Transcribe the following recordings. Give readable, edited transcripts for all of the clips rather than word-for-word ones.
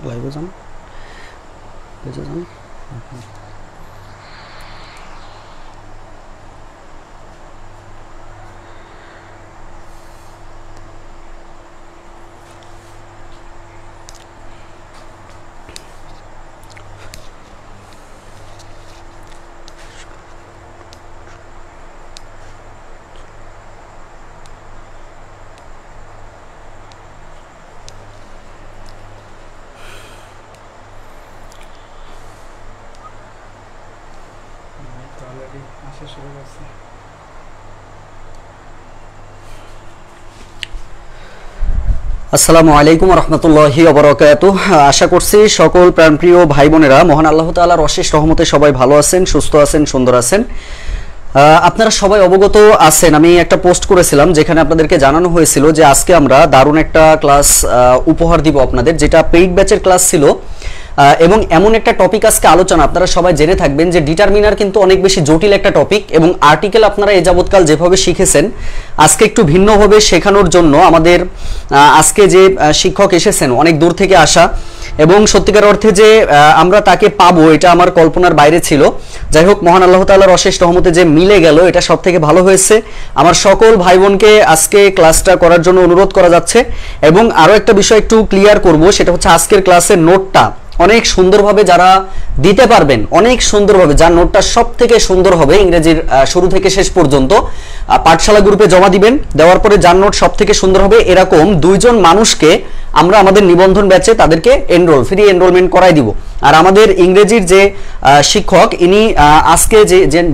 লাইভে যান, পেজে যান। আসসালামু আলাইকুম রহমতুল্লাহি ওয়া বারাকাতুহু। আশা করছি সকল প্রাণপ্রিয় ভাই বোনেরা মহান আল্লাহ তাআলার অশেষ রহমতে সবাই ভালো আছেন, সুস্থ আছেন, সুন্দর আছেন। আপনারা সবাই অবগত আছেন, আমি একটা পোস্ট করেছিলাম যেখানে আপনাদেরকে জানানো হয়েছিল যে আজকে আমরা দারুণ একটা ক্লাস উপহার দিব আপনাদের, যেটা পেইড ব্যাচের ক্লাস ছিল এবং এমন একটা টপিক আজকে আলোচনা। আপনারা সবাই জেনে থাকবেন যে ডিটারমিনার কিন্তু অনেক বেশি জটিল একটা টপিক এবং আর্টিকেল আপনারা এ যাবৎকাল যেভাবে শিখেছেন আজকে একটু ভিন্নভাবে শেখানোর জন্য আমাদের আজকে যে শিক্ষক এসেছেন অনেক দূর থেকে আসা, এবং সত্যিকার অর্থে যে আমরা তাকে পাবো এটা আমার কল্পনার বাইরে ছিল। যাই হোক, মহান আল্লাহ তাআলার অশেষ রহমতে যে মিলে গেল এটা সব থেকে ভালো হয়েছে। আমার সকল ভাই বোনকে আজকে ক্লাসটা করার জন্য অনুরোধ করা যাচ্ছে। এবং আরও একটা বিষয় একটু ক্লিয়ার করব, সেটা হচ্ছে আজকের ক্লাসের নোটটা অনেক সুন্দরভাবে যারা দিতে পারবেন, অনেক সুন্দরভাবে, যার নোটটা সব থেকে সুন্দর হবে ইংরেজির শুরু থেকে শেষ পর্যন্ত পাঠশালা গ্রুপে জমা দিবেন। দেওয়ার পরে যার নোট সব থেকে সুন্দর হবে এরকম 2 জন মানুষকে আমরা আমাদের নিবন্ধন ব্যাচে তাদেরকে ফ্রি এনরোলমেন্ট করাই দিব। আর আমাদের ইংরেজির যে শিক্ষক ইনি আজকে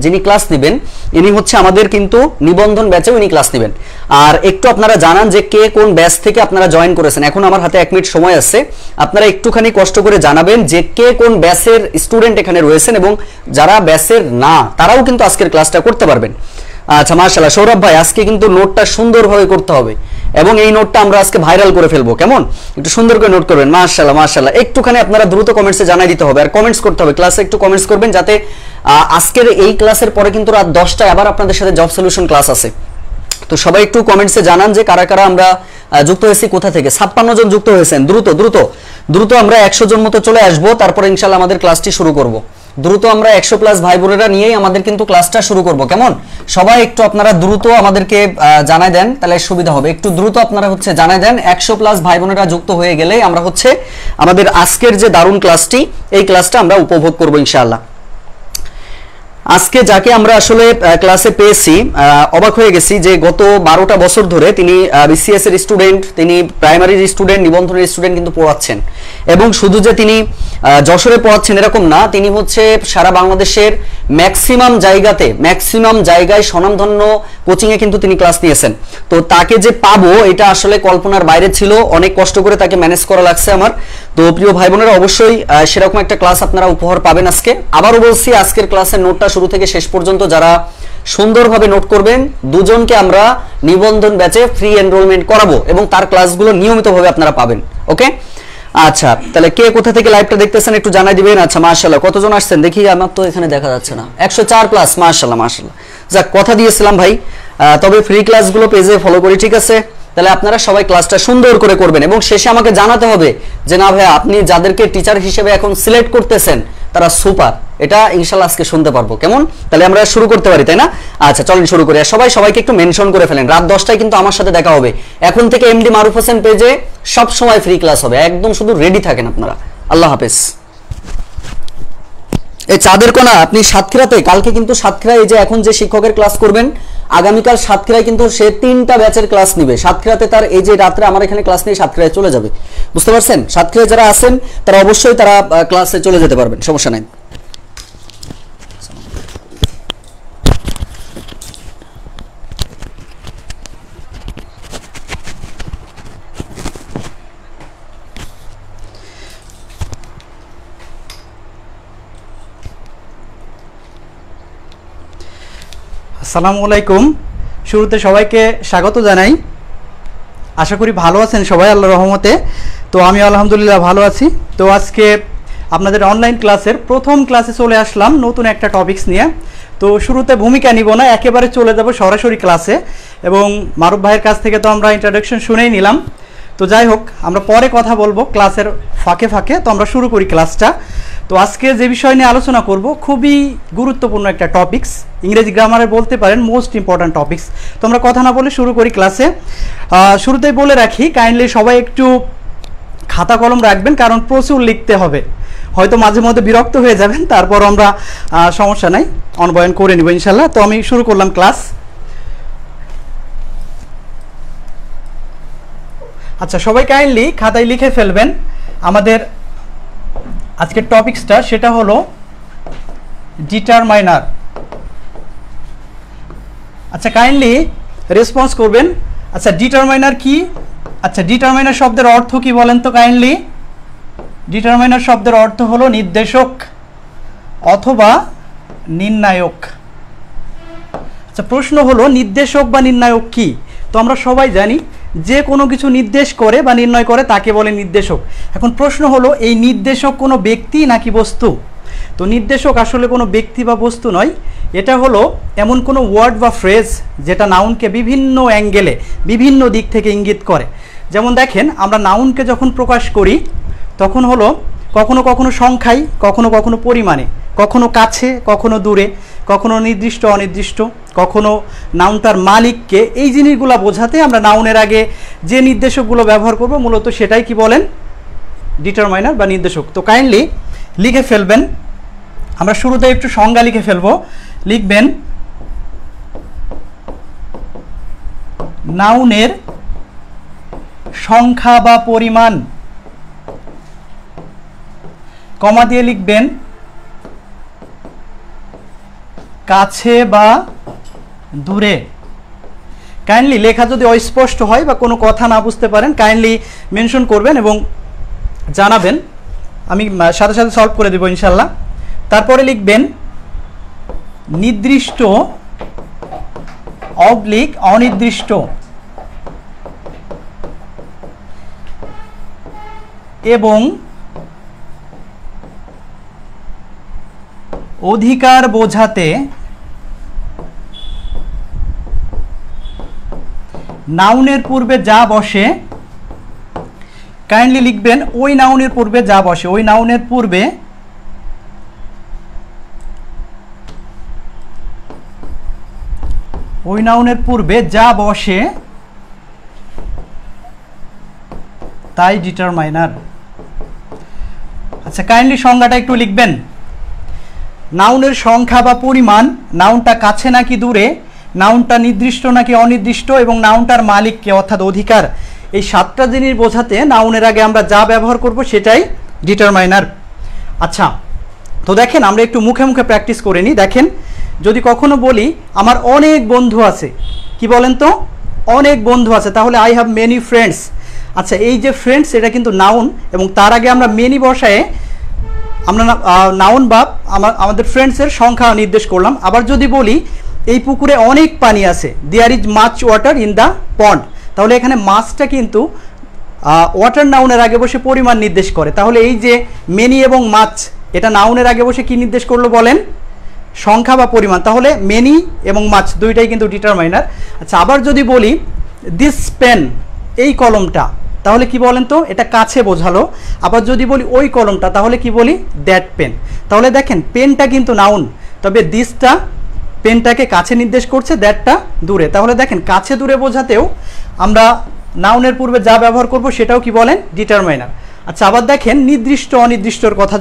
যিনি ক্লাস নেবেন ইনি হচ্ছে আমাদের কিন্তু নিবন্ধন ব্যাচেও ইনি ক্লাস নেবেন। আর একটু আপনারা জানান যে কে কোন ব্যাচ থেকে আপনারা জয়েন করেছেন। এখন আমার হাতে 1 মিনিট সময় আছে, আপনারা একটুখানি কষ্ট করে জানাবেন যে কে কোন ব্যাচের স্টুডেন্ট এখানে রয়েছেন, এবং যারা ব্যাচের না তারাও কিন্তু আজকের ক্লাসটা করতে পারবেন। আচ্ছা, মাশাআল্লাহ। সৌরভ ভাই, আজকে কিন্তু নোটটা সুন্দরভাবে করতে হবে এবং এই নোটটা আমরা আজকে ভাইরাল করে ফেলবো, কেমন? একটু সুন্দর করে নোট করবেন। মাশাআল্লাহ মাশাআল্লাহ। একটুখানি আপনারা দ্রুত কমেন্টসে জানাই দিতে হবে, আর কমেন্টস করতে হবে, ক্লাসে একটু কমেন্টস করবেন, যাতে আজকের এই ক্লাসের পরে কিন্তু রাত 10টায় আবার আপনাদের সাথে জব সলিউশন ক্লাস আছে। তো সবাই একটু কমেন্টসে জানান যে কারা কারা আমরা যুক্ত হয়েছি, কোথা থেকে। 56 জন যুক্ত হয়েছেন। দ্রুত দ্রুত দ্রুত আমরা 100 জন মতো চলে আসবো, তারপরে ইনশাআল্লাহ আমাদের ক্লাসটি শুরু করব। দ্রুত আমরা 100+ ভাই বোনেরা নিয়েই আমাদের কিন্তু ক্লাসটা শুরু করব, কেমন? সবাই একটু আপনারা দ্রুত আমাদেরকে জানাই দেন, তাহলে সুবিধা হবে। একটু দ্রুত আপনারা হচ্ছে জানাই দেন। 100+ ভাই বোনেরা যুক্ত হয়ে গেলেই আমরা হচ্ছে আমাদের আজকের যে দারুণ ক্লাসটি, এই ক্লাসটা আমরা উপভোগ করব ইনশাআল্লাহ। আজকে যাকে আমরা আসলে ক্লাসে পেয়েছি, অবাক হয়ে গেছি যে গত 12টা বছর ধরে তিনি বিসিএস এর স্টুডেন্ট, তিনি প্রাইমারির স্টুডেন্ট, নিবন্ধনের স্টুডেন্ট কিন্তু পড়াচ্ছেন। এবং শুধু যে তিনি যশোরে পড়াচ্ছেন এরকম না, তিনি হচ্ছে সারা বাংলাদেশের ম্যাক্সিমাম জায়গায় স্বনামধন্য কোচিংয়ে কিন্তু তিনি ক্লাস নিয়েছেন। তো তাকে যে পাবো এটা আসলে কল্পনার বাইরে ছিল, অনেক কষ্ট করে তাকে ম্যানেজ করা লাগছে আমার। তো প্রিয় ভাই বোনেরা, অবশ্যই সেরকম একটা ক্লাস আপনারা উপহার পাবেন আজকে। আবারও বলছি, আজকের ক্লাসের নোটটা শুরু থেকে শেষ পর্যন্ত যারা সুন্দরভাবে নোট করবেন 2 জনকে আমরা নিবন্ধন ব্যাচে ফ্রি এনরোলমেন্ট করাবো এবং তার ক্লাসগুলো নিয়মিতভাবে আপনারা পাবেন। ওকে, আচ্ছা, তাহলে কে কোথা থেকে লাইভটা দেখতেছেন একটু জানাই দিবেন। আচ্ছা, মাশাআল্লাহ, কতজন আসছেন দেখি, আমার তো এখানে দেখা যাচ্ছে না। 104+, মাশাআল্লাহ মাশাআল্লাহ। যাক, কথা দিয়েছিলাম ভাই, তবে ফ্রি ক্লাসগুলো পেজে ফলো করি, ঠিক আছে? তাহলে আপনারা সবাই ক্লাসটা সুন্দর করে করবেন এবং শেষে আমাকে জানাতে হবে যে না ভাই, আপনি যাদেরকে টিচার হিসেবে এখন সিলেক্ট করতেছেন তারা সুপার। এটা ইনশাআল্লাহ আজকে শুনতে পারবো, কেমন? তাহলে আমরা শুরু করতে পারি, তাই না? আচ্ছা, চলেন শুরু করি। আর সবাইকে একটু মেনশন করে ফেলেন, রাত 10টায় কিন্তু আমার সাথে দেখা হবে। এখন থেকে এমডি মারুফ হোসেন পেজে সব সময় ফ্রি ক্লাস হবে, একদম শুধু রেডি থাকেন আপনারা। আল্লাহ হাফেজ। এই চাঁদের কোনা, আপনি সাতক্ষীরাতে, কালকে কিন্তু সাতক্ষীরায় এই যে এখন যে শিক্ষকের ক্লাস করবেন, আগামীকাল সাতক্ষীরায় কিন্তু সে 3টা ব্যাচের ক্লাস নিবে। সাতক্ষীরাতে তার এই যে রাত্রে আমার এখানে ক্লাস নিয়ে সাতক্ষীরায় চলে যাবে, বুঝতে পারছেন? সাতক্ষীরায় যারা আছেন তারা অবশ্যই তারা ক্লাসে চলে যেতে পারবেন, সমস্যা নাই। আসসালামু আলাইকুম। শুরুতে সবাইকে স্বাগত জানাই। আশা করি ভালো আছেন সবাই আল্লাহর রহমতে। তো আমি আলহামদুলিল্লাহ ভালো আছি। তো আজকে আপনাদের অনলাইন ক্লাসের প্রথম ক্লাসে চলে আসলাম নতুন একটা টপিকস নিয়ে। তো শুরুতে ভূমিকা নিব না, একেবারে চলে যাব সরাসরি ক্লাসে। এবং মারুফ ভাইয়ের কাছ থেকে তো আমরা ইন্ট্রোডাকশন শুনেই নিলাম। তো যাই হোক, আমরা পরে কথা বলবো ক্লাসের ফাঁকে ফাঁকে। তো আমরা শুরু করি ক্লাসটা। তো আজকে যে বিষয় নিয়ে আলোচনা করব খুবই গুরুত্বপূর্ণ একটা টপিকস, ইংরেজি গ্রামারে বলতে পারেন মোস্ট ইম্পর্ট্যান্ট টপিকস। তো আমরা কথা না বলে শুরু করি ক্লাসে। শুরুতেই বলে রাখি, কাইন্ডলি সবাই একটু খাতা কলম রাখবেন, কারণ প্রচুর লিখতে হবে। হয়তো মাঝে মধ্যে বিরক্ত হয়ে যাবেন, তারপর আমরা সমস্যা নাই, অনবয়ন করে নিব ইনশাল্লাহ। তো আমি শুরু করলাম ক্লাস। আচ্ছা, সবাই কাইন্ডলি খাতায় লিখে ফেলবেন আমাদের আজকের টপিকসটা, সেটা হলো ডিটারমাইনার। আচ্ছা, কাইন্ডলি রেসপন্স করবেন। আচ্ছা, ডিটারমাইনার কি? আচ্ছা, ডিটারমাইনার শব্দের অর্থ কি বলেন তো কাইন্ডলি? ডিটারমাইনার শব্দের অর্থ হলো নির্দেশক অথবা নির্ণায়ক। আচ্ছা, প্রশ্ন হলো নির্দেশক বা নির্ণায়ক কি? তো আমরা সবাই জানি যে কোনো কিছু নির্দেশ করে বা নির্ণয় করে তাকে বলে নির্দেশক। এখন প্রশ্ন হলো এই নির্দেশক কোনো ব্যক্তি নাকি বস্তু? তো নির্দেশক আসলে কোনো ব্যক্তি বা বস্তু নয়, এটা হলো এমন কোনো ওয়ার্ড বা ফ্রেজ যেটা নাউনকে বিভিন্ন অ্যাঙ্গেলে বিভিন্ন দিক থেকে ইঙ্গিত করে। যেমন দেখেন, আমরা নাউনকে যখন প্রকাশ করি তখন হলো কখনো কখনো সংখ্যায়, কখনো কখনো পরিমাণে, কখনো কাছে, কখনো দূরে, কখনো নির্দিষ্ট অনির্দিষ্ট, কখনো নাউনটার মালিককে। এই জিনিসগুলো বোঝাতে আমরা নাউনের আগে যে নির্দেশকগুলো ব্যবহার করব মূলত সেটাই কি বলেন? ডিটারমাইনার বা নির্দেশক। তো কাইন্ডলি লিখে ফেলবেন। আমরা শুরুতে একটু সংজ্ঞা লিখে ফেলবো। লিখবেন নাউনের সংখ্যা বা পরিমাণ, কমা দিয়ে লিখবেন কাছে বা দূরে। কাইন্ডলি লেখা যদি অস্পষ্ট হয় বা কোনো কথা না বুঝতে পারেন কাইন্ডলি মেনশন করবেন এবং জানাবেন, আমি সাথে সাথে সলভ করে দেব ইনশাল্লাহ। তারপরে লিখবেন নির্দিষ্ট অবলিক অনির্দিষ্ট এবং অধিকার বোঝাতে নাউনের পূর্বে যা বসে, কাইন্ডলি লিখবেন ওই নাউনের পূর্বে যা বসে, ওই নাউনের পূর্বে যা বসে তাই ডিটারমাইনার। আচ্ছা, কাইন্ডলি সংজ্ঞাটা একটু লিখবেন। নাউনের সংখ্যা বা পরিমাণ, নাউনটা কাছে নাকি দূরে, নাউনটা নির্দিষ্ট নাকি অনির্দিষ্ট এবং নাউনটার মালিককে অর্থাৎ অধিকার, এই 7টা জিনিস বোঝাতে নাউনের আগে আমরা যা ব্যবহার করব সেটাই ডিটারমাইনার। আচ্ছা, তো দেখেন আমরা একটু মুখে মুখে প্র্যাকটিস করে নিই। দেখেন, যদি কখনো বলি আমার অনেক বন্ধু আছে, কি বলেন তো? অনেক বন্ধু আছে, তাহলে আই হ্যাভ মেনি ফ্রেন্ডস। আচ্ছা, এই যে ফ্রেন্ডস এটা কিন্তু নাউন এবং তার আগে আমরা মেনি বসায়ে আমরা নাউন বা আমাদের ফ্রেন্ডসের সংখ্যা নির্দেশ করলাম। আবার যদি বলি এই পুকুরে অনেক পানি আছে, there is much water in the pond, তাহলে এখানে মাছটা কিন্তু ওয়াটার নাউনের আগে বসে পরিমাণ নির্দেশ করে। তাহলে এই যে মেনি এবং মাছ, এটা নাউনের আগে বসে কি নির্দেশ করলো বলেন? সংখ্যা বা পরিমাণ। তাহলে মেনি এবং মাছ দুইটাই কিন্তু ডিটারমাইনার। আচ্ছা, আবার যদি বলি দিস পেন, এই কলমটা, তাহলে কি বলেন তো? এটা কাছে বোঝালো। আবার যদি বলি ওই কলমটা, তাহলে কি বলি? That pen. তাহলে দেখেন পেনটা কিন্তু নাউন, তবে দিসটা পেনটাকে কাছে নির্দেশ করছে, দ্যাটটা দূরে। তাহলে দেখেন কাছে দূরে বোঝাতেও আমরা নাউনের পূর্বে যা ব্যবহার করব সেটাও কি বলেন? ডিটারমাইনার। আচ্ছা, আবার দেখেন নির্দিষ্ট অনির্দিষ্টর কথা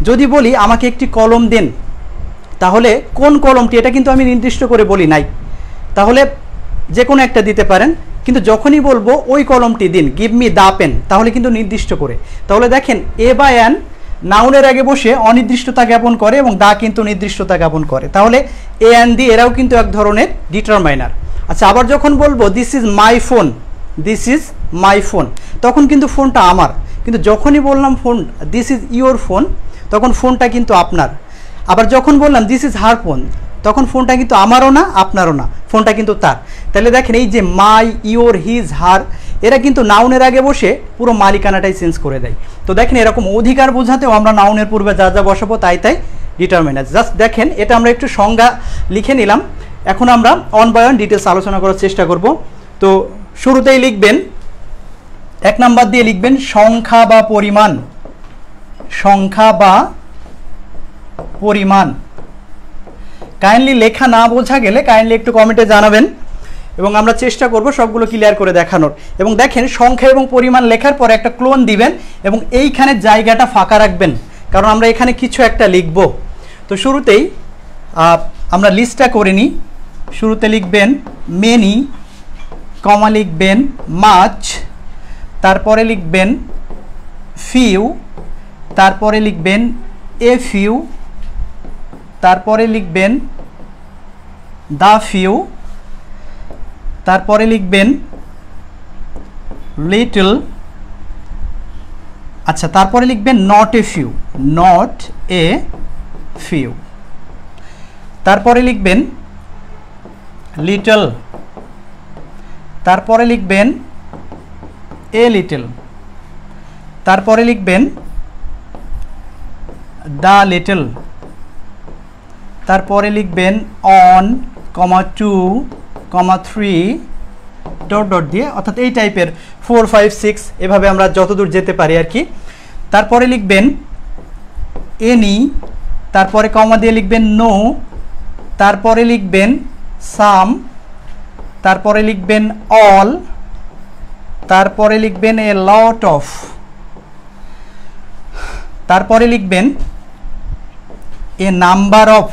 যদি বলি আমাকে একটি কলম দেন, তাহলে কোন কলমটি, এটা কিন্তু আমি নির্দিষ্ট করে বলি নাই, তাহলে যে কোনো একটা দিতে পারেন। কিন্তু যখনই বলবো ওই কলমটি দিন, গিভ মি দা পেন, তাহলে কিন্তু নির্দিষ্ট করে। তাহলে দেখেন এ বা অ্যান নাউনের আগে বসে অনির্দিষ্টতা জ্ঞাপন করে এবং দা কিন্তু নির্দিষ্টতা জ্ঞাপন করে। তাহলে এ অ্যান দি এরাও কিন্তু এক ধরনের ডিটারমাইনার। আচ্ছা, আবার যখন বলবো this is my phone, this is my phone, তখন কিন্তু ফোনটা আমার। কিন্তু যখনই বললাম phone, this is your phone, তখন ফোনটা কিন্তু আপনার। আবার যখন বললাম দিস ইজ হার ফোন, তখন ফোনটা কিন্তু আমারও না আপনারও না, ফোনটা কিন্তু তার। তাহলে দেখেন এই যে মাই, ইয়োর, হিজ, হার, এরা কিন্তু নাউনের আগে বসে পুরো মালিকানাটাই চেঞ্জ করে দেয়। তো দেখেন এরকম অধিকার বোঝাতেও আমরা নাউনের পূর্বে যা যা বসাবো তাই ডিটারমিনার। জাস্ট দেখেন এটা আমরা একটু সংজ্ঞা লিখে নিলাম। এখন আমরা অন বাই অন ডিটেলস আলোচনা করার চেষ্টা করব। তো শুরুতেই লিখবেন 1 নাম্বার দিয়ে লিখবেন সংখ্যা বা পরিমাণ, সংখ্যা বা পরিমাণ। কাইন্ডলি লেখা না বোঝা গেলে কাইন্ডলি একটু কমেন্টে জানাবেন এবং আমরা চেষ্টা করব সবগুলো ক্লিয়ার করে দেখানোর। এবং দেখেন সংখ্যা এবং পরিমাণ লেখার পরে একটা ক্লোন দিবেন এবং এইখানে জায়গাটা ফাঁকা রাখবেন, কারণ আমরা এখানে কিছু একটা লিখব। তো শুরুতেই আমরা লিস্টটা করে নিই। শুরুতে লিখবেন মেনি, কমা লিখবেন মাচ, তারপরে লিখবেন ফিউ, তারপরে লিখবেন এ ফিউ, তারপরে লিখবেন দা ফিউ, তারপরে লিখবেন লিটল, আচ্ছা তারপরে লিখবেন not a few, not a few, তারপরে লিখবেন লিটল, তারপরে লিখবেন এ লিটল, তারপরে লিখবেন দা লিটল, তারপরে লিখবেন on, comma 2, comma 3 dot dot দিয়ে, অর্থাৎ এই টাইপের 4, 5, 6 এভাবে আমরা যতদূর যেতে পারি আর কি। তারপরে লিখবেন এনি, তারপরে কমা দিয়ে লিখবেন নো, তারপরে লিখবেন সাম, তারপরে লিখবেন অল, তারপরে লিখবেন এ লট অফ, তারপরে লিখবেন এ নাম্বার অফ,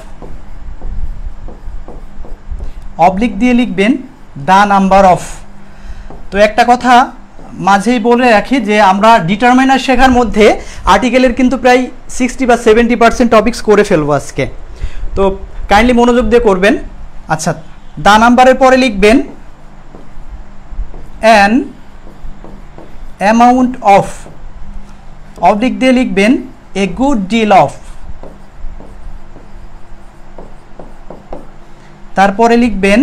অবলিক দিয়ে লিখবেন দা নাম্বার অফ। তো একটা কথা মাঝেই বলে রাখি যে আমরা ডিটারমাইনার শেখার মধ্যে আর্টিকেলের কিন্তু প্রায় 60 বা 70% টপিকস করে ফেলবো আজকে, তো কাইন্ডলি মনোযোগ দিয়ে করবেন। আচ্ছা, দা নাম্বারের পরে লিখবেন অ্যান অ্যামাউন্ট অফ, অবলিক দিয়ে লিখবেন এ গুড ডিল অফ, তারপরে লিখবেন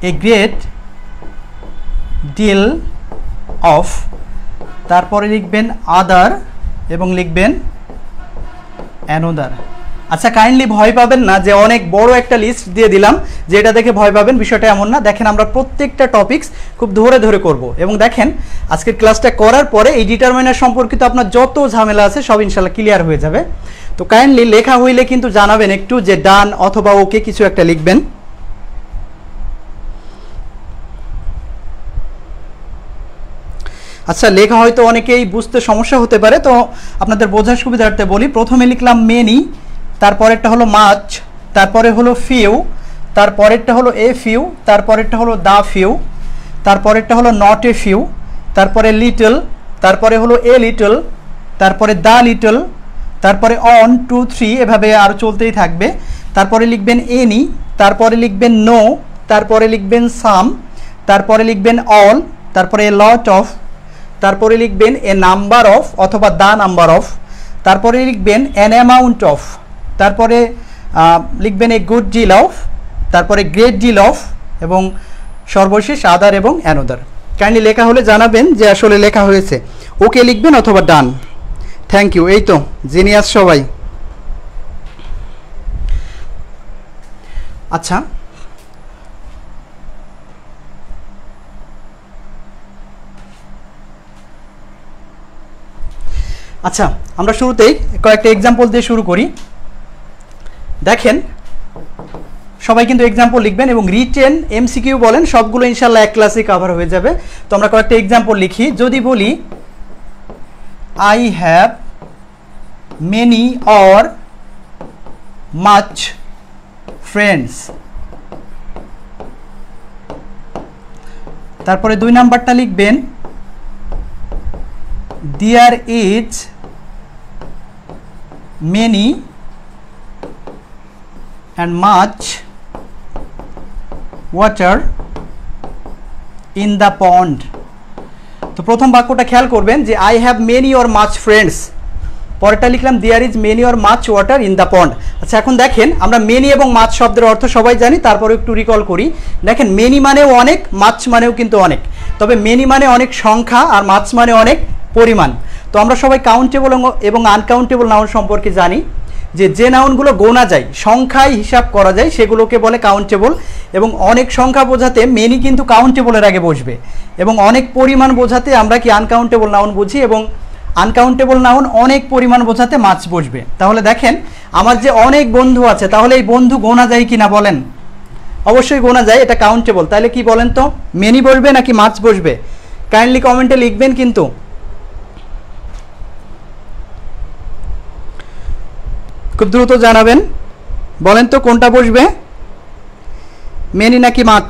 এ গ্রেট ডিল অফ, তারপরে লিখবেন আদার এবং লিখবেন অ্যানোদার। আচ্ছা কাইন্ডলি ভয় পাবেন না যে অনেক বড় একটা লিস্ট দিয়ে দিলাম, যে এটা দেখে ভয় পাবেন, বিষয়টা এমন না। দেখেন আমরা প্রত্যেকটা টপিকস খুব ধরে ধরে করব এবং দেখেন আজকের ক্লাসটা করার পরে এই ডিটারমাইনার সম্পর্কিত আপনার যত ঝামেলা আছে সব ইনশাল্লাহ ক্লিয়ার হয়ে যাবে। তো কাইন্ডলি লেখা হইলে কিন্তু জানাবেন একটু যে ডান অথবা ওকে কিছু একটা লিখবেন। আচ্ছা, লেখা হয়তো অনেকেই বুঝতে সমস্যা হতে পারে, তো আপনাদের বোঝার সুবিধার্থে বলি। প্রথমে লিখলাম মেনি, তারপরেরটা হলো মাচ, তারপরে হলো ফিউ, তারপরেরটা হলো এ ফিউ, তারপরেরটা হলো দা ফিউ, তারপরেরটা হলো নট এ ফিউ, তারপরে লিটল, তারপরে হলো এ লিটল, তারপরে দা লিটল, তারপরে অন 2, 3 এভাবে আরও চলতেই থাকবে। তারপরে লিখবেন এনি, তারপরে লিখবেন নো, তারপরে লিখবেন সাম, তারপরে লিখবেন অল, তারপরে এ লট অফ, তারপরে লিখবেন এ নাম্বার অফ অথবা দা নাম্বার অফ, তারপরে লিখবেন অ্যান অ্যামাউন্ট অফ, তারপরে লিখবেন এ গুড ডিল অফ, তারপরে গ্রেট ডিল অফ এবং সর্বশেষ আদার এবং অ্যানোদার। কাইন্ডলি লেখা হলে জানাবেন যে আসলে লেখা হয়েছে। ওকে লিখবেন অথবা ডান। Thank you. এই তো জিনিয়াস সবাই। আচ্ছা, আচ্ছা আমরা শুরুতেই কয়েকটা এক্সাম্পল দিয়ে শুরু করি। দেখেন সবাই কিন্তু এক্সাম্পল লিখবেন এবং রিটেন এমসিকিউ বলেন সবগুলো ইনশাল্লাহ এক ক্লাসে কভার হয়ে যাবে। তো আমরা কয়েকটা এক্সাম্পল লিখি। যদি বলি I have many or much friends, তারপরে 2 নাম্বারটা লিখবেন there is many and much water in the pond। তো প্রথম বাক্যটা খেয়াল করবেন যে I have many or much friends, পরেরটা লিখলাম there is many or much water in the pond। আচ্ছা এখন দেখেন আমরা many এবং much শব্দের অর্থ সবাই জানি, তারপরে একটু রিকল করি। দেখেন many মানেও অনেক, much মানেও কিন্তু অনেক, তবে many মানে অনেক সংখ্যা আর much মানে অনেক পরিমাণ। তো আমরা সবাই কাউন্টেবল এবং আনকাউন্টেবল নাউন সম্পর্কে জানি যে নাউনগুলো গোনা যায়, সংখ্যায় হিসাব করা যায়, সেগুলোকে বলে কাউন্টেবল এবং অনেক সংখ্যা বোঝাতে মেনি কিন্তু কাউন্টেবলের আগে বসবে, এবং অনেক পরিমাণ বোঝাতে আমরা কি আনকাউন্টেবল নাউন বুঝি, এবং আনকাউন্টেবল নাউন অনেক পরিমাণ বোঝাতে মাছ বসবে। তাহলে দেখেন আমার যে অনেক বন্ধু আছে, তাহলে এই বন্ধু গোনা যায় কিনা বলেন? অবশ্যই গোনা যায়, এটা কাউন্টেবল। তাহলে কি বলেন তো, মেনি বসবে নাকি মাছ বসবে? কাইন্ডলি কমেন্টে লিখবেন কিন্তু। খুব দ্রুত জানাবেন, বলেন তো কোনটা বসবে, মেনি নাকি মাছ?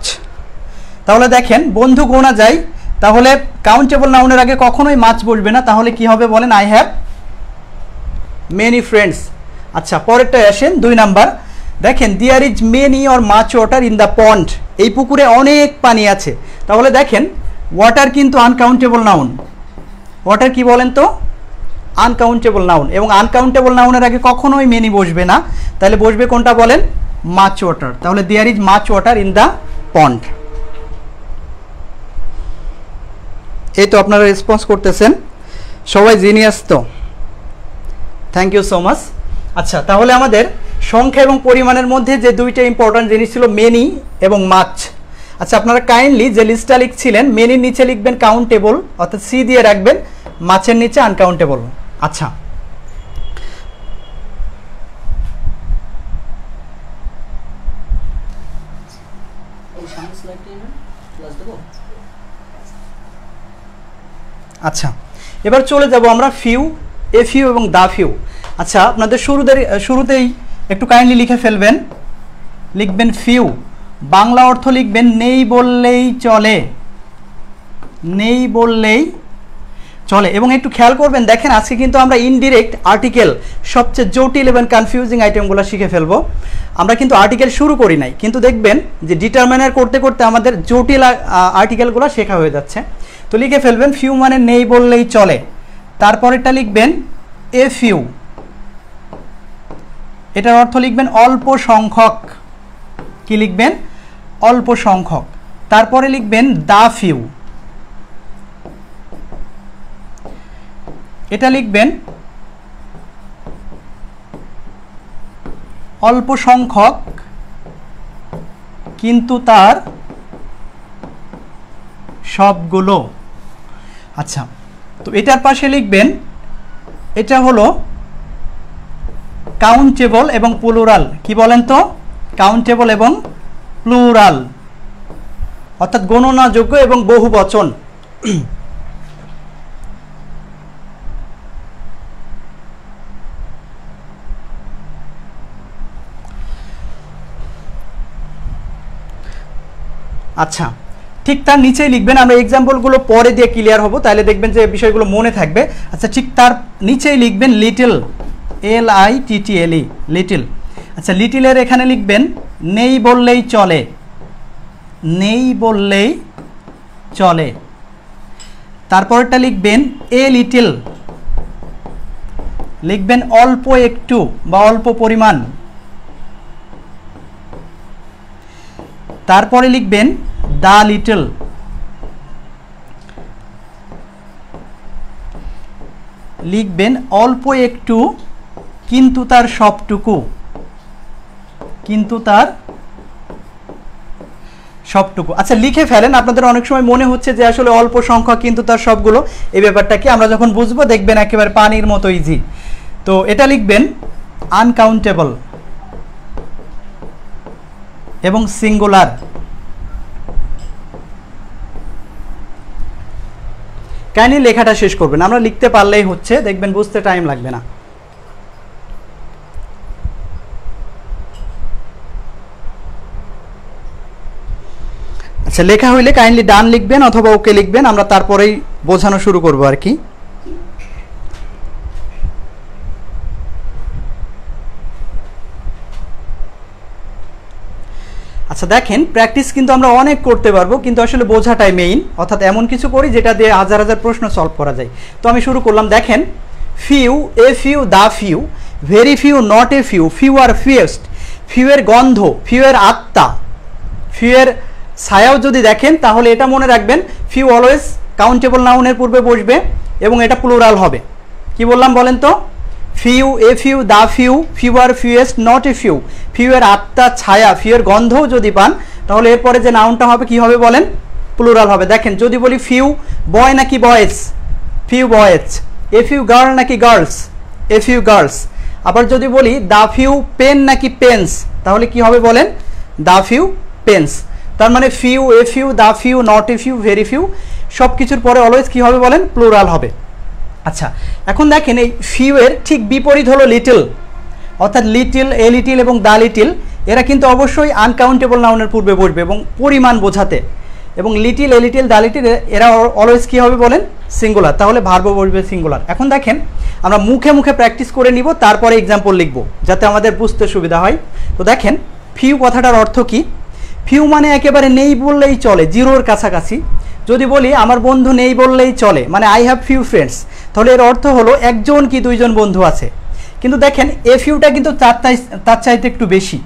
তাহলে দেখেন বন্ধু গোনা যায়, তাহলে কাউন্টেবল নাউনের আগে কখনোই মাছ বসবে না। তাহলে কি হবে বলেন? I have many friends. আচ্ছা, পরেরটা আসেন 2 নাম্বার। দেখেন there is many or much water in the pond, এই পুকুরে অনেক পানি আছে। তাহলে দেখেন ওয়াটার কিন্তু আনকাউন্টেবল নাউন, ওয়াটার কি বলেন তো, আনকাউন্টেবল নাউন, এবং আনকাউন্টেবল নাউনের আগে কখনোই মেনি বসবে না। তাহলে বসবে কোনটা বলেন? Much water. তাহলে there is much water in the pond. এই তো আপনারা রেসপন্স করতেছেন, সবাই জিনিয়াস তো, থ্যাংক ইউ সো মাচ। আচ্ছা, তাহলে আমাদের সংখ্যা এবং পরিমাণের মধ্যে যে দুইটা ইম্পর্ট্যান্ট জিনিস ছিল মেনি এবং মাছ। আচ্ছা, আপনারা কাইন্ডলি যে লিস্টটা লিখছিলেন, মেনির নিচে লিখবেন কাউন্টেবল, অর্থাৎ সি দিয়ে রাখবেন, মাছের নিচে আনকাউন্টেবল। আচ্ছা, আচ্ছা এবার চলে যাব আমরা ফিউ, এ ফিউ এবং দা ফিউ। আচ্ছা, আপনাদের শুরুতেই একটু কাইন্ডলি লিখে ফেলবেন, লিখবেন ফিউ, বাংলা অর্থ লিখবেন নেই বললেই চলে, নেই বললেই চলে। এবং একটু খেয়াল করবেন, দেখেন আজকে কিন্তু আমরা ইনডিরেক্ট আর্টিকেল, সবচেয়ে জটিল এবং কনফিউজিং আইটেমগুলো শিখে ফেলবো। আমরা কিন্তু আর্টিকেল শুরু করি নাই, কিন্তু দেখবেন যে ডিটারমিনার করতে করতে আমাদের জটিল আর্টিকেলগুলো শেখা হয়ে যাচ্ছে। তো লিখে ফেলবেন ফিউ মানে নেই বললেই চলে, তারপরেরটা লিখবেন এ ফিউ, এটার অর্থ লিখবেন অল্প সংখ্যক, কি লিখবেন? অল্প সংখ্যক। তারপরে লিখবেন দা ফিউ, এটা লিখবেন অল্প সংখ্যক কিন্তু তার সবগুলো। আচ্ছা, তো এটার পাশে লিখবেন, এটা হলো কাউন্টেবল এবং প্লুরাল, কি বলেন তো? কাউন্টেবল এবং প্লুরাল, অর্থাৎ গণনাযোগ্য এবং বহুবচন। আচ্ছা, ঠিক তার নিচেই লিখবেন, আমরা এক্সাম্পলগুলো পরে দিয়ে ক্লিয়ার হব, তাহলে দেখবেন যে বিষয়গুলো মনে থাকবে। আচ্ছা, ঠিক তার নিচেই লিখবেন লিটল, LITTLE, লিটল। আচ্ছা, লিটলের এখানে লিখবেন নেই বললেই চলে, নেই বললেই চলে। তারপরটা লিখবেন এ লিটল, লিখবেন অল্প একটু বা অল্প পরিমাণ। তারপরে লিখবেন দা লিটল, লিখবেন অল্প একটু কিন্তু তার সবটুকু, কিন্তু তার সবটুকু। আচ্ছা, লিখে ফেলেন। আপনাদের অনেক সময় মনে হচ্ছে যে আসলে অল্প সংখ্যা কিন্তু তার সবগুলো, এই ব্যাপারটা কি আমরা যখন বুঝবো দেখবেন একেবারে পানির মতো ইজি। তো এটা লিখবেন আনকাউন্টেবল এবং সিঙ্গুলার। কাইন্ডলি লেখাটা শেষ করবেন, আমরা লিখতে পারলেই হচ্ছে, দেখবেন বুঝতে টাইম লাগবে না। আচ্ছা, লেখা হইলে কাইন্ডলি ডান লিখবেন অথবা ওকে লিখবেন, আমরা তারপরেই বোঝানো শুরু করব আর কি। আচ্ছা, দেখেন প্র্যাকটিস কিন্তু আমরা অনেক করতে পারবো, কিন্তু আসলে বোঝাটাই মেইন, অর্থাৎ এমন কিছু করি যেটা দিয়ে হাজার হাজার প্রশ্ন সলভ করা যায়। তো আমি শুরু করলাম, দেখেন few, a few, the few, very few, not a few, few আর ফিউয়েস্ট, ফিউয়ের গন্ধ, ফিউয়ের আত্মা, ফিউয়ের ছায়াও যদি দেখেন তাহলে এটা মনে রাখবেন, ফিউ অলওয়েজ কাউন্টেবল নাউনের পূর্বে বসবে এবং এটা প্লুরাল হবে। কি বললাম বলেন তো? Few, a few, the few, few আর ফিউয়েস্ট, নট এ ফিউ, ফিউয়ের আত্মা, ছায়া, ফিউয়ের গন্ধও যদি পান তাহলে এরপরে যে নাউনটা হবে কি হবে বলেন, প্লুরাল হবে। দেখেন যদি বলি ফিউ বয় নাকি boys, few boys. A few girl নাকি গার্লস, এ ফিউ গার্লস। আবার যদি বলি দা ফিউ পেন নাকি পেন্স, তাহলে কি হবে বলেন, দা ফিউ পেন্স। তার মানে few, a few, the few, not a few, very few সব কিছুর পরে অলওয়েজ কি হবে বলেন, প্লুরাল হবে। আচ্ছা এখন দেখেন এই ফিউ এর ঠিক বিপরীত হলো লিটল, অর্থাৎ লিটিল, এ লিটিল এবং দা লিটিল এরা কিন্তু অবশ্যই আনকাউন্টেবল নাউনের পূর্বে বসবে এবং পরিমাণ বোঝাতে। এবং little, a little, the little এরা অলওয়েজ কী হবে বলেন, সিঙ্গুলার। তাহলে ভার্বও বসবে সিঙ্গুলার। এখন দেখেন আমরা মুখে মুখে প্র্যাকটিস করে নিব, তারপরে এক্সাম্পল লিখব যাতে আমাদের বুঝতে সুবিধা হয়। তো দেখেন ফিউ কথাটার অর্থ কি, ফিউ মানে একেবারে নেই বললেই চলে, জিরোর কাছাকাছি। যদি বলি আমার বন্ধু নেই বললেই চলে, মানে আই হ্যাভ ফিউ ফ্রেন্ডস, তাহলে এর অর্থ হলো একজন কি দুইজন বন্ধু আছে। কিন্তু দেখেন এ ফিউটা কিন্তু তার চাইতে একটু বেশি,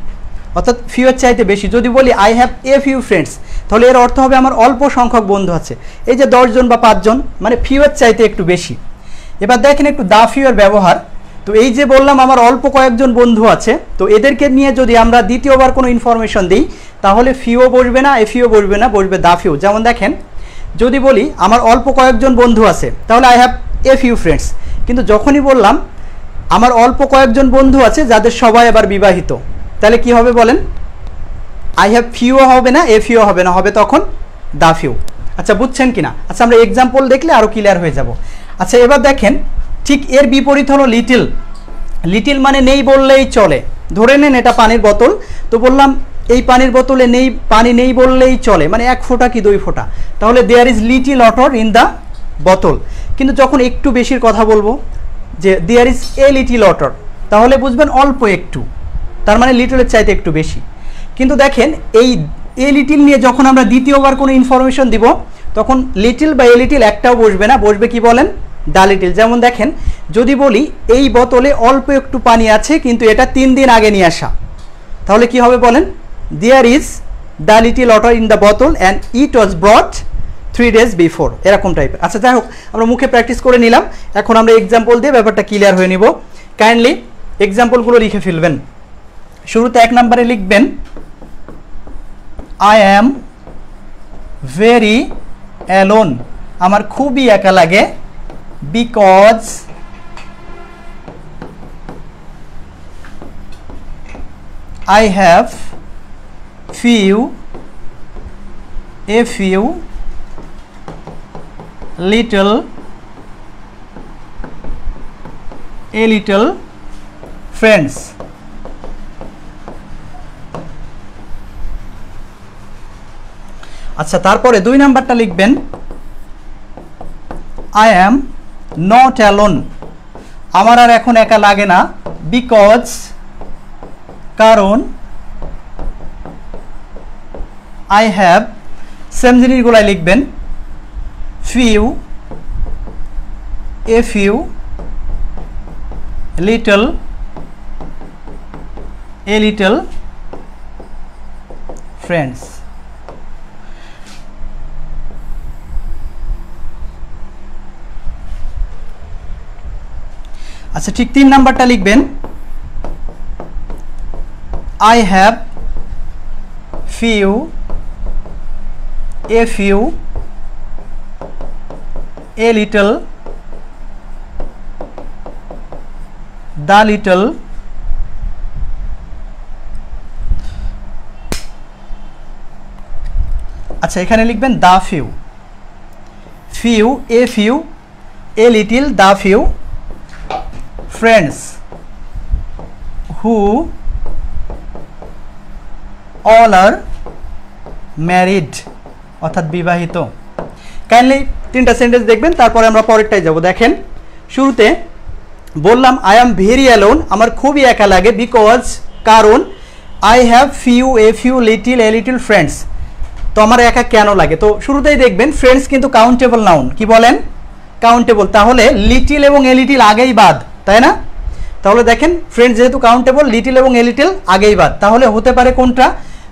অর্থাৎ ফিউয়ের চাইতে বেশি। যদি বলি I have a few friends, তাহলে এর অর্থ হবে আমার অল্প সংখ্যক বন্ধু আছে, এই যে 10 জন বা 5 জন, মানে ফিউয়ের চাইতে একটু বেশি। এবার দেখেন একটু দা ফিউয়ের ব্যবহার। তো এই যে বললাম আমার অল্প কয়েকজন বন্ধু আছে, তো এদেরকে নিয়ে যদি আমরা দ্বিতীয়বার কোনো ইনফরমেশন দিই তাহলে ফিউও বসবে না, এ ফিউও বসবে না, বসবে দা ফিউ। যেমন দেখেন যদি বলি আমার অল্প কয়েকজন বন্ধু আছে, তাহলে I have a few friends. কিন্তু যখনই বললাম আমার অল্প কয়েকজন বন্ধু আছে যাদের সবাই আবার বিবাহিত, তাহলে কি হবে বলেন, আই হ্যাভ ফিউও হবে না, এ ফিউও হবে না, হবে তখন দা ফিউ। আচ্ছা বুঝছেন কিনা? আচ্ছা আমরা এক্সাম্পল দেখলে আরও ক্লিয়ার হয়ে যাব। আচ্ছা এবার দেখেন ঠিক এর বিপরীত হলো লিটিল। লিটিল মানে নেই বললেই চলে। ধরে নেন এটা পানির বোতল, তো বললাম এই পানির বোতলে নেই, পানি নেই বললেই চলে, মানে 1 ফোঁটা কি 2 ফোঁটা, তাহলে there is little water in the বোতল। কিন্তু যখন একটু বেশির কথা বলবো যে there is a little water, তাহলে বুঝবেন অল্প একটু, তার মানে লিটলের চাইতে একটু বেশি। কিন্তু দেখেন এই এ লিটিল নিয়ে যখন আমরা দ্বিতীয়বার কোনো ইনফরমেশন দিব তখন লিটিল বা এ লিটিল একটাও বসবে না, বসবে কি বলেন, দা লিটিল। যেমন দেখেন যদি বলি এই বোতলে অল্প একটু পানি আছে কিন্তু এটা 3 দিন আগে নিয়ে আসা, তাহলে কি হবে বলেন, there is the little water in the বোতল and it was brought 3 days before, এরকম টাইপের। আচ্ছা যাই হোক আমরা মুখে প্র্যাকটিস করে নিলাম, এখন আমরা এক্সাম্পল দিয়ে ব্যাপারটা ক্লিয়ার হয়ে নিব। কাইন্ডলি এক্সাম্পলগুলো লিখে ফেলবেন। শুরুতে 1 নম্বরে লিখবেন আই অ্যাম ভেরি অ্যালোন, আমার খুবই একা লাগে, because I have a few little friends. আচ্ছা তারপরে 2 নাম্বারটা লিখবেন I am not alone, আমার আর এখন একা লাগে না, because কারণ I have সেম জিনিসগুলাই লিখবেন few, a few, little, friends. আচ্ছা ঠিক 3 নাম্বারটা লিখবেন I have few, a few, a little, the little, আচ্ছা এখানে লিখবেন the few, few, a few, a little, the few friends who all are married, অর্থাৎ বিবাহিত। কাইন্ডলি 3টা সেন্টেন্স দেখবেন, তারপরে আমরা পরেরটাই যাব। দেখেন শুরুতে বললাম আই অ্যাম ভেরি অ্যালোন, আমার খুবই একা লাগে, বিকজ কারণ I have few, a few, little, a little friends. তো আমার একা কেন লাগে, তো শুরুতেই দেখবেন ফ্রেন্ডস কিন্তু কাউন্টেবল নাউন, কি বলেন, কাউন্টেবল। তাহলে লিটিল এবং এ লিটিল আগেই বাদ, তাই না? তাহলে দেখেন ফ্রেন্ডস যেহেতু কাউন্টেবল, লিটিল এবং এ লিটিল আগেই বাদ, তাহলে হতে পারে কোনটা,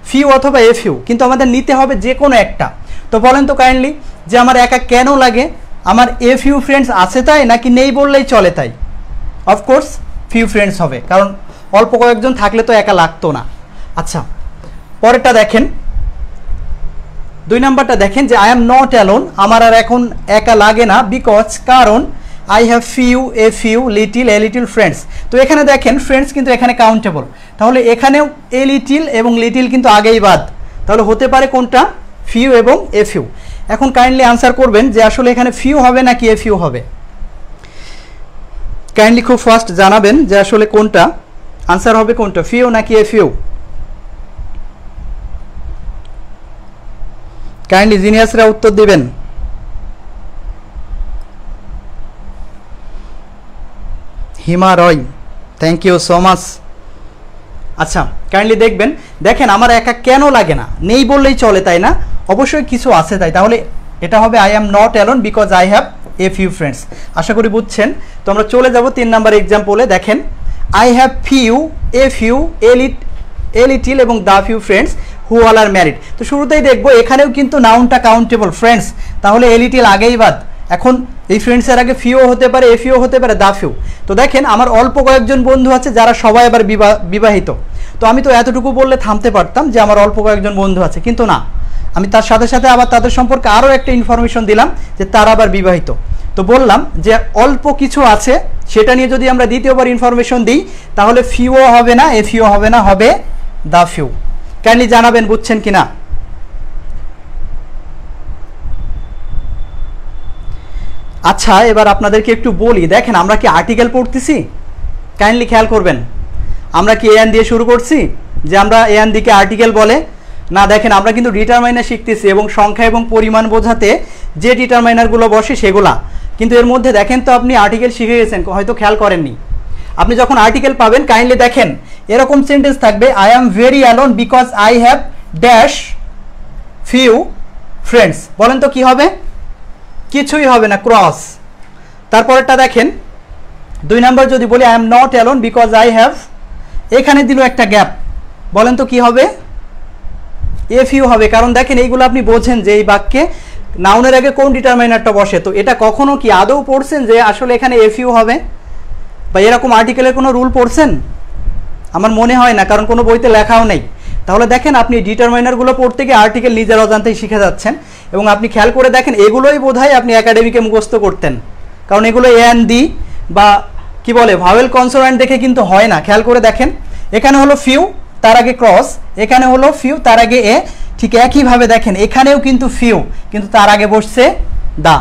ফিউ অথবা এ ফিউ, কিন্তু আমাদের নিতে হবে যে কোনো একটা। তো বলেন তো কাইন্ডলি যে আমার একা কেন লাগে, আমার এ ফিউ ফ্রেন্ডস আছে তাই নাকি নেই বললেই চলে তাই? অফকোর্স ফিউ ফ্রেন্ডস হবে, কারণ অল্প কয়েকজন থাকলে তো একা লাগতো না। আচ্ছা পরেরটা দেখেন 2 নাম্বারটা দেখেন যে আই এম নট অ্যালোন, আমার আর এখন একা লাগে না, বিকজ কারণ I have a few little a little friends. তো এখানে দেখেন ফ্রেন্ডস কিন্তু এখানে কাউন্টেবল, তাহলে এখানেও এ লিটিল এবং লিটিল কিন্তু আগেই বাদ, তাহলে হতে পারে কোনটা, ফিউ এবং এ ফিউ। এখন কাইন্ডলি আনসার করবেন যে আসলে এখানে ফিউ হবে নাকি এ ফিউ হবে, কাইন্ডলি খুব ফাস্ট জানাবেন যে আসলে কোনটা আনসার হবে, কোনটা ফিউ নাকি এ ফিউ। কাইন্ডলি জিনিয়াসরা উত্তর দিবেন। হিমা রয়, থ্যাংক ইউ সো মাচ। আচ্ছা কাইন্ডলি দেখবেন, দেখেন আমার একা কেন লাগে না, নেই বললেই চলে তাই না, অবশ্যই কিছু আছে তাই, তাহলে এটা হবে I am not alone because I have a few friends. আশা করি বুঝছেন। তো আমরা চলে যাব 3 নাম্বার এক্সাম্পলে। দেখেন I have a few a little এবং the few friends who all are married. তো শুরুতেই দেখবো এখানেও কিন্তু নাউনটা কাউন্টেবল ফ্রেন্ডস, তাহলে এ লিটিল আগেই বাদ। এখন এই ফ্রেন্ডসের আগে ফিউ হতে পারে, এ ফিউ হতে পারে, দ্য ফিউ। তো দেখেন আমার অল্প কয়েকজন বন্ধু আছে যারা সবাই আবার বিবাহিত। তো আমি তো এতটুকু বললে থামতে পারতাম যে আমার অল্প কয়েকজন বন্ধু আছে, কিন্তু না, আমি তার সাথে সাথে আবার তাদের সম্পর্কে আরও একটা ইনফরমেশন দিলাম যে তারা আবার বিবাহিত। তো বললাম যে অল্প কিছু আছে সেটা নিয়ে যদি আমরা দ্বিতীয়বার ইনফরমেশন দিই তাহলে ফিউও হবে না, এ ফিউ হবে না, হবে দ্য ফিউ। কাইন্ডলি জানাবেন বুঝছেন কিনা। আচ্ছা এবার আপনাদেরকে একটু বলি, দেখেন আমরা কি আর্টিকেল পড়তেছি, কাইন্ডলি খেয়াল করবেন। আমরা কি এন দিয়ে শুরু করছি যে আমরা এন দিকে আর্টিকেল বলে না, দেখেন আমরা কিন্তু ডিটারমাইনার শিখতেছি এবং সংখ্যা এবং পরিমাণ বোঝাতে যে ডিটারমাইনারগুলো বসে সেগুলা, কিন্তু এর মধ্যে দেখেন তো আপনি আর্টিকেল শিখে গেছেন, হয়তো খেয়াল করেননি। আপনি যখন আর্টিকেল পাবেন কাইন্ডলি দেখেন এরকম সেন্টেন্স থাকবে, I am very alone because I have dash few friends. বলেন তো কি হবে, কিছুই হবে না, ক্রস। তারপরেরটা দেখেন 2 নাম্বার যদি বলি I am not alone because I have, এখানে দিল একটা গ্যাপ, বলেন তো কি হবে, এ ফিউ হবে। কারণ দেখেন এইগুলো আপনি বোঝেন যে এই বাক্যে নাউনের আগে কোন ডিটারমাইনারটা বসে। তো এটা কখনো কি আদৌ পড়ছেন যে আসলে এখানে এ ফিউ হবে, বা এরকম আর্টিকেলের কোনো রুল পড়ছেন? আমার মনে হয় না, কারণ কোনো বইতে লেখাও নেই। তাহলে দেখেন আপনি ডিটারমাইনারগুলো পড়তে গিয়ে আর্টিকেল নিজের অজান্তেই শিখে যাচ্ছেন, এবং আপনি খেয়াল করে দেখেন এগুলোই বোধহয় আপনি একাডেমিকে মুখস্থ করতেন, কারণ এগুলো এ অ্যান্ড দি বা কি বলে ভাওয়েল কনসোনেন্ট দেখে কিন্তু হয় না। খেয়াল করে দেখেন এখানে হলো ফিউ, তার আগে ক্রস, এখানে হলো ফিউ, তার আগে এ, ঠিক একইভাবে দেখেন এখানেও কিন্তু ফিউ, কিন্তু তার আগে বসছে দা।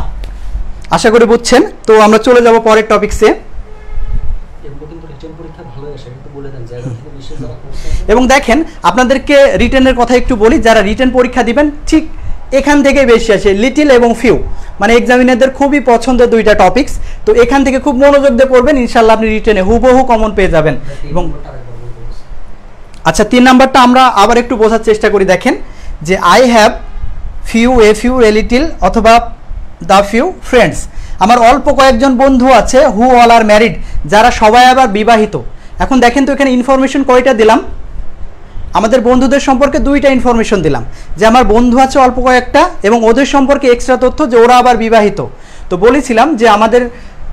আশা করি বুঝছেন। তো আমরা চলে যাব পরের টপিকসে। এবং দেখেন আপনাদেরকে রিটেনের কথা একটু বলি, যারা রিটেন পরীক্ষা দিবেন ঠিক এখান থেকে বেশি আসে, লিটিল এবং ফিউ, মানে এক্সামিনারদের খুবই পছন্দের 2টা টপিকস। তো এখান থেকে খুব মনোযোগ দিয়ে পড়বেন, ইনশাল্লাহ আপনি রিটেনে হুবহু কমন পেয়ে যাবেন। এবং আচ্ছা 3 নাম্বারটা আমরা আবার একটু বোঝার চেষ্টা করি। দেখেন যে I have a few a little অথবা দ্য ফিউ ফ্রেন্ডস, আমার অল্প কয়েকজন বন্ধু আছে হু অল আর ম্যারিড, যারা সবাই আবার বিবাহিত। এখন দেখেন তো এখানে ইনফরমেশন কয়টা দিলাম, আমাদের বন্ধুদের সম্পর্কে 2টা ইনফরমেশন দিলাম, যে আমার বন্ধু আছে অল্প কয়েকটা এবং ওদের সম্পর্কে এক্সট্রা তথ্য যে ওরা আবার বিবাহিত। তো বলেছিলাম যে আমাদের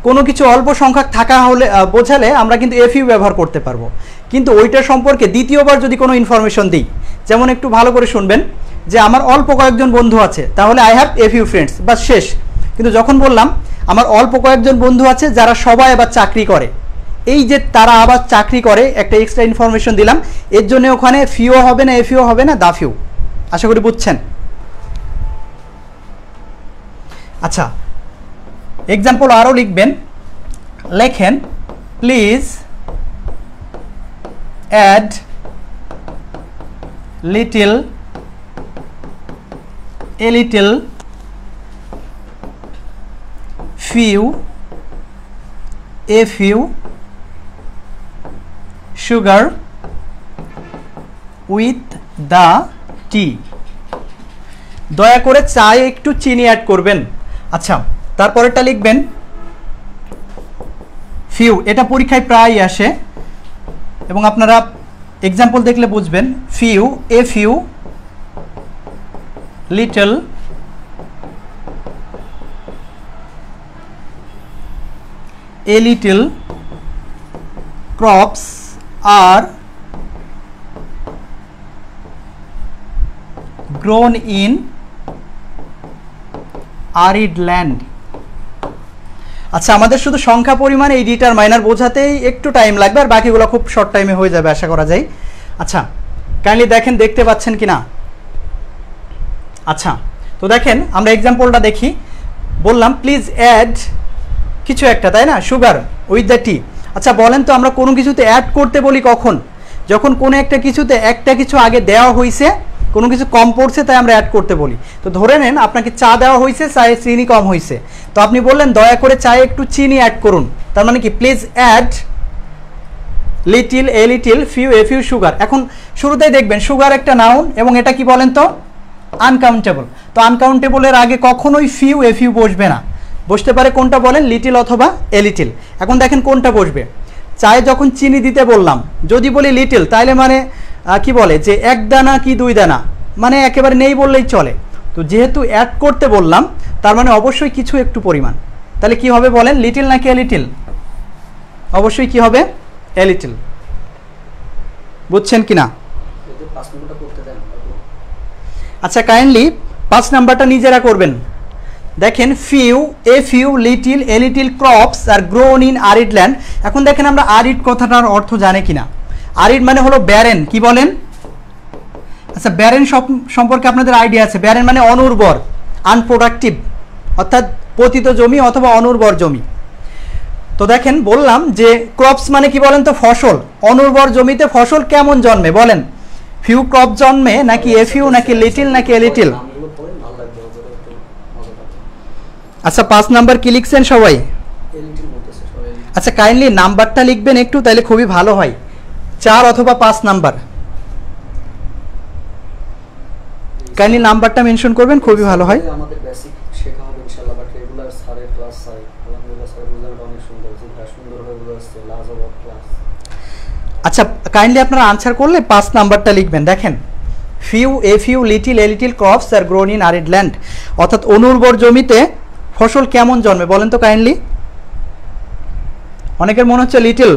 কোনো কিছু অল্প সংখ্যক থাকা হলে বোঝালে আমরা কিন্তু এ ফিউ ব্যবহার করতে পারবো, কিন্তু ওইটা সম্পর্কে দ্বিতীয়বার যদি কোনো ইনফরমেশন দিই, যেমন একটু ভালো করে শুনবেন যে আমার অল্প কয়েকজন বন্ধু আছে, তাহলে I have a few friends, বাস শেষ। কিন্তু যখন বললাম আমার অল্প কয়েকজন বন্ধু আছে যারা সবাই আবার চাকরি করে, এই যে তারা আবার চাকরি করে একটা এক্সট্রা ইনফরমেশন দিলাম, এর জন্য ওখানে ফিও হবে না, এ ফিও হবে না, দা ফিউ। আশা করি বুঝছেন। আচ্ছা এক্সাম্পল আরও লিখবেন, লেখেন please add little a little few a few sugar with the tea. দয়া করে চায়ে একটু চিনি অ্যাড করবেন। আচ্ছা তারপরেরটা লিখবেন ফিউ, এটা পরীক্ষায় প্রায়ই আসে এবং আপনারা এক্সাম্পল দেখলে বুঝবেন। Few a few little a little crops are grown in arid land. আচ্ছা, আমাদের শুধু সংখ্যা পরিমাণ এই ডিটারমাইনার বোঝাতেই একটু টাইম লাগবে, আর বাকিগুলো খুব শর্ট টাইমে হয়ে যাবে আশা করা যায়। আচ্ছা, কাইন্ডলি দেখেন, দেখতে পাচ্ছেন কি না? আচ্ছা, তো দেখেন আমরা এক্সাম্পলটা দেখি। বললাম প্লিজ অ্যাড কিছু একটা, তাই না, সুগার উইথ দ্য টি। আচ্ছা বলেন তো, আমরা কোনো কিছুতে অ্যাড করতে বলি কখন? যখন কোনো একটা কিছুতে একটা কিছু আগে দেওয়া হয়েছে, কোনো কিছু কম পড়ছে, তাই আমরা অ্যাড করতে বলি। তো ধরে নেন আপনাকে চা দেওয়া হয়েছে, চায়ে চিনি কম হয়েছে, তো আপনি বললেন দয়া করে চায়ে একটু চিনি অ্যাড করুন। তার মানে কি, please add little, a little, few, a few sugar. এখন শুরুতেই দেখবেন সুগার একটা নাউন, এবং এটা কি বলেন তো, আনকাউন্টেবল। তো আনকাউন্টেবলের আগে কখনোই ফিউ, এ ফিউ বসবে না। বসতে পারে কোনটা বলেন, লিটিল অথবা এ লিটিল। এখন দেখেন কোনটা বসবে। চায়ে যখন চিনি দিতে বললাম, যদি বলি লিটিল, তাইলে মানে কি বলে যে এক দানা কি দুই দানা, মানে একেবারে নেই বললেই চলে। তো যেহেতু অ্যাড করতে বললাম, তার মানে অবশ্যই কিছু একটু পরিমাণ। তাহলে কি হবে বলেন, লিটিল নাকি এ লিটিল? অবশ্যই কি হবে, এ লিটিল। বুঝছেন কিনা? আচ্ছা, কাইন্ডলি 5 নাম্বারটা নিজেরা করবেন। দেখেন, few, a few, little, a little crops are grown in arid land. এখন দেখেন আমরা আরিড কথাটার অর্থ জানে কিনা। আরিড মানে হলো ব্যারেন, কি বলেন? আচ্ছা, ব্যারেন সম্পর্কে আপনাদের আইডিয়া আছে? ব্যারেন মানে অনুর্বর, আনপ্রোডাক্টিভ, অর্থাৎ পতিত জমি অথবা অনুর্বর জমি। তো দেখেন বললাম যে ক্রপস মানে কি বলেন তো, ফসল। অনুর্বর জমিতে ফসল কেমন জন্মে বলেন? ফিউ ক্রপ জন্মে, নাকি এ ফিউ, নাকি লিটিল, নাকি এ লিটিল? আচ্ছা, 5 নাম্বার কি লিখছেন সবাই? আচ্ছা, কাইন্ডলি নাম্বারটা লিখবেন একটু, তাহলে খুবই ভালো হয়। 4 অথবা 5 নাম্বার, কাইন্ডলি নাম্বারটা মেনশন করবেন, খুবই ভালো হয়। আমাদের বেসিক শেখা হবে ইনশাআল্লাহ, বাট রেগুলার স্যারের ক্লাস চাই। আলহামদুলিল্লাহ স্যার বোঝানোটা অনেক সুন্দর, যেটা সুন্দরভাবে বোঝাচ্ছে, লাজবাব ক্লাস। আচ্ছা, কাইন্ডলি আপনারা আনসার করলে 5 নাম্বারটা লিখবেন। দেখেন, few, a few, little, a little crops are grown in arid land, অর্থাৎ অনুর্বর জমিতে ফসল কেমন জন্মে বলেন তো কাইন্ডলি? অনেকের মনে হচ্ছে লিটিল।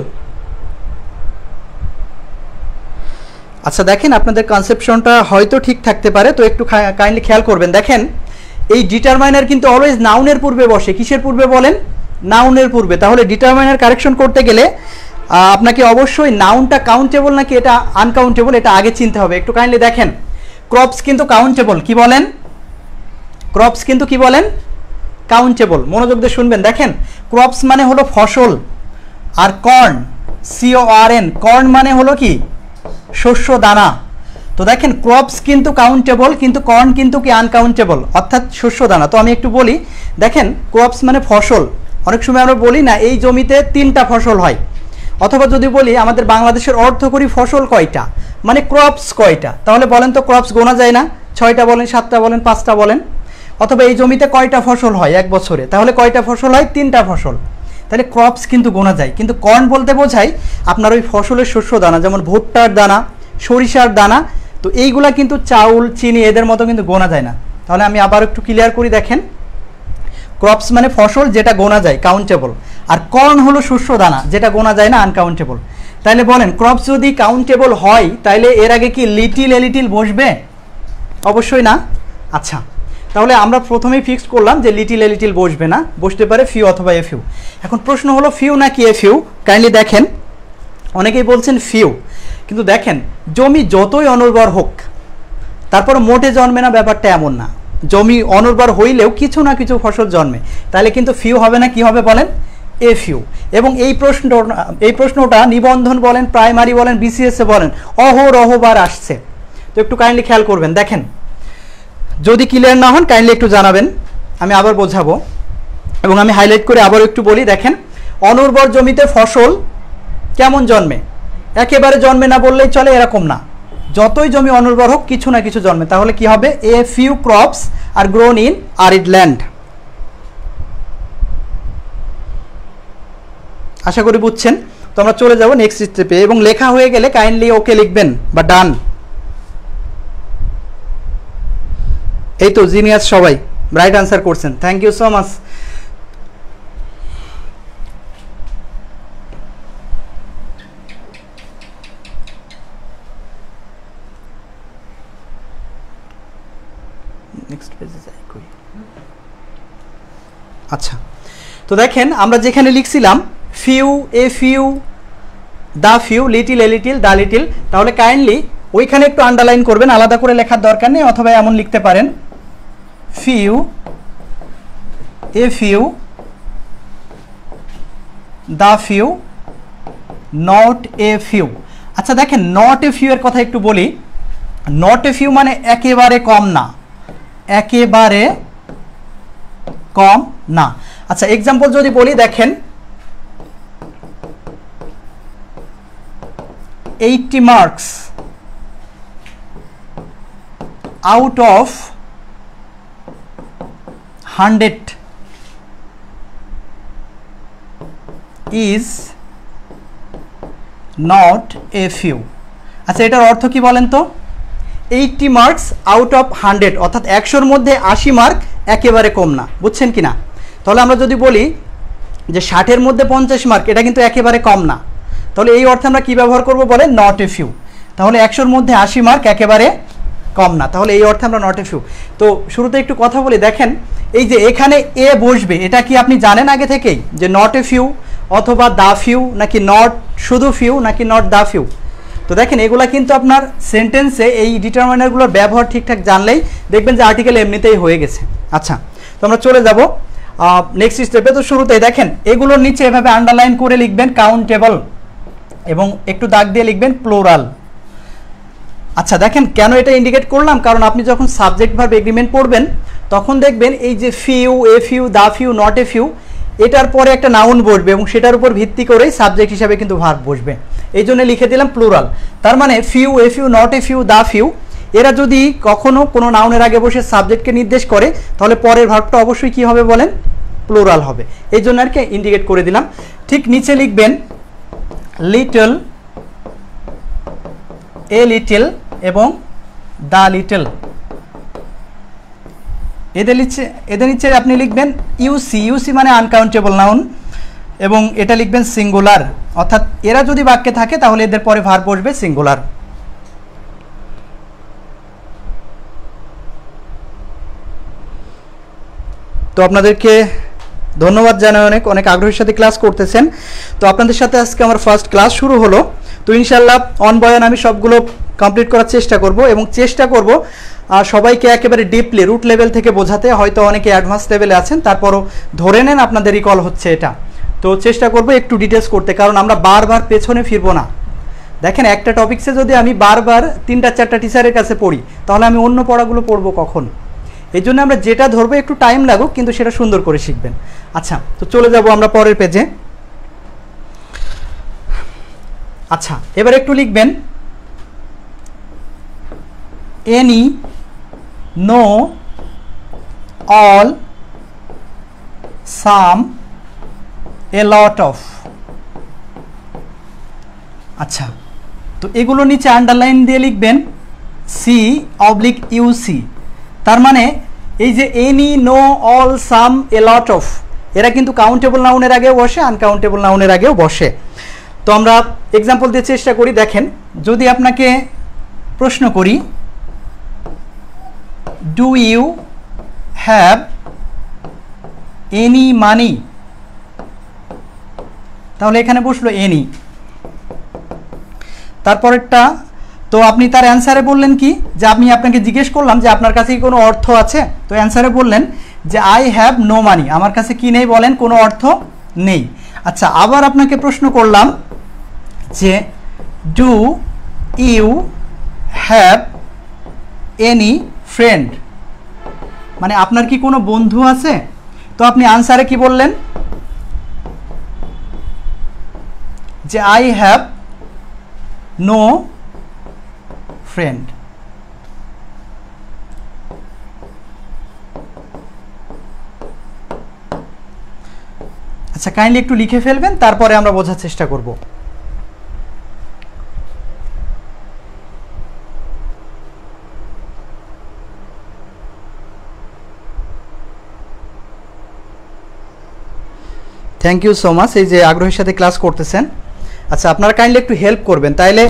আচ্ছা, দেখেন আপনাদের কনসেপশনটা হয়তো ঠিক থাকতে পারে, তো একটু কাইন্ডলি খেয়াল করবেন। দেখেন, এই ডিটারমাইনার কিন্তু অলওয়েজ নাউনের পূর্বে বসে। কিসের পূর্বে বলেন? নাউনের পূর্বে। তাহলে ডিটারমাইনার কারেকশন করতে গেলে আপনাকে অবশ্যই নাউনটা কাউন্টেবল নাকি এটা আনকাউন্টেবল, এটা আগে চিনতে হবে। একটু কাইন্ডলি দেখেন, ক্রপস কিন্তু কাউন্টেবল, কি বলেন? ক্রপস কিন্তু কি বলেন? কাউন্টেবল। মনোযোগ দিয়ে শুনবেন। দেখেন, ক্রপস মানে হলো ফসল, আর কর্ন, CORN, কর্ন মানে হলো কি, শস্য দানা। তো দেখেন, ক্রপস কিন্তু কাউন্টেবল, কিন্তু কর্ন কিন্তু কি আনকাউন্টেবল, অর্থাৎ শস্য দানা। তো আমি একটু বলি, দেখেন ক্রপস মানে ফসল। অনেক সময় আমরা বলি না এই জমিতে 3টা ফসল হয়, অথবা যদি বলি আমাদের বাংলাদেশের অর্থকরী ফসল কয়টা, মানে ক্রপস কয়টা। তাহলে বলেন তো, ক্রপস গোনা যায় না? 6টা বলেন, 7টা বলেন, 5টা বলেন। অথবা এই জমিতে কয়টা ফসল হয় এক বছরে, তাহলে কয়টা ফসল হয়? 3টা ফসল। তাহলে ক্রপস কিন্তু গোনা যায়। কিন্তু কর্ন বলতে বোঝায় আপনার ওই ফসলের শস্য দানা, যেমন ভুট্টার দানা, সরিষার দানা। তো এইগুলা কিন্তু চাউল, চিনি এদের মতো কিন্তু গোনা যায় না। তাহলে আমি আবার একটু ক্লিয়ার করি। দেখেন, ক্রপস মানে ফসল যেটা গোনা যায়, কাউন্টেবল, আর কর্ন হলো শস্য দানা যেটা গোনা যায় না, আনকাউন্টেবল। তাহলে বলেন, ক্রপস যদি কাউন্টেবল হয়, তাহলে এর আগে কি লিটিল, এ লিটিল বসবে? অবশ্যই না। আচ্ছা, তাহলে আমরা প্রথমেই ফিক্সড করলাম যে লিটিল, এ লিটিল বসবে না, বসতে পারে ফিউ অথবা এ ফিউ। এখন প্রশ্ন হলো ফিউ নাকি এ ফিউ। কাইন্ডলি দেখেন, অনেকেই বলছেন ফিউ, কিন্তু দেখেন জমি যতই অনুর্বর হোক, তারপর মোটে জন্মে না, ব্যাপারটা এমন না। জমি অনুর্বর হইলেও কিছু না কিছু ফসল জন্মে, তাহলে কিন্তু ফিউ হবে না, কি হবে বলেন? A few. এবং এই প্রশ্নটা নিবন্ধন বলেন, প্রাইমারি বলেন, BCS এ বলেন, অহরহবার আসছে। তো একটু কাইন্ডলি খেয়াল করবেন। দেখেন, যদি ক্লিয়ার না হন কাইন্ডলি একটু জানাবেন, আমি আবার বোঝাবো। এবং আমি হাইলাইট করে আবার একটু বলি। দেখেন, অনুর্বর জমিতে ফসল কেমন জন্মে? একেবারে জন্মে না বললেই চলে, এরকম না। যতই জমি অনুর্বর হোক, কিছু না কিছু জন্মে। তাহলে কি হবে? A few crops are grown in arid land. আশা করি বুঝছেন। তো আমরা চলে যাব নেক্সট স্টেপে, এবং লেখা হয়ে গেলে কাইন্ডলি ওকে লিখবেন বা ডান। এই তো জিনিয়াস, সবাই রাইট আনসার করছেন, thank you so much. Next পেজে যাই কই। আচ্ছা, তো দেখেন আমরা যেখানে লিখছিলাম few, a few, the few, little, a little, the little, তাহলে কাইন্ডলি ওইখানে একটু আন্ডারলাইন করবেন, আলাদা করে লেখার দরকার নেই, অথবা এমন লিখতে পারেন few, a few, the few, not a few. আচ্ছা দেখেন নট এ ফিউ এর কথা একটু বলি। নট এ ফিউ মানে একেবারে কম না, একেবারে কম না। আচ্ছা এক্সাম্পল যদি বলি, দেখেন 80 marks out of 100 is not a few। আচ্ছা এটার অর্থ কি বলেন তো? 80 মার্কস আউট অফ 100, অর্থাৎ 100-র মধ্যে 80 মার্ক একেবারে কম না, বুঝছেন কি না? তাহলে আমরা যদি বলি যে 60-এর মধ্যে 50 মার্ক, এটা কিন্তু একেবারে কম না, তাহলে এই অর্থে আমরা কি ব্যবহার করব বলে? Not a few. তাহলে 100-র মধ্যে 80 মার্ক একেবারে কম না, তাহলে এই অর্থে আমরা নট এ ফিউ। তো শুরুতে একটু কথা বলি, দেখেন এই যে এখানে এ বসবে, এটা কি আপনি জানেন আগে থেকেই যে নট এ ফিউ অথবা দা ফিউ, নাকি নট শুধু ফিউ, নাকি নট দা ফিউ? তো দেখেন এগুলা কিন্তু আপনার সেন্টেন্সে এই ডিটারমাইনারগুলোর ব্যবহার ঠিকঠাক জানলেই দেখবেন যে আর্টিকেল এমনিতেই হয়ে গেছে। আচ্ছা, তো আমরা চলে যাব নেক্সট স্টেপে। তো শুরুতেই দেখেন এগুলোর নিচে এভাবে আন্ডারলাইন করে লিখবেন কাউন্টেবল, এবং একটু দাগ দিয়ে লিখবেন প্লুরাল। আচ্ছা দেখেন কেন এটা ইন্ডিকেট করলাম, কারণ আপনি যখন সাবজেক্ট ভার্ব এগ্রিমেন্ট পড়বেন তখন দেখবেন এই যে few, a few, the few, not a few, এটার পরে একটা নাউন বসবে এবং সেটার উপর ভিত্তি করেই সাবজেক্ট হিসাবে কিন্তু ভার্ব বসবে, এই জন্য লিখে দিলাম প্লুরাল। তার মানে few, a few, not a few, the few, এরা যদি কখনো কোনো নাউনের আগে বসে সাবজেক্টকে নির্দেশ করে তাহলে পরের ভার্বটা অবশ্যই কি হবে বলেন? প্লুরাল হবে, এই জন্য আর কি ইন্ডিকেট করে দিলাম। ঠিক নিচে লিখবেন লিটল, এ লিটল এবং দা লিটল। এদের নিচে আপনি লিখবেন ইউসি, ইউসি মানে আনকাউন্টেবল নাউন, এবং এটা লিখবেন সিঙ্গুলার, অর্থাৎ এরা যদি বাক্যে থাকে তাহলে এদের পরে ভার্ব বসবে সিঙ্গুলার। তো আপনাদেরকে ধন্যবাদ জানাই, অনেক অনেক আগ্রহের সাথে ক্লাস করতেছেন। তো আপনাদের সাথে আজকে আমার ফার্স্ট ক্লাস শুরু হলো। তো ইনশাআল্লাহ অন বয়ান আমি সবগুলো কমপ্লিট করার চেষ্টা করব, এবং চেষ্টা করব সবাইকে একেবারে ডিপলি রুট লেভেল থেকে বোঝাতে। হয়তো অনেকে অ্যাডভান্স লেভেলে আছেন, তারপরও ধরে নেন আপনাদের রিকল হচ্ছে এটা, তো চেষ্টা করব একটু ডিটেলস করতে, কারণ আমরা বারবার পেছনে ফিরবো না। দেখেন একটা টপিক্সে যদি আমি বারবার 3-4টা টিচারের কাছে পড়ি তাহলে আমি অন্য পড়াগুলো পড়বো কখন? এই জন্য আমরা যেটা ধরবো একটু টাইম লাগুক, কিন্তু সেটা সুন্দর করে শিখবেন। আচ্ছা, তো চলে যাব আমরা পরের পেজে। আচ্ছা এবার একটু লিখবেন any, no, all, some, a lot of. আচ্ছা, তো এগুলো নিচে আন্ডারলাইন দিয়ে লিখবেন সি অবলিক ইউসি। তার মানে এই যে any, no, all, some, a lot of, এরা কিন্তু কাউন্টেবল নাউনের আগেও বসে, আনকাউন্টেবল নাউনের আগেও বসে। তো আমরা এক্সাম্পল দিয়ে চেষ্টা করি। দেখেন যদি আপনাকে প্রশ্ন করি do you have any money, তাহলে এখানে বসলো এনি। তারপরেরটা, তো আপনি তার অ্যান্সারে বললেন কি, যে আমি আপনাকে জিজ্ঞেস করলাম যে আপনার কাছে কি কোনো অর্থ আছে, তো অ্যান্সারে বললেন যে আই হ্যাভ নো মানি, আমার কাছে কি নেই বলেন? কোনো অর্থ নেই। আচ্ছা আবার আপনাকে প্রশ্ন করলাম যে do you have any friend, মানে আপনার কি কোনো বন্ধু আছে? তো আপনি আনসারে কি বললেন? যে আই হ্যাভ নো ফ্রেন্ড। আচ্ছা কাইন্ডলি একটু লিখে ফেলবেন, তারপরে আমরা বোঝার চেষ্টা করব। থ্যাংক ইউ সো মাচ, এই যে আগ্রহের সাথে ক্লাস করতেছেন। আচ্ছা আপনারা কাইন্ডলি একটু হেল্প করবেন, তাইলে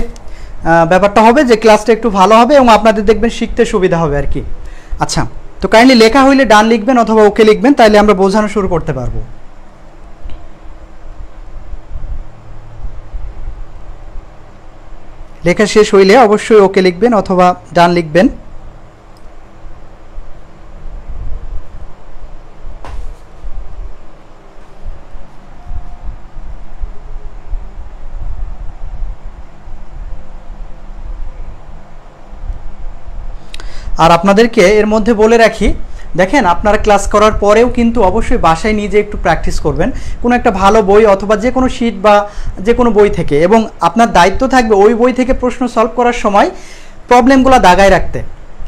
ব্যাপারটা হবে যে ক্লাসটা একটু ভালো হবে এবং আপনাদের দেখবেন শিখতে সুবিধা হবে আর কি। আচ্ছা তো তো কাইন্ডলি লেখা হইলে ডান লিখবেন অথবা ওকে লিখবেন, তাইলে আমরা বোঝানো শুরু করতে পারবো। লেখা শেষ হইলে অবশ্যই ওকে লিখবেন অথবা ডান লিখবেন। আর আপনাদেরকে এর মধ্যে বলে রাখি, দেখেন আপনারা ক্লাস করার পরেও কিন্তু অবশ্যই বাসায় নিজে একটু প্র্যাকটিস করবেন কোনো একটা ভালো বই অথবা যে কোনো শিট বা যে কোনো বই থেকে, এবং আপনার দায়িত্ব থাকবে ওই বই থেকে প্রশ্ন সলভ করার সময় প্রবলেমগুলো দাগায় রাখতে।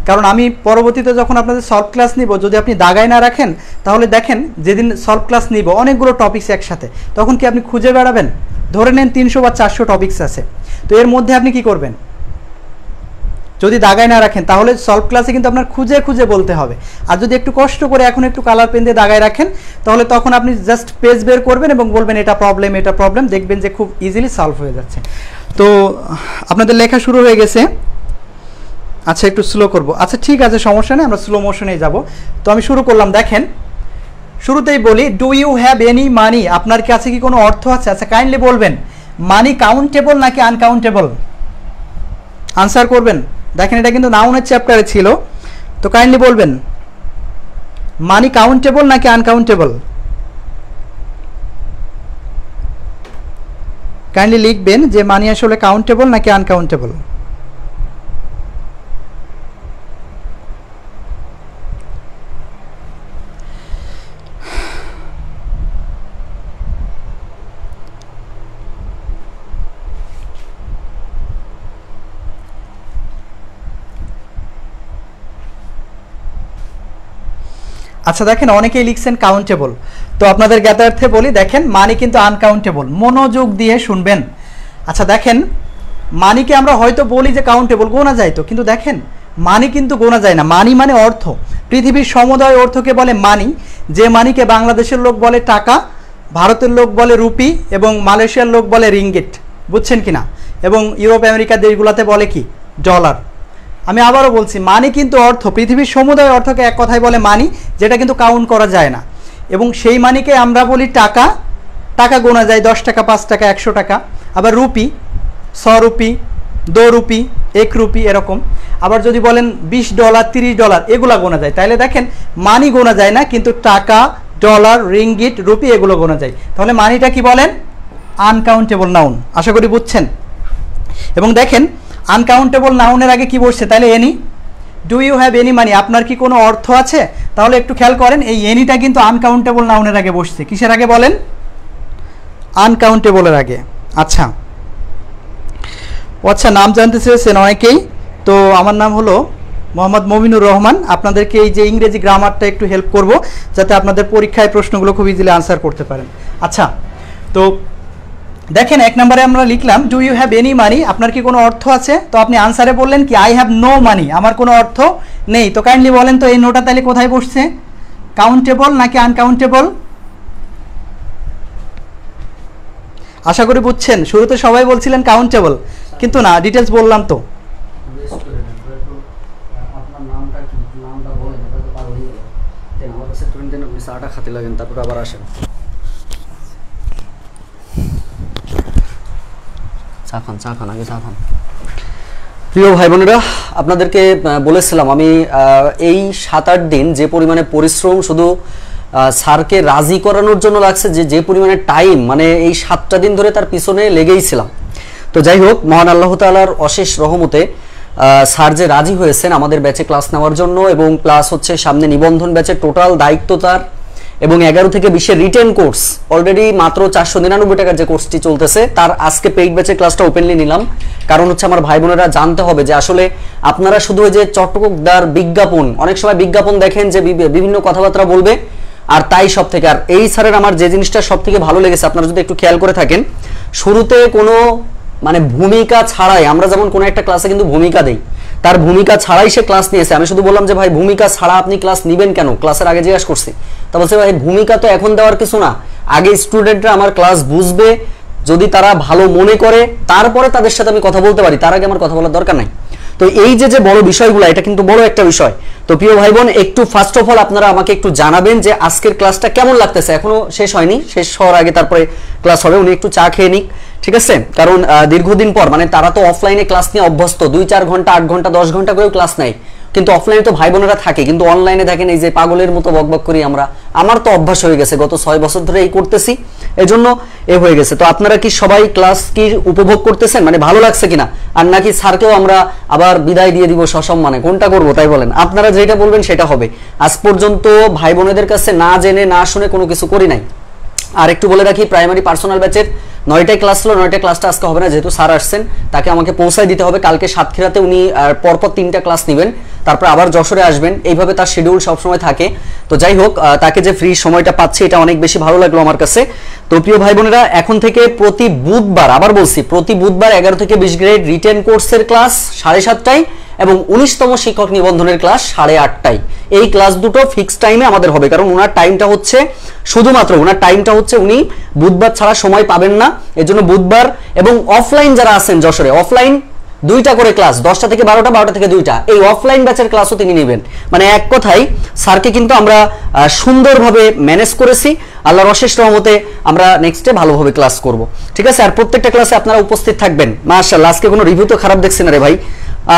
কারণ আমি পরবর্তীতে যখন আপনাদের সলভ ক্লাস নিব, যদি আপনি দাগায় না রাখেন তাহলে দেখেন যেদিন সলভ ক্লাস নিব অনেকগুলো টপিকস একসাথে, তখন কি আপনি খুঁজে বেড়াবেন? ধরে নেন 300 বা 400 টপিকস আছে, তো এর মধ্যে আপনি কি করবেন? যদি দাগায় না রাখেন তাহলে সলভ ক্লাসে কিন্তু আপনার খুঁজে খুঁজে বলতে হবে। আর যদি একটু কষ্ট করে এখন একটু কালার পেন দিয়ে দাগায় রাখেন, তাহলে তখন আপনি জাস্ট পেজ বের করবেন এবং বলবেন এটা প্রবলেম, এটা প্রবলেম, দেখবেন যে খুব ইজিলি সলভ হয়ে যাচ্ছে। তো আপনাদের লেখা শুরু হয়ে গেছে। আচ্ছা, একটু স্লো করব। আচ্ছা ঠিক আছে, সমস্যা নেই, আমরা স্লো মোশনেই যাব। তো আমি শুরু করলাম। দেখেন শুরুতেই বলি, do you have any money? আপনার কাছে কি কোনো অর্থ আছে? আচ্ছা কাইন্ডলি বলবেন মানি কাউন্টেবল নাকি আনকাউন্টেবল? আনসার করবেন। দেখেন এটা কিন্তু নাউনের চ্যাপ্টারে ছিল, তো কাইন্ডলি বলবেন মানি কাউন্টেবল নাকি আনকাউন্টেবল? কাইন্ডলি লিখবেন যে মানি আসলে কাউন্টেবল নাকি আনকাউন্টেবল। আচ্ছা দেখেন অনেকেই লিখছেন কাউন্টেবল, তো আপনাদের জ্ঞাতার্থে বলি, দেখেন মানি কিন্তু আনকাউন্টেবল, মনোযোগ দিয়ে শুনবেন। আচ্ছা দেখেন মানিকে আমরা হয়তো বলি যে কাউন্টেবল, গোনা যায় তো, কিন্তু দেখেন মানি কিন্তু গোনা যায় না। মানি মানে অর্থ, পৃথিবীর সমুদয় অর্থকে বলে মানি। যে মানিকে বাংলাদেশের লোক বলে টাকা, ভারতের লোক বলে রুপি এবং মালয়েশিয়ার লোক বলে রিঙ্গিট, বুঝছেন কিনা? এবং ইউরোপ আমেরিকা দেশগুলোতে বলে কি? ডলার। আমি আবারও বলছি, মানি কিন্তু অর্থ, পৃথিবীর সমুদয় অর্থকে এক কথায় বলে মানি, যেটা কিন্তু কাউন্ট করা যায় না। এবং সেই মানিকে আমরা বলি টাকা, টাকা গোনা যায়, 10 টাকা, 5 টাকা, 100 টাকা। আবার রুপি, 100 রুপি, 2 রুপি, 1 রুপি, এরকম। আবার যদি বলেন $20, $30, এগুলা গোনা যায়। তাইলে দেখেন মানি গোনা যায় না, কিন্তু টাকা, ডলার, রিঙ্গিট, রুপি এগুলো গোনা যায়। তাহলে মানিটা কি বলেন? Uncountable noun. আশা করি বুঝছেন। এবং দেখেন আনকাউন্টেবল নাউনের আগে কি বসছে? তাহলে any. Do you have any money? আপনার কি কোনো অর্থ আছে? তাহলে একটু খেয়াল করেন, এই এনিটা কিন্তু আনকাউন্টেবল নাউনের আগে বসছে। কিসের আগে বলেন? আনকাউন্টেবলের আগে। আচ্ছা আচ্ছা, নাম জানতে চেয়েছেন অনেকেই, তো আমার নাম হলো মোহাম্মদ মমিনুর রহমান। আপনাদেরকে এই যে ইংরেজি গ্রামারটা একটু হেল্প করব, যাতে আপনাদের পরীক্ষায় প্রশ্নগুলো খুব ইজিলি আনসার করতে পারেন। আচ্ছা তো দেখেন 1 নম্বরে আমরা লিখলাম do you have any money? আপনার কি কোনো অর্থ আছে? তো আপনি আনসারে বললেন কি আই হ্যাভ নো মানি, আমার কোনো অর্থ নেই। তো কাইন্ডলি বলেন তো এই নোটা তাহলে কোথায় বসছে? কাউন্টেবল নাকি আনকাউন্টেবল? আশা করি বুঝছেন। শুরুতে সবাই বলছিলেন কাউন্টেবল, কিন্তু না, ডিটেলস বললাম তো। আপনার নামটা কি? নামটা বলেন, এটা তো পাগল হয়ে গেল। আমার কাছে দিন আপনি চাটা খাতে লাগেন, তারপর আবার আসেন। চা খান আগে চা খান। প্রিয় ভাই বোনেরা, আপনাদেরকে বলেছিলাম আমি এই 7-8 দিন যে পরিমাণে পরিশ্রম শুধু স্যারকে রাজি করানোর জন্য লাগছে, যে পরিমাণে টাইম, মানে এই 7টা দিন ধরে তার পিছনে লেগেই ছিলাম। তো যাই হোক, মহান আল্লাহ তাআলার অশেষ রহমতে স্যার যে রাজি হয়েছেন আমাদের ব্যাচে ক্লাস নেওয়ার জন্য, এবং প্লাস হচ্ছে সামনে নিবন্ধন ব্যাচের টোটাল দায়িত্ব তার, এবং 11 থেকে 20-এর রিটেন কোর্স, অলরেডি মাত্র 499 টাকার যে কোর্সটি চলতেছে, তার আজকে পেইড ব্যাচের ক্লাসটা ওপেনলি নিলাম। কারণ হচ্ছে আমার ভাই বোনেরা জানতে হবে যে আসলে আপনারা শুধু ওই যে চটকদার বিজ্ঞাপন, অনেক সময় বিজ্ঞাপন দেখেন যে বিভিন্ন কথাবার্তা বলবে, আর তাই সব থেকে, আর এই স্যারের আমার যে জিনিসটা সব থেকে ভালো লেগেছে, আপনারা যদি একটু খেয়াল করে থাকেন, শুরুতে কোনো মানে ভূমিকা ছাড়াই, আমরা যেমন কোনো একটা ক্লাসে কিন্তু ভূমিকা দেই, তার ভূমিকা ছাড়াই সে ক্লাস নিয়েছে। আমি শুধু বললাম যে ভাই ভূমিকা ছাড়া আপনি ক্লাস নেবেন কেন? ক্লাসের আগে জিজ্ঞাসা করছি, তা বলছে ভাই ভূমিকা তো এখন দেওয়ার কিছু না, আগে স্টুডেন্টরা আমার ক্লাস বুঝবে, যদি তারা ভালো মনে করে তারপরে তাদের সাথে আমি কথা বলতে পারি, তার আগে আমার কথা বলার দরকার নাই। তো এই যে বড় বিষয়গুলো, এটা কিন্তু বড় একটা বিষয়। তো প্রিয় ভাই বোন, একটু ফার্স্ট অফ অল আপনারা আমাকে একটু জানাবেন যে আজকের ক্লাসটা কেমন লাগতেছে। এখনো শেষ হয়নি, শেষ হওয়ার আগে তারপরে ক্লাস হবে। উনি একটু চা খেয়ে নিক, ঠিক আছে? কারণ দীর্ঘদিন পর, মানে তারা তো অফলাইনে ক্লাস নিয়ে অভ্যস্ত, 2-4 ঘন্টা 8 ঘন্টা 10 ঘন্টা করেও ক্লাস নেয়, কিন্তু অফলাইনে তো ভাই বোনেরা থাকে, কিন্তু অনলাইনে দেখেন এই যে পাগলের মতো বকবক করি আমরা। আমার তো অভ্যাস হয়ে গেছে, গত 6 বছর ধরে এই করতেছি, এজন্য এ হয়ে গেছে। তো আপনারা কি সবাই ক্লাস কি উপভোগ করতেছেন, মানে ভালো লাগছে কিনা? আর নাকি স্যারকেও আমরা আবার বিদায় দিয়ে দিব সসম্মানে? কোনটা করবো তাই বলেন? আপনারা যেটা বলবেন সেটা হবে। আজ পর্যন্ত ভাই বোনেদের কাছে না জেনে না শুনে কোনো কিছু করি নাই। আর একটু বলে রাখি, প্রাইমারি পার্সোনাল ব্যাচের 9টায় ক্লাস ছিল, 9টায় ক্লাসটা আজকে হবে না, যেহেতু স্যার আসছেন, তাকে আমাকে পৌঁছায় দিতে হবে। কালকে সাতক্ষীরাতে উনি পরপর 3টা ক্লাস নেবেন, তারপর আবার যশোরে আসবেন, এইভাবে তার শিডিউল সবসময় থাকে। তো যাই হোক, তাকে যে ফ্রি সময়টা পাচ্ছি এটা অনেক বেশি ভালো লাগলো আমার কাছে। তো প্রিয় ভাই বোনেরা, এখন থেকে প্রতি বুধবার, আবার বলছি, প্রতি বুধবার 11 থেকে 20 গ্রেড রিটেন কোর্সের ক্লাস 7:30টায় এবং 19তম শিক্ষক নিবন্ধনের ক্লাস 8:30টায়। এই ক্লাস দুটো ফিক্স টাইমে আমাদের হবে, কারণ ওনার টাইমটা হচ্ছে শুধুমাত্র, ওনার টাইমটা হচ্ছে উনি বুধবার ছাড়া সময় পাবেন না। এজন্য বুধবার, এবং অফলাইন যারা আছেন যশোরে, অফলাইন 2টা করে ক্লাস, 10টা থেকে 12টা, 12টা থেকে 2টা, এই অফলাইন ব্যাচের ক্লাসও তিনি নেবেন। মানে এক কথায় স্যারকে কিন্তু আমরা সুন্দরভাবে ম্যানেজ করেছি। আল্লাহর অশেষ রহমতে আমরা নেক্সটে ভালোভাবে ক্লাস করব, ঠিক আছে? আর প্রত্যেকটা ক্লাসে আপনারা উপস্থিত থাকবেন। মাশাআল্লাহ, আজকে কোনো রিভিউ তো খারাপ দেখছি না রে ভাই।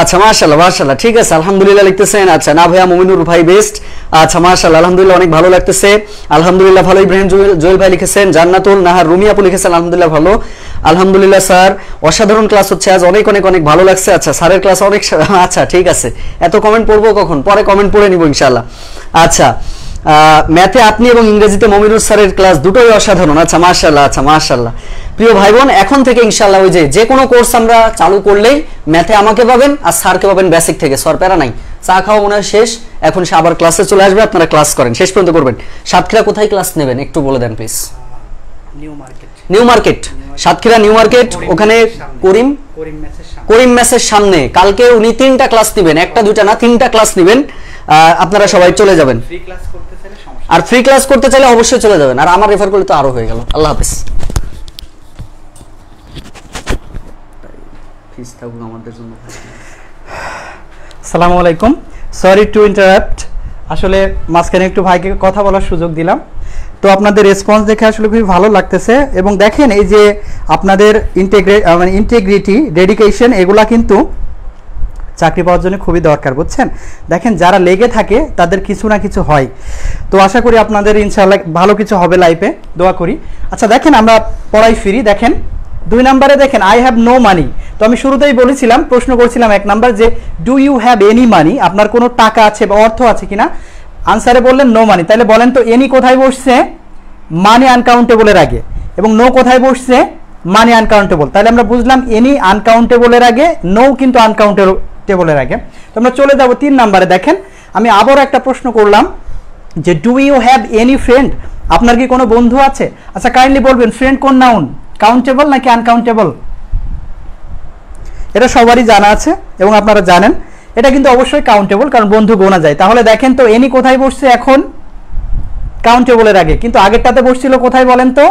আচ্ছা, মাশাআল্লাহ মাশাআল্লাহ, ঠিক আছে, আলহামদুলিল্লাহ লিখতেছেন। আচ্ছা, না ভাইয়া মুমিনুর ভাই বেস্ট। আচ্ছা, মাশাআল্লাহ, আলহামদুলিল্লাহ, অনেক ভালো লাগতেছে, আলহামদুলিল্লাহ ভালো। ইব্রাহিম জুয়েল ভাই লিখেছেন, জান্নাতুল নাহার রুমি আপু লিখেছেন আলহামদুলিল্লাহ ভালো। আলহামদুলিল্লাহ স্যার, অসাধারণ ক্লাস হচ্ছে আজ, অনেক অনেক অনেক ভালো লাগছে। আচ্ছা, স্যারের ক্লাস অনেক, আচ্ছা ঠিক আছে, এত কমেন্ট পড়বো কখন, পরে কমেন্ট পড়ে নিব ইনশাআল্লাহ। আচ্ছা, ম্যাথে আপনি এবং ইংরেজিতে মমিনুর স্যারের ক্লাস দুটোই অসাধারণ। আচ্ছা, মাশাআল্লাহ, আচ্ছা মাশাআল্লাহ। প্রিয় ভাই বোন, এখন থেকে ইনশাআল্লাহ ওই যে কোনো কোর্স আমরা চালু করলেই ম্যাথে আমাকে পাবেন আর স্যারকে পাবেন বেসিক থেকে। স্যার প্যারা নাই, চা খাওয়া মনে হয় শেষ, এখন সে আবার ক্লাসে চলে আসবে, আপনারা ক্লাস করেন, শেষ পর্যন্ত করবেন। সাতক্ষীরা কোথায় ক্লাস নেবেন একটু বলে দেন please. New market, Satkhira new market, ওখানে করিম মেসের সামনে। কালকে উনি 3টা ক্লাস নেবেন, 1টা 2টা না, 3টা ক্লাস নেবেন। আপনারা সবাই চলে যাবেন, আর ফ্রি ক্লাস করতে চাইলে অবশ্যই চলে যাবেন, আর আমার রেফার করলে তো আরো হয়ে গেল। আল্লাহ হাফেজ। আসসালামু আলাইকুম, সরি টু ইন্টারাপ্ট। আসলে মাঝখানে একটু ভাইকে কথা বলার সুযোগ দিলাম। তো আপনাদের রেসপন্স দেখে আসলে খুবই ভালো লাগতেছে, এবং দেখেন এই যে আপনাদের ইন্টিগ্রিটি, ডেডিকেশন, এগুলা কিন্তু চাকরি পাওয়ার জন্য খুবই দরকার, বুঝছেন? দেখেন, যারা লেগে থাকে তাদের কিছু না কিছু হয়। তো আশা করি আপনাদের ইনশাআল্লাহ ভালো কিছু হবে লাইফে, দোয়া করি। আচ্ছা দেখেন, আমরা পড়াই ফিরি। দেখেন 2 নম্বরে দেখেন, আই হ্যাভ নো মানি। তো আমি শুরুতেই বলেছিলাম, প্রশ্ন করছিলাম 1 নাম্বার যে do you have any money, আপনার কোনো টাকা আছে বা অর্থ আছে কিনা? আনসারে বললেন নো মানি। তাহলে বলেন তো এনি কোথায় বসছে? মানি আনকাউন্টেবলের আগে। এবং নো কোথায় বসছে? মানি আনকাউন্টেবল। তাহলে আমরা বুঝলাম এনি আনকাউন্টেবলের আগে, নো কিন্তু আনকাউন্টেবলের আগে। তো আমরা চলে যাব 3 নম্বরে। দেখেন, আমি আবারও একটা প্রশ্ন করলাম যে do you have any friend, আপনার কি কোনো বন্ধু আছে? আচ্ছা, কাইন্ডলি বলবেন ফ্রেন্ড কোন নাউন, কাউন্টেবল নাকি আনকাউন্টেবল? এটা সবারই জানা আছে এবং আপনারা জানেন এটা কিন্তু অবশ্যই কাউন্টেবল, কারণ বন্ধু গোনা যায়। তাহলে দেখেন তো এনি কোথায় বসছে এখন? কাউন্টেবলের আগে, কিন্তু আগেরটাতে বসছিল কোথায় বলেন তো?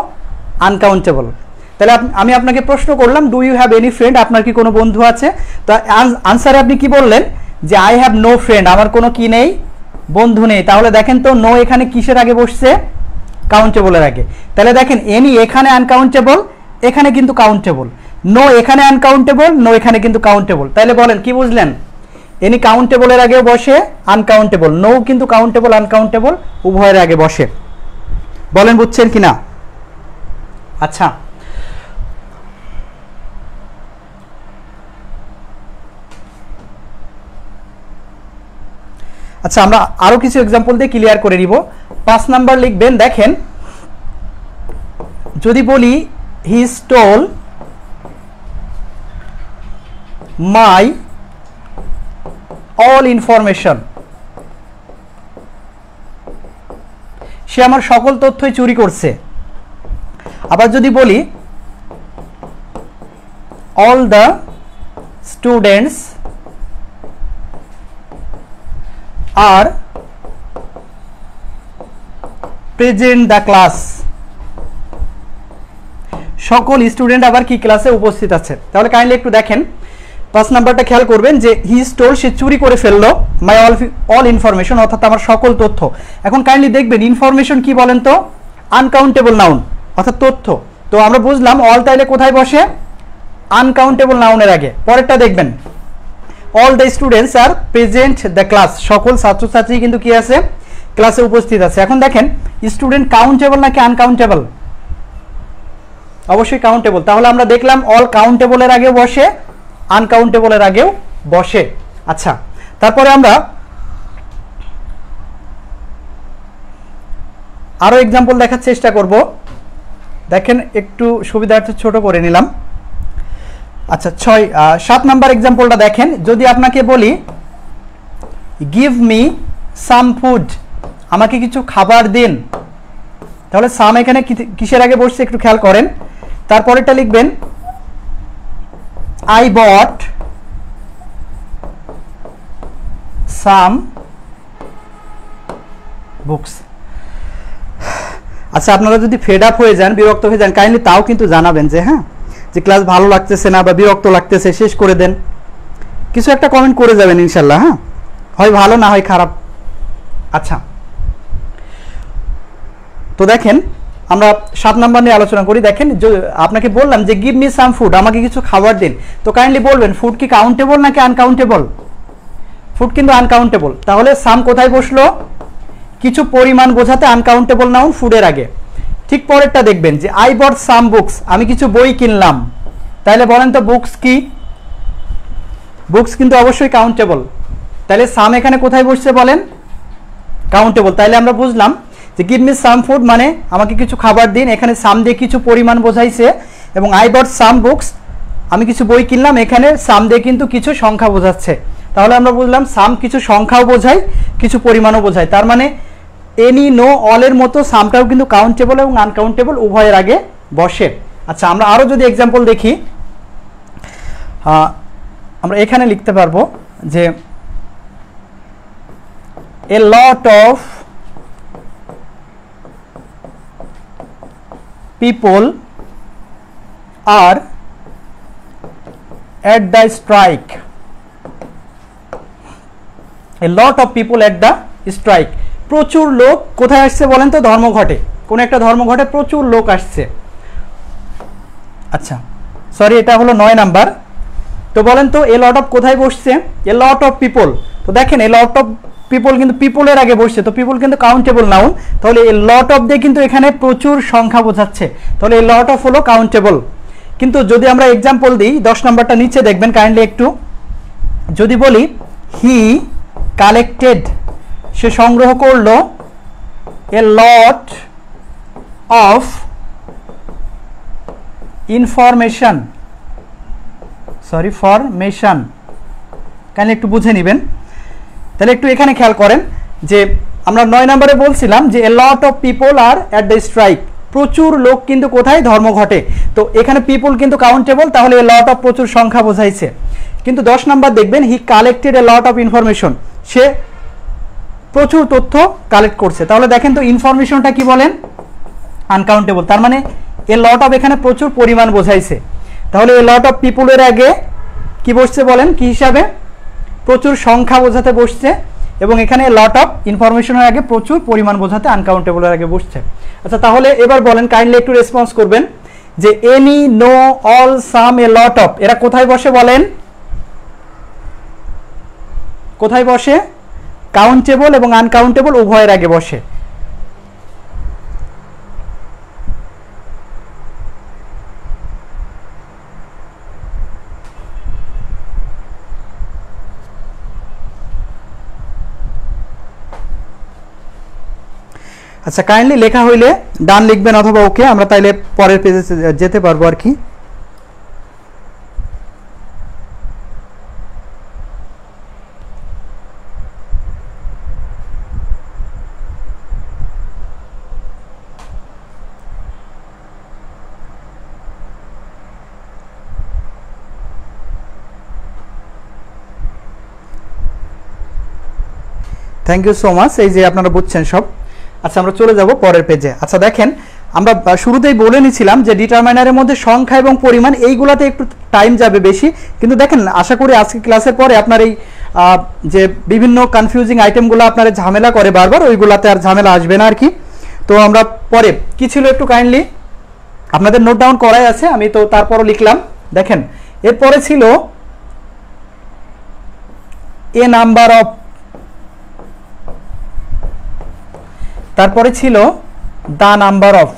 আনকাউন্টেবল। তাহলে আমি আপনাকে প্রশ্ন করলাম do you have any friend, আপনার কি কোনো বন্ধু আছে? তো আনসারে আপনি কি বললেন যে আই হ্যাভ নো ফ্রেন্ড, আমার কোনো কি নেই, বন্ধু নেই। তাহলে দেখেন তো নো এখানে কিসের আগে বসছে? কাউন্টেবলের আগে। তাহলে দেখেন এনি এখানে আনকাউন্টেবল, এখানে কিন্তু কাউন্টেবল। নো এখানে আনকাউন্টেবল, নো এখানে কিন্তু কাউন্টেবল। তাহলে বলেন কি বুঝলেন? এনি কাউন্টেবলের আগে বসে, আনকাউন্টেবল। নো কিন্তু কাউন্টেবল আনকাউন্টেবল উভয়ের আগে বসে। বলেন বুঝছেন কিনা? আচ্ছা, আচ্ছা আমরা আরো কিছু এক্সাম্পল দিয়ে ক্লিয়ার করে নিব। 5 নাম্বার লিখবেন। দেখেন, যদি বলি he stole my all information, সে আমার সকল তথ্যই চুরি করছে। আবার যদি বলি all the students are present the class, সকল স্টুডেন্ট আবার কি ক্লাসে উপস্থিত আছে। তাহলে কাইন্ডলি একটু দেখেন, 5 নাম্বারটা খেয়াল করবেন যে হি স্টোল, সে চুরি করে ফেললো, মাই অল ইনফরমেশন, অর্থাৎ আমার সকল তথ্য। এখন কাইন্ডলি দেখবেন ইনফরমেশন কি বলেন তো, আনকাউন্টেবল নাউন অর্থাৎ তথ্য। তো আমরা বুঝলাম অল তাইলে কোথায় বসে, আনকাউন্টেবল নাউনের আগে। পরেরটা দেখবেন all the students are present the class, সকল ছাত্রছাত্রী কিন্তু কি আছে, ক্লাসে উপস্থিত আছে। এখন দেখেন স্টুডেন্ট কাউন্টেবল নাকি আনকাউন্টেবল, অবশ্যই কাউন্টেবল। তাহলে আমরা দেখলাম অল কাউন্টেবলের আগেও বসে, আনকাউন্টেবলের আগেও বসে। আচ্ছা, তারপরে আমরা আরো এক্সাম্পল দেখার চেষ্টা করব। দেখেন একটু সুবিধার্থে ছোট করে নিলাম। আচ্ছা 7 নাম্বার এক্সাম্পলটা দেখেন, যদি আপনাকে বলি গিভ মি সাম ফুড, আমাকে কিছু খাবার দিন, তাহলে সাম এখানে কিসের আগে বসছে একটু খেয়াল করেন। তারপরেরটা লিখবেন I bought some books। আচ্ছা, আপনারা যদি ফেড আপ হয়ে যান, বিরক্ত হয়ে যান, কাইন্ডলি তাও কিন্তু জানাবেন যে হ্যাঁ, যে ক্লাস ভালো লাগতেছে না বা বিরক্ত লাগতেছে, শেষ করে দেন, কিছু একটা কমেন্ট করে যাবেন ইনশাল্লাহ। হ্যাঁ, হয় ভালো না হয় খারাপ। আচ্ছা, তো দেখেন আমরা 7 নাম্বার নিয়ে আলোচনা করি। দেখেন আপনাকে বললাম যে গিভ মি সাম ফুড, আমাকে কিছু খাবার দিন, তো কাইন্ডলি বলবেন ফুড কি কাউন্টেবল নাকি আনকাউন্টেবল? ফুড কিন্তু আনকাউন্টেবল। তাহলে সাম কোথায় বসলো, কিছু পরিমাণ বোঝাতে আনকাউন্টেবল নাউন ফুডের আগে। ঠিক পরেরটা দেখবেন যে আই বট সাম বুকস, আমি কিছু বই কিনলাম, তাহলে বলেন তো বুকস কি, বুকস কিন্তু অবশ্যই কাউন্টেবল। তাহলে সাম এখানে কোথায় বসছে বলেন, কাউন্টেবল। তাহলে আমরা বুঝলাম যে গিভ মি সাম ফুড মানে আমাকে কিছু খাবার দিন, এখানে সাম দিয়ে কিছু পরিমাণ বোঝাইছে, এবং আই বট সাম বুকস আমি কিছু বই কিনলাম, এখানে সাম দিয়ে কিন্তু কিছু সংখ্যা বোঝাচ্ছে। তাহলে আমরা বুঝলাম সাম কিছু সংখ্যাও বোঝায়, কিছু পরিমাণও বোঝায়। তার মানে এনি, নো, অলের মতো সামটাও কিন্তু কাউন্টেবল এবং আনকাউন্টেবল উভয়ের আগে বসে। আচ্ছা, আমরা আরও যদি এক্সাম্পল দেখি, আমরা এখানে লিখতে পারবো যে a lot of people are at the strike, a lot of people at the strike, প্রচুর লোক কোথায় আসছে বলেন তো, ধর্মঘটে, কোন একটা ধর্মঘটে প্রচুর লোক আসছে। আচ্ছা সরি, এটা হলো 9 নাম্বার। তো বলেন তো এ লট অফ কোথায় বসছে, এ লট অফ পিপল। তো দেখেন এ লট অফ পিপল কিন্তু পিপলের আগে বসছে, তো পিপল কিন্তু কাউন্টেবল নাউন, তাহলে এই লট অফ দিয়ে কিন্তু এখানে প্রচুর সংখ্যা বোঝাচ্ছে, তাহলে এই লট অফ হলো কাউন্টেবল। কিন্তু যদি আমরা এক্সাম্পল দিই, 10 নাম্বারটা নিচে দেখবেন কাইন্ডলি একটু, যদি বলি হি কালেক্টেড, সে সংগ্রহ করলো, a lot of information, sorry formation, kindly একটু বুঝে নেবেন। তাহলে একটু এখানে খেয়াল করেন যে আমরা 9 নম্বরে বলছিলাম যে a lot of people are at the strike, প্রচুর লোক কিন্তু কোথায়, ধর্মঘটে। তো এখানে পিপল কিন্তু কাউন্টেবল, তাহলে এ লট অফ প্রচুর সংখ্যা বোঝাইছে। কিন্তু 10 নাম্বার দেখবেন he collected a lot of information, সে প্রচুর তথ্য কালেক্ট করছে। তাহলে দেখেন তো ইনফরমেশনটা কি বলেন, আনকাউন্টেবল। তার মানে এ লট অফ এখানে প্রচুর পরিমাণ বোঝাইছে, তাহলে এ লট অফ পিপলের আগে কি বসছে বলেন, কি হিসাবে, প্রচুর সংখ্যা বোঝাতে বসছে, এবং এখানে লট অফ ইনফরমেশনের আগে প্রচুর পরিমাণ বোঝাতে আনকাউন্টেবলের আগে বসছে। আচ্ছা, তাহলে এবার বলেন, কাইন্ডলি একটু রেসপন্স করবেন যে any, no, all, some, a lot of এরা কোথায় বসে বলেন, কোথায় বসে, কাউন্টেবল এবং আনকাউন্টেবল উভয়ের আগে বসে। আচ্ছা, কাইন্ডলি লেখা হইলে ডান লিখবেন অথবা ওকে, আমরা তাইলে পরের পেজে যেতে পারবো আর কি। থ্যাংক ইউ সো মাচ, এই যে আপনারা বুঝছেন সব। আচ্ছা, আমরা চলে যাব পরের পেজে। আচ্ছা দেখেন, আমরা শুরুতেই বলে নিছিলাম যে ডিটারমাইনারের মধ্যে সংখ্যা এবং পরিমাণ এইগুলাতে একটু টাইম যাবে বেশি, কিন্তু দেখেন আশা করি আজকে ক্লাসের পরে আপনার এই যে বিভিন্ন কনফিউজিং আইটেমগুলো আপনার ঝামেলা করে বারবার, ওইগুলাতে আর ঝামেলা আসবে না আর কি। তো আমরা পরে কি ছিল একটু কাইন্ডলি আপনাদের নোট ডাউন করাই আছে, আমি তো তারপরও লিখলাম। দেখেন এরপরে ছিল এ নাম্বার অফ, তারপরে ছিল দা নাম্বার অফ।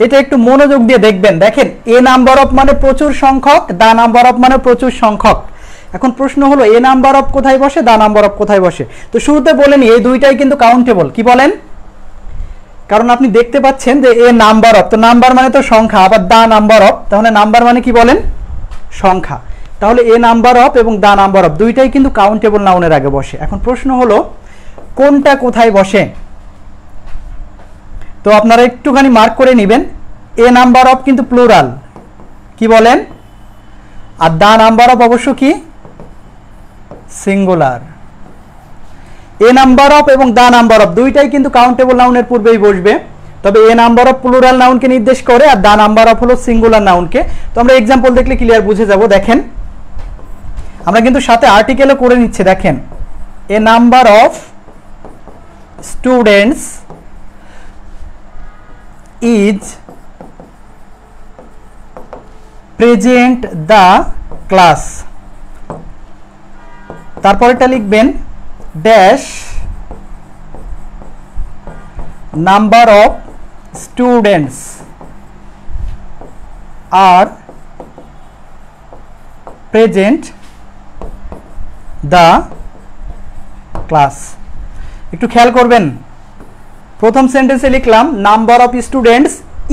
এটা একটু মনোযোগ দিয়ে দেখবেন। দেখেন এ নাম্বার অফ মানে প্রচুর সংখ্যক, দা নাম্বার অফ মানে প্রচুর সংখ্যক। এখন প্রশ্ন হলো এ নাম্বার অফ কোথায় বসে, দা নাম্বার অফ কোথায় বসে? তো শুরুতে বলেনি এই দুইটাই কিন্তু কাউন্টেবল। কি বলেন? কারণ আপনি দেখতে পাচ্ছেন যে এ নাম্বার অফ, তো নাম্বার মানে তো সংখ্যা, আবার দা নাম্বার অফ, তাহলে নাম্বার মানে কি বলেন? সংখ্যা। তাহলে এ নাম্বার অফ এবং দা নাম্বার অফ দুইটাই কিন্তু কাউন্টেবল নাউনের আগে বসে। এখন প্রশ্ন হলো কোনটা কোথায় বসে? তো আপনারা একটুখানি মার্ক করে নেবেন। এ নাম্বার অফ কিন্তু প্লুরাল, কি বলেন? আর দা নাম্বার অফ অবশ্য কি? সিঙ্গুলার। এ নাম্বার অফ এবং দা নাম্বার অফ দুইটাই কিন্তু কাউন্টেবল নাউনের পূর্বেই বসবে, তবে এ নাম্বার অফ প্লুরাল নাউনকে নির্দেশ করে আর দা নাম্বার অফ হলো সিঙ্গুলার নাউনকে। তো আমরা এক্সাম্পল দেখলে ক্লিয়ার বুঝে যাব। দেখেন আমরা কিন্তু সাথে আর্টিকেলও করে নিচ্ছে। দেখেন a number of students is present the class, তারপরেটা লিখবেন dash number of students are present the class. একটু খেয়াল করবেন, প্রথম সেন্টেন্সে লিখলাম number of students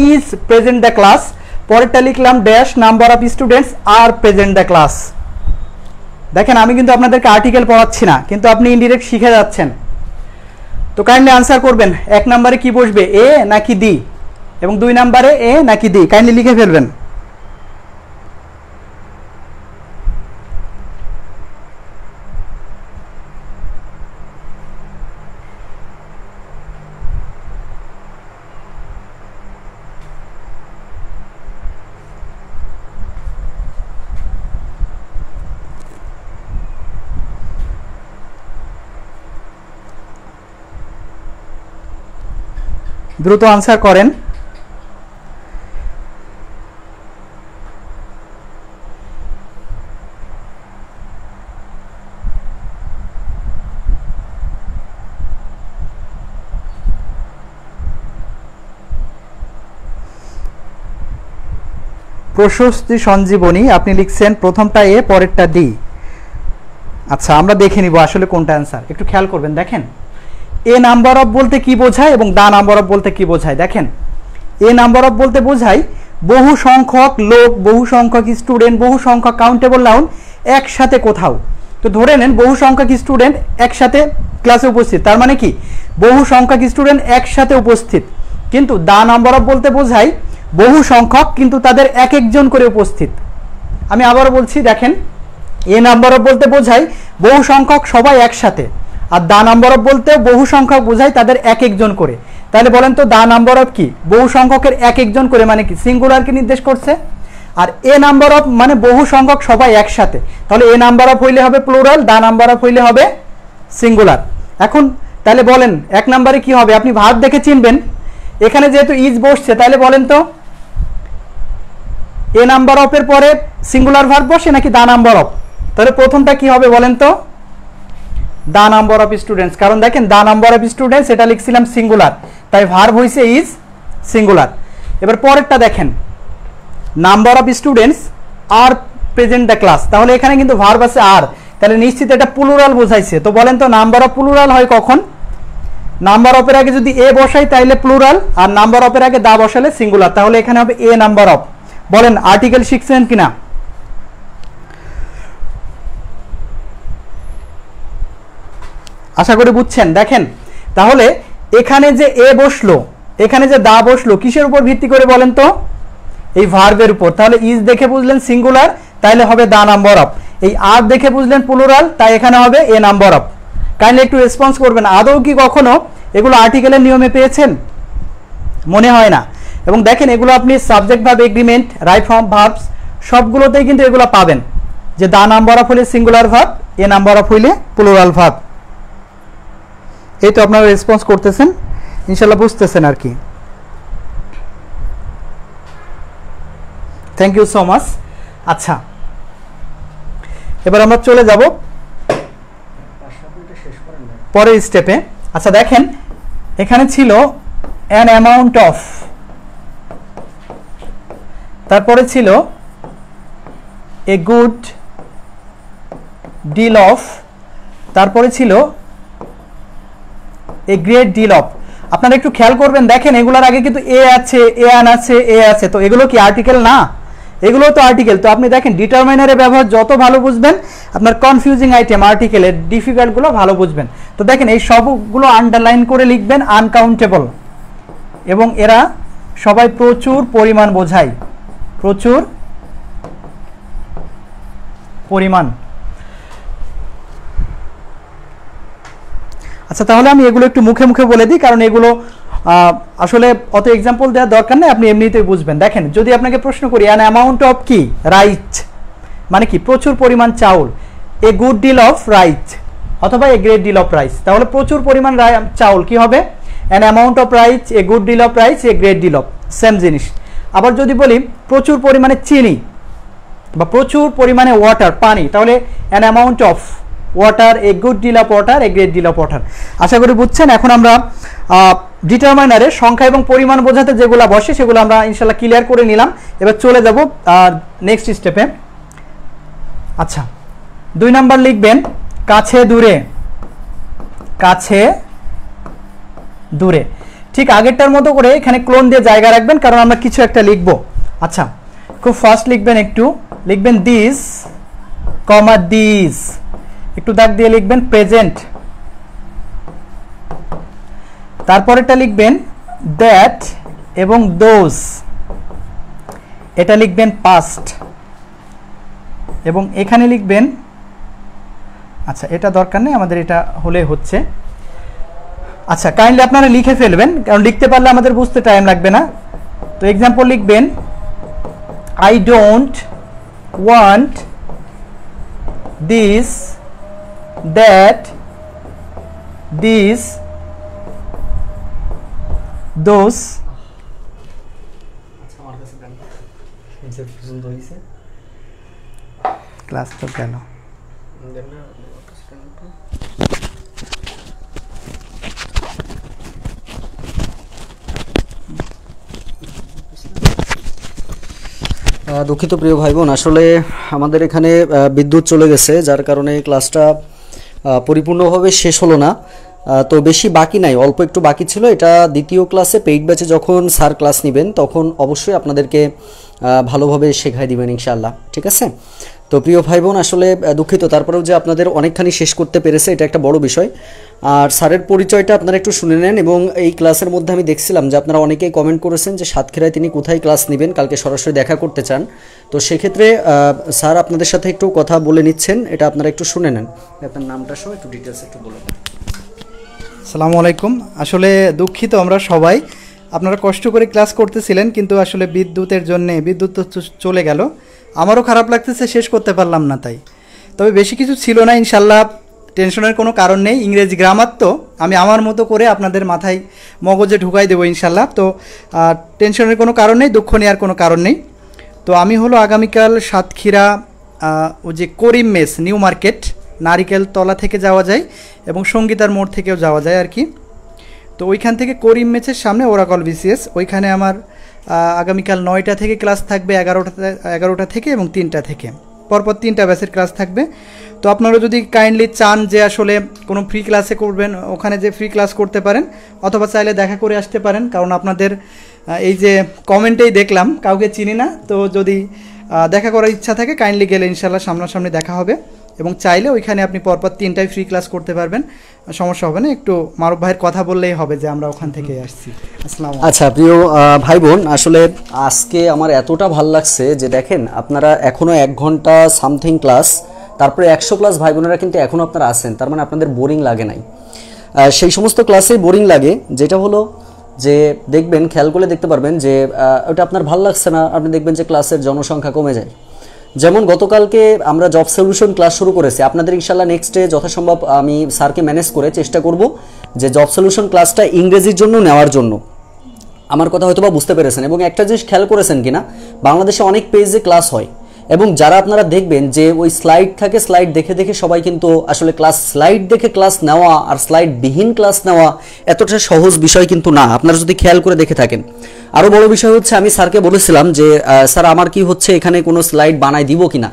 is present the class, পরেরটা লিখলাম dash number of students are present the class. দেখেন আমি কিন্তু আপনাদেরকে আর্টিকেল পড়াচ্ছি না, কিন্তু আপনি ইনডিরেক্ট শিখে যাচ্ছেন। তো কাইন্ডলি আনসার করবেন, এক নম্বরে কি বসবে, এ নাকি দি, এবং দুই নম্বরে এ নাকি দি, কাইন্ডলি লিখে ফেলবেন। দ্রুত আনসার করেন। প্রশস্তি সঞ্জীবনী আপনি লিখছেন প্রথমটা এ পরেরটা ডি। আচ্ছা আমরা দেখে নিব আসলে কোনটা অ্যান্সার, একটু খেয়াল করবেন। দেখেন এ নাম্বার অফ বলতে কি বোঝায় এবং দা নাম্বার অফ বলতে কি বোঝায়। দেখেন এ নাম্বার অফ বলতে বোঝায় বহু সংখ্যক লোক, বহু সংখ্যক স্টুডেন্ট, বহু সংখ্যক কাউন্টেবল নাউন একসাথে কোথাও। তো ধরে নেন বহু সংখ্যক স্টুডেন্ট একসাথে ক্লাসে উপস্থিত, তার মানে কি বহু সংখ্যক স্টুডেন্ট একসাথে উপস্থিত। কিন্তু দা নাম্বার অফ বলতে বোঝায় বহু সংখ্যক কিন্তু তাদের এক একজন করে উপস্থিত। আমি আবারও বলছি, দেখেন এ নাম্বার অফ বলতে বোঝায় বহু সংখ্যক সবাই একসাথে, আর দা নাম্বার অফ বলতেও বহু সংখ্যক বোঝায় তাদের এক একজন করে। তাহলে বলেন তো দা নাম্বার অফ কি? বহু সংখ্যকের এক একজন করে মানে কি সিঙ্গুলারকে নির্দেশ করছে। আর এ নাম্বার অফ মানে বহু সংখ্যক সবাই একসাথে, তাহলে এ নাম্বার অফ হইলে হবে প্লুরাল, দা নাম্বার অফ হইলে হবে সিঙ্গুলার। এখন তাহলে বলেন এক নাম্বারে কি হবে? আপনি ভার্ব দেখে চিনবেন। এখানে যেহেতু ইজ বসছে, তাহলে বলেন তো এ নাম্বার অফ এর পরে সিঙ্গুলার ভার্ব বসে নাকি দা নাম্বার অফ? তাহলে প্রথমটা কি হবে বলেন তো? The number of students. কারণ দেখেন দা নাম্বার অফ স্টুডেন্টস এটা লিখছিলাম সিঙ্গুলার, তাই ভার্ব হইছে ইজ সিঙ্গুলার। এবার পরেরটা দেখেন number of students are present the class, তাহলে এখানে কিন্তু ভার্ব আছে আর, তাহলে নিশ্চিত এটা প্লুরাল বোঝাইছে। তো বলেন তো নাম্বার অফ প্লুরাল হয় কখন? নাম্বার অফের আগে যদি এ বসাই তাহলে প্লুরাল, আর নাম্বার অফের আগে দা বসালে সিঙ্গুলার, তাহলে এখানে হবে এ নাম্বার অফ। বলেন আর্টিকেল শিখছেন কিনা? আশা করি বুঝছেন। দেখেন তাহলে এখানে যে এ বসলো, এখানে যে দা বসলো, কিসের উপর ভিত্তি করে বলেন তো? এই ভার্বের উপর। তাহলে ইজ দেখে বুঝলেন সিঙ্গুলার, তাইলে হবে দা নাম্বার অফ। এই আর দেখে বুঝলেন প্লুরাল, তাই এখানে হবে এ নাম্বার অফ। কাইন্ডলি একটু রেসপন্স করবেন, আদৌ কি কখনো এগুলো আর্টিকেলের নিয়মে পেয়েছেন? মনে হয় না। এবং দেখেন এগুলো আপনি subject verb agreement, right form verbs সবগুলোতেই কিন্তু এগুলো পাবেন, যে দা নাম্বার অফ হইলে singular verb, a number of হইলে প্লুরাল ভার্ব। এই তো আপনারা রেসপন্স করতেছেন, ইনশাল্লাহ বুঝতেছেন আর কি। Thank you so much. আচ্ছা, এবার আমরা চলে যাব পরের স্টেপে। আচ্ছা দেখেন এখানে ছিল অ্যান অ্যামাউন্ট অফ, তারপরে ছিল এ গুড ডিল অফ, তারপরে ছিল এ গ্রেট ডিল অফ। আপনারা একটু খেয়াল করবেন, দেখেন এগুলোর আগে কিন্তু এ আছে, এ আন আছে, এ আছে, তো এগুলো কি আর্টিকেল না? এগুলো তো আর্টিকেল। তো আপনি দেখেন ডিটারমাইনারের ব্যবহার যত ভালো বুঝবেন, আপনার কনফিউজিং আইটেম আর্টিকেলের ডিফিকাল্টগুলো ভালো বুঝবেন। তো দেখেন এই সবগুলো আন্ডারলাইন করে লিখবেন আনকাউন্টেবল, এবং এরা সবাই প্রচুর পরিমাণ বোঝায়, প্রচুর পরিমাণ। আচ্ছা তাহলে আমি এগুলো একটু মুখে মুখে বলে দিই, কারণ এগুলো আসলে অত এক্সাম্পল দেওয়ার দরকার নেই, আপনি এমনিতেই বুঝবেন। দেখেন যদি আপনাকে প্রশ্ন করি অ্যান অ্যামাউন্ট অফ কি রাইট, মানে কি প্রচুর পরিমাণ চাউল, a good deal of right অথবা a great deal of rice, তাহলে প্রচুর পরিমাণ চাউল কি হবে? An amount of rice, a good deal of rice, a great deal of, same জিনিস। আবার যদি বলি প্রচুর পরিমাণে চিনি বা প্রচুর পরিমাণে ওয়াটার পানি, তাহলে an amount of water, a good deal of water, a great deal of water. আশা করি বুঝছেন। এখন আমরা ডিটারমাইনারে সংখ্যা এবং পরিমাণ বোঝাতে যেগুলো বসে সেগুলো আমরা ইনশাল্লাহ ক্লিয়ার করে নিলাম। এবার চলে যাব নেক্সট স্টেপে। আচ্ছা 2 নাম্বার লিখবেন কাছে দূরে, কাছে দূরে। ঠিক আগেরটার মতো করে এখানে ক্লোন দিয়ে জায়গা রাখবেন, কারণ আমরা কিছু একটা লিখব। আচ্ছা খুব ফাস্ট লিখবেন, একটু লিখবেন দিস কমা দিস, একটু দাগ দিয়ে লিখবেন প্রেজেন্ট, তারপরেটা লিখবেন দ্যাট এবং দোজ, এটা লিখবেন পাস্ট, এবং এখানে লিখবেন, আচ্ছা এটা দরকার নেই আমাদের, এটা হলে হচ্ছে। আচ্ছা কাইন্ডলি আপনারা লিখে ফেলবেন, কারণ লিখতে পারলে আমাদের বুঝতে টাইম লাগবে না। তো এক্সাম্পল লিখবেন I don't want this, that, this, those. Class তো গেল। দুঃখিত প্রিয় ভাই বোন, আসলে আমাদের এখানে বিদ্যুৎ চলে গেছে, যার কারণে ক্লাসটা পরিপূর্ণভাবে শেষ হলো না। তো বেশি বাকি নাই, অল্প একটু বাকি ছিল। এটা দ্বিতীয় ক্লাসে পেইড ব্যাচে যখন স্যার ক্লাস নেবেন তখন অবশ্যই আপনাদেরকে ভালোভাবে শেখাই দিবেন ইনশাআল্লাহ, ঠিক আছে? তো প্রিয় ভাই বোন আসলে দুঃখিত, তারপরেও যে আপনাদের অনেকখানি শেষ করতে পেরেছে এটা একটা বড় বিষয়। আর স্যারের পরিচয়টা আপনারা একটু শুনে নেন। এবং এই ক্লাসের মধ্যে আমি দেখছিলাম যে আপনারা অনেকেই কমেন্ট করেছেন যে সাতক্ষীরায় তিনি কোথায় ক্লাস নেবেন, কালকে সরাসরি দেখা করতে চান। তো সেক্ষেত্রে স্যার আপনাদের সাথে একটু কথা বলে নিচ্ছেন, এটা আপনারা একটু শুনে নেন। আপনার নামটা সহ একটু ডিটেলস একটু বলুন। আসসালামু আলাইকুম। আসলে দুঃখিত আমরা সবাই, আপনারা কষ্ট করে ক্লাস করতেছিলেন, কিন্তু আসলে বিদ্যুতের জন্যে বিদ্যুৎ তো চলে গেল, আমারও খারাপ লাগতেছে, শেষ করতে পারলাম না তাই। তবে বেশি কিছু ছিল না, ইনশাল্লাহ টেনশনের কোনো কারণ নেই। ইংরেজি গ্রামার তো আমি আমার মতো করে আপনাদের মাথায় মগজে ঢুকাই দেবো ইনশাল্লাহ। তো টেনশনের কোনো কারণ নেই, দুঃখ নেওয়ার কোনো কারণ নেই। তো আমি হলো আগামীকাল সাতক্ষীরা ওই যে করিম মেস নিউ মার্কেট নারিকেল তলা থেকে যাওয়া যায় এবং সঙ্গীতার মোড় থেকেও যাওয়া যায় আর কি। তো ওইখান থেকে করিম মেসের সামনে ওরাকল বিসিএস, ওইখানে আমার আগামীকাল 9টা থেকে ক্লাস থাকবে, 11টা থেকে এবং 3টা থেকে, পরপর 3টা ব্যাচের ক্লাস থাকবে। তো আপনারা যদি কাইন্ডলি চান যে আসলে কোনো ফ্রি ক্লাসে করবেন, ওখানে যে ফ্রি ক্লাস করতে পারেন, অথবা চাইলে দেখা করে আসতে পারেন, কারণ আপনাদের এই যে কমেন্টেই দেখলাম কাউকে চিনি না। তো যদি দেখা করার ইচ্ছা থাকে কাইন্ডলি গেলে ইনশাল্লাহ সামনাসামনি দেখা হবে, এবং চাইলে ওইখানে আপনি পরপর 3টায় ফ্রি ক্লাস করতে পারবেন, সমস্যা হবে না। একটু মারুফ ভাইয়ের কথা বললেই হবে যে আমরা ওখান থেকে আসছি। আসসালামু আলাইকুম। আচ্ছা প্রিয় ভাই বোন, আসলে আজকে আমার এতটা ভাল লাগছে যে দেখেন আপনারা এখনও 1 ঘন্টা সামথিং ক্লাস, তারপরে 100 প্লাস ভাই বোনেরা কিন্তু এখনও আপনারা আছেন, তার মানে আপনাদের বোরিং লাগে নাই। সেই সমস্ত ক্লাসেই বোরিং লাগে যেটা হলো যে দেখবেন, খেয়াল করলে দেখতে পারবেন যে ওটা আপনার ভালো লাগছে না, আপনি দেখবেন যে ক্লাসের জনসংখ্যা কমে যায়। যেমন গতকালকে আমরা জব সলিউশন ক্লাস শুরু করেছি, আপনাদের ইনশাল্লাহ নেক্সট ডে যথাসম্ভব আমি স্যারকে ম্যানেজ করে চেষ্টা করব যে জব সলিউশন ক্লাসটা ইংরেজির জন্য নেওয়ার জন্য। আমার কথা হয়তো বা বুঝতে পেরেছেন। এবং একটা জিনিস খেয়াল করেছেন কিনা, বাংলাদেশে অনেক পেজে ক্লাস হয় এবং যারা আপনারা দেখবেন যে ওই স্লাইড থাকে, স্লাইড দেখে দেখে সবাই কিন্তু আসলে ক্লাস স্লাইড দেখে ক্লাস নেওয়া আর স্লাইড বিহীন ক্লাস নেওয়া এতটা সহজ বিষয় কিন্তু না, আপনারা যদি খেয়াল করে দেখে থাকেন। আরও বড় বিষয় হচ্ছে, আমি স্যারকে বলেছিলাম যে স্যার আমার কি হচ্ছে এখানে কোনো স্লাইড বানাই দিব কিনা,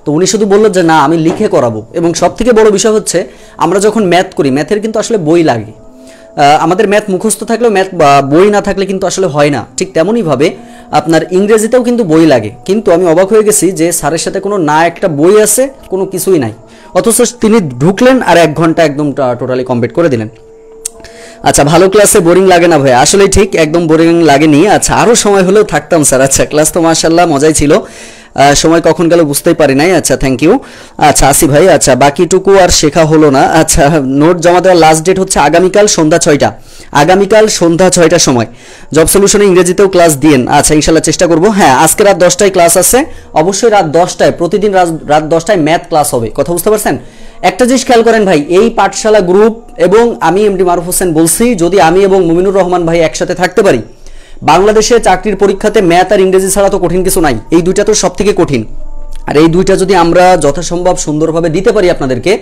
তো উনি শুধু বললো যে না আমি লিখে করাবো। এবং সব থেকে বড় বিষয় হচ্ছে, আমরা যখন ম্যাথ করি, ম্যাথের কিন্তু আসলে বই লাগে, আমাদের ম্যাথ মুখস্থ থাকলেও ম্যাথ বই না থাকলে কিন্তু আসলে হয় না। ঠিক তেমনইভাবে আপনার ইংরেজিতেও কিন্তু বই লাগে। কিন্তু আমি অবাক হয়ে গেছি যে স্যারের সাথে কোনো না একটা বই আছে, কোনো কিছুই নাই, অথচ তিনি ঢুকলেন আর 1 ঘন্টা একদম টোটালি কমপ্লিট করে দিলেন। আচ্ছা, ভালো ক্লাসে বোরিং লাগে না ভাই? আসলে ঠিক একদম বোরিং লাগেনি। আচ্ছা, আরও সময় হলেও থাকতাম স্যার। আচ্ছা, ক্লাস তো মাশাআল্লাহ মজাই ছিল, সময় কখন গেল বুঝতেই পারি নাই। আচ্ছা, থ্যাংক ইউ। আচ্ছা আসি ভাই, আচ্ছা বাকিটুকু আর শেখা হলো না। আচ্ছা, নোট জমা দেওয়ার লাস্ট ডেট হচ্ছে আগামীকাল সন্ধ্যা 6টা, আগামীকাল সন্ধ্যা 6টার সময়। জব সলিউশনে ইংরেজিতেও ক্লাস দিয়েন। আচ্ছা, ইনশাল্লাহ চেষ্টা করবো। হ্যাঁ, আজকে রাত 10টায় ক্লাস আছে, অবশ্যই রাত 10টায়, প্রতিদিন রাত 10টায় ম্যাথ ক্লাস হবে। কথা বুঝতে পারছেন? একটা জিনিস খেয়াল করেন ভাই, এই পাঠশালা গ্রুপ এবং আমি এমডি মারুফ হোসেন বলছি, যদি আমি এবং মুমিনুর রহমান ভাই একসাথে থাকতে পারি, বাংলাদেশে চাকরির পরীক্ষাতে ম্যাথ আর ইংরেজি ছাড়া তো কঠিন কিছু নাই, এই দুইটা তো সব থেকে কঠিন। আর এই দুইটা যদি আমরা যথাসম্ভব সুন্দরভাবে দিতে পারি আপনাদেরকে,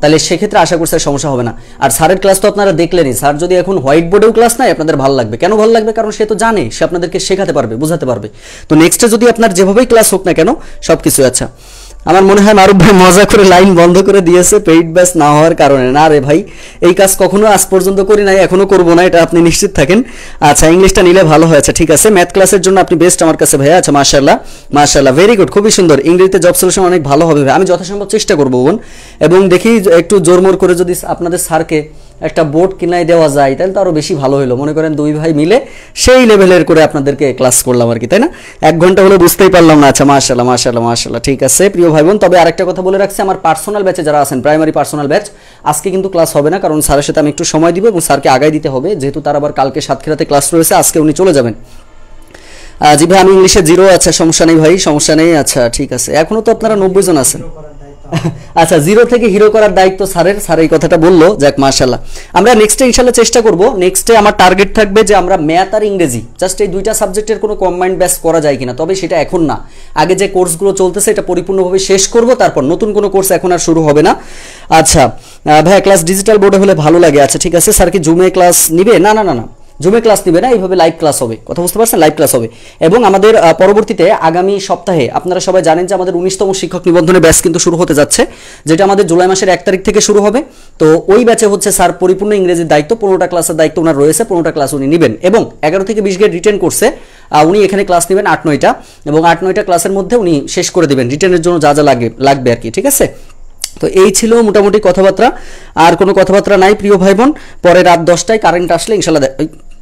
তাহলে সেক্ষেত্রে আশা করছি সমস্যা হবে না। আর স্যারের ক্লাস তো আপনারা দেখলেনই, স্যার যদি এখন হোয়াইট বোর্ডেও ক্লাস নাই, আপনাদের ভালো লাগবে। কেন ভালো লাগবে? কারণ সে তো জানে, সে আপনাদেরকে শেখাতে পারবে, বোঝাতে পারবে। তো নেক্সটে যদি আপনার যেভাবেই ক্লাস হোক না কেন, সব কিছু। আচ্ছা, আমার মনে হয় মারুফ ভাই মজা করে লাইন বন্ধ করে দিয়েছে পেইড ব্যাচ না হওয়ার কারণে। না রে ভাই, এই কাজ কখনো আজ পর্যন্ত করি নাই, এখনো করবো না, এটা আপনি নিশ্চিত থাকেন। আচ্ছা, ইংলিশটা নিলে ভালো হয়েছে, ঠিক আছে। ম্যাথ ক্লাসের জন্য আপনি বেস্ট আমার কাছে ভাইয়া। আচ্ছা, মাশাআল্লাহ মাশাআল্লাহ, ভেরি গুড, খুবই সুন্দর। ইংরেজিতে জব সলিউশন অনেক ভালো হবে ভাই, আমি যথাসম্ভব চেষ্টা করবো বোন। এবং দেখি একটু জোরমোর করে যদি আপনাদের স্যারকে একটা বোর্ড কিনাই দেওয়া যায়, তাহলে তো আরও বেশি ভালো হলো। মনে করেন দুই ভাই মিলে সেই লেভেলের করে আপনাদেরকে ক্লাস করলাম আর কি, তাই না? 1 ঘন্টা হলে বুঝতেই পারলাম না। আচ্ছা, মাশাআল্লাহ মাশাআল্লাহ মাশাআল্লাহ, ঠিক আছে প্রিয় ভাই বোন। তবে আরেকটা কথা বলে রাখছি, আমার পার্সোনাল ব্যাচে যারা আছেন, প্রাইমারি পার্সোনাল ব্যাচ, আজকে কিন্তু ক্লাস হবে না, কারণ স্যারের সাথে আমি একটু সময় দিব এবং স্যারকে আগায় দিতে হবে, যেহেতু তার আবার কালকে সাতক্ষীরাতে ক্লাস রয়েছে, আজকে উনি চলে যাবেন। জি ভাই, আমি ইংলিশে 0। আচ্ছা, সমস্যা নেই ভাই, সমস্যা নেই। আচ্ছা, ঠিক আছে, এখনো তো আপনারা 90 জন আছেন। আচ্ছা, 0 থেকে হিরো করার দায়িত্ব স্যারের, স্যার এই কথাটা বললো, যাক মাশাআল্লাহ। আমরা নেক্সটে ইনশাআল্লাহ চেষ্টা করব, নেক্সটে আমার টার্গেট থাকবে যে আমরা ম্যাথ আর ইংরেজি জাস্ট এই দুইটা সাবজেক্টের কোনো কম্বাইন্ড ব্যাচ করা যায় কিনা। তবে সেটা এখন না, আগে যে কোর্সগুলো চলতেছে এটা পরিপূর্ণভাবে শেষ করব, তারপর নতুন কোনো কোর্স এখন আর শুরু হবে না। আচ্ছা ভাইয়া, ক্লাস ডিজিটাল বোর্ডে হলে ভালো লাগে। আচ্ছা, ঠিক আছে। স্যার কি জুমে ক্লাস নিবে? না না না না, জুমে ক্লাস নিবে না, এইভাবে লাইভ ক্লাস হবে। কথা বুঝতে পারছেন? লাইভ ক্লাস হবে। এবং আমাদের পরবর্তীতে আগামী সপ্তাহে আপনারা সবাই জানেন যে আমাদের 19তম শিক্ষক নিবন্ধনের ব্যাচ কিন্তু শুরু হতে যাচ্ছে, যেটা আমাদের জুলাই মাসের 1 তারিখ থেকে শুরু হবে। তো ওই ব্যাচে হচ্ছে স্যার পরিপূর্ণ ইংরেজির দায়িত্ব, 15টা ক্লাসের দায়িত্ব ওনার রয়েছে, 15টা ক্লাস উনি নেবেন। এবং 11 থেকে 20 গ্রেড রিটেন কোর্সে উনি এখানে ক্লাস নেবেন 8-9টা, এবং 8-9টা ক্লাসের মধ্যে উনি শেষ করে দেবেন রিটেনের জন্য যা যা লাগবে আর কি, ঠিক আছে। তো এই ছিল মোটামুটি কথাবার্তা, আর কোনো কথাবার্তা নাই প্রিয় ভাই বোন। পরে রাত 10টায় কারেন্ট আসলে ইনশাল্লাহ,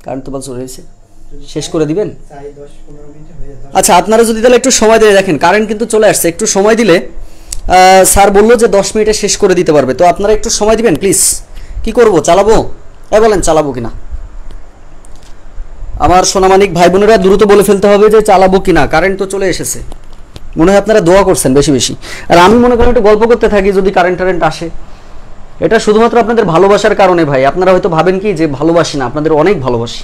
কারেন্ট তো চলে এসেছে, শেষ করে দিবেন। আচ্ছা, আপনারা যদি তাহলে একটু সময় দিয়ে দেখেন, কারেন্ট কিন্তু চলে আসছে, একটু সময় দিলে স্যার বললো যে 10 মিনিটে শেষ করে দিতে পারবে, তো আপনারা একটু সময় দিবেন প্লিজ। কি করব, চালাবো? বলেন চালাবো কিনা? আমার সোনামানিক ভাই বোনেরা দ্রুত বলে ফেলতে হবে যে চালাবো কিনা, কারেন্ট তো চলে এসেছে। মনে হয় আপনারা দোয়া করছেন বেশি বেশি, আর আমি মনে করেন একটু গল্প করতে থাকি যদি কারেন্ট আসে। এটা শুধুমাত্র আপনাদের ভালোবাসার কারণে ভাই, আপনারা হয়তো ভাবেন কি যে ভালোবাসি না, আপনাদের অনেক ভালোবাসি।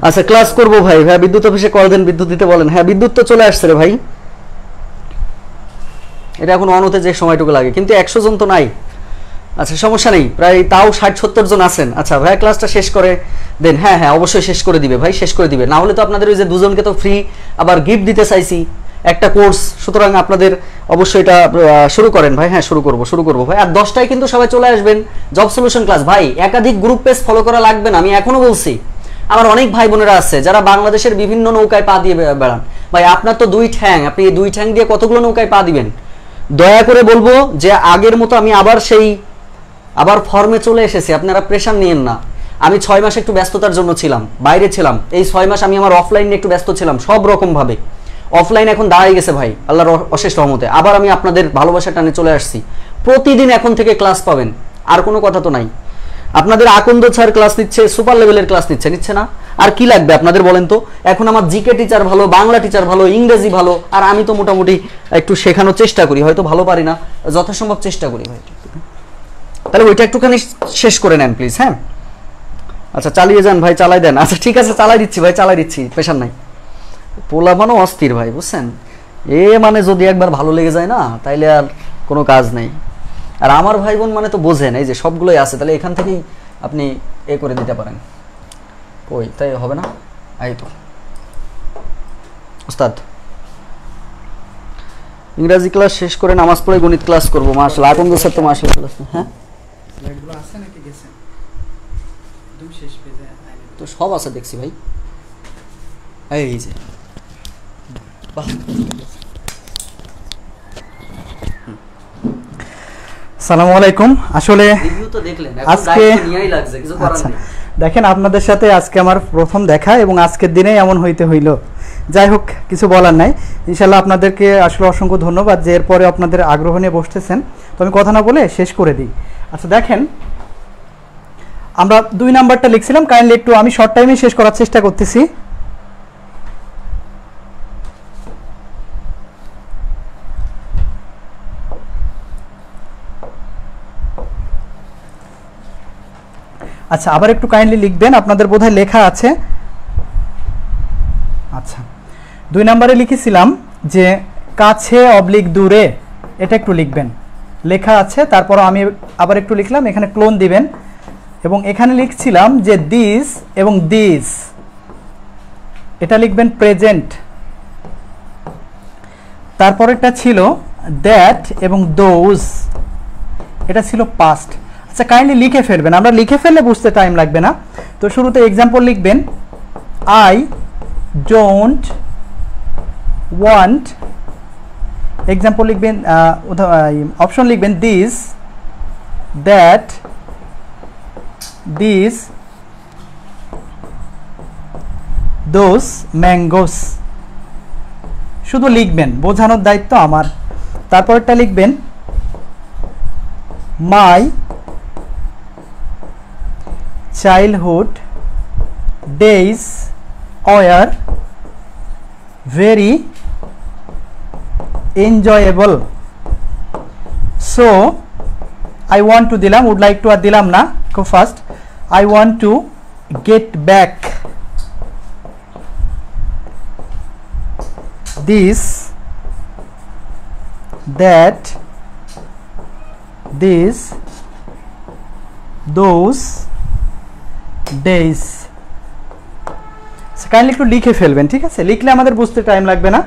আচ্ছা, ক্লাস করবো ভাই। হ্যাঁ, বিদ্যুৎ অফিসে কল দেন, বিদ্যুৎ দিতে বলেন। হ্যাঁ, বিদ্যুৎ তো চলে আসছে রে ভাই, এটা এখন অন হতে যে সময়টুকু লাগে, কিন্তু 100 জন তো নাই। আচ্ছা, সমস্যা নেই, প্রায় তাও 60-70 জন আছেন। আচ্ছা ভাই, ক্লাসটা শেষ করে দেন। হ্যাঁ হ্যাঁ, অবশ্যই শেষ করে দিবে ভাই, শেষ করে দিবে। না হলে তো আপনাদের ওই যে দুজনকে তো ফ্রি আবার গিফট দিতে চাইছি একটা কোর্স, সুতরাং আপনাদের অবশ্যই এটা শুরু করেন ভাই। হ্যাঁ, শুরু করবো ভাই। আর 10টায় কিন্তু সবাই চলে আসবেন জব সলিউশন ক্লাস। ভাই, একাধিক গ্রুপ পেজ ফলো করা লাগবে না, আমি এখনো বলছি। আমার অনেক ভাই বোনেরা আছে যারা বাংলাদেশের বিভিন্ন নৌকায় পা দিয়ে বেড়ান। ভাই, আপনার তো 2 ঠ্যাং, আপনি এই 2 ঠ্যাং দিয়ে কতগুলো নৌকায় পা দিবেন? দয়া করে বলবো যে আগের মতো আমি আবার ফর্মে চলে এসেছি, আপনারা প্রেশার নিয়েন না। আমি 6 মাস একটু ব্যস্ততার জন্য ছিলাম, বাইরে ছিলাম। এই 6 মাস আমি আমার অফলাইন নিয়ে একটু ব্যস্ত ছিলাম, সব রকম ভাবে। অফলাইন এখন দাঁড়াই গেছে ভাই, আল্লাহর অশেষ রহমতে। আবার আমি আপনাদের ভালোবাসা টানে চলে আসছি। প্রতিদিন এখন থেকে ক্লাস পাবেন, আর কোনো কথা তো নাই। আপনাদের আকন্দ স্যার ক্লাস নিচ্ছে, সুপার লেভেলের ক্লাস নিচ্ছে না? আর কি লাগবে আপনাদের বলেন তো? এখন আমার জিকে টিচার ভালো, বাংলা টিচার ভালো, ইংরেজি ভালো, আর আমি তো মোটামুটি একটু শেখানোর চেষ্টা করি, হয়তো ভালো পারি না, যথাসম্ভব চেষ্টা করি ভাই। তাহলে ওইটা একটুখানি শেষ করে নেন প্লিজ। হ্যাঁ, আচ্ছা চালিয়ে যান ভাই, চালাই দেন। আচ্ছা ঠিক আছে, চালাই দিচ্ছি ভাই, চালাই দিচ্ছি, পেশার নাই। পোলাপানও অস্থির ভাই, বুঝছেন? মানে যদি একবার ভালো লেগে যায় না, তাইলে আর কোনো কাজ নেই। আর আমার ভাই বোন মানে তো বোঝেন, এই যে সবগুলোই আছে, তাহলে এখান থেকেই আপনি করে দিতে পারেন। কই তাই হবে না? এই তো ওস্তাদ, ইংরাজি ক্লাস শেষ করে নামাজ পড়ে গণিত ক্লাস করবো। মাশাআল্লাহ, আকন্দ স্যার তো মাশাআল্লাহ ক্লাস। হ্যাঁ স্লাইডগুলো আছে নাকি গেছে? একদম শেষ পেজে তো সব আছে দেখছি ভাই। এই যে বাহ, আসসালামু আলাইকুম। আসলে রিভিউ তো দেখলেন, এখন আজকে দায়িত্ব নিয়েই লাগছে, কিছু করার আচ্ছা নেই। দেখেন, আপনাদের সাথে আজকে আমার প্রথম দেখা এবং আজকের দিনেই এমন হইতে হইল। যাই হোক, কিছু বলার নাই। ইনশাল্লাহ আপনাদেরকে আসলে অসংখ্য ধন্যবাদ যে এরপরে আপনাদের আগ্রহ নিয়ে বসতেছেন। তো আমি কথা না বলে শেষ করে দিই। আচ্ছা দেখেন, আমরা 2 নাম্বারটা লিখছিলাম, কাইন্ডলি একটু আমি শর্ট টাইমে শেষ করার চেষ্টা করতেছি। আচ্ছা, আবার একটু কাইন্ডলি লিখবেন, আপনাদের বোধহয় লেখা আছে। আচ্ছা, 2 নাম্বারে লিখেছিলাম যে কাছে অবলিক দূরে, এটা একটু লিখবেন, লেখা আছে। তারপর আমি আবার একটু লিখলাম, এখানে ক্লোন দিবেন। এবং এখানে লিখছিলাম যে দিস এবং দিস, এটা লিখবেন প্রেজেন্ট। তারপরেরটা ছিল দ্যাট এবং দোজ, এটা ছিল পাস্ট। আচ্ছা কাইন্ডলি লিখে ফেলবেন, আমরা লিখে ফেললে বুঝতে টাইম লাগবে না। তো শুরুতে এক্সাম্পল লিখবেন, আই ডোন্ট ওয়ান্ট, এক্সাম্পল লিখবেন, অপশন লিখবেন this, that, this, those mangoes. শুধু লিখবেন, বোঝানোর দায়িত্ব আমার। তারপরটা লিখবেন মাই childhood days were very enjoyable, so I want to dilam, would like to আর দিলাম না, খুব fast. I want to get back this, that, this, those days। Kindly একটু লিখে ফেলবেন, ঠিক আছে? লিখলে আমাদের বুঝতে টাইম লাগবে না,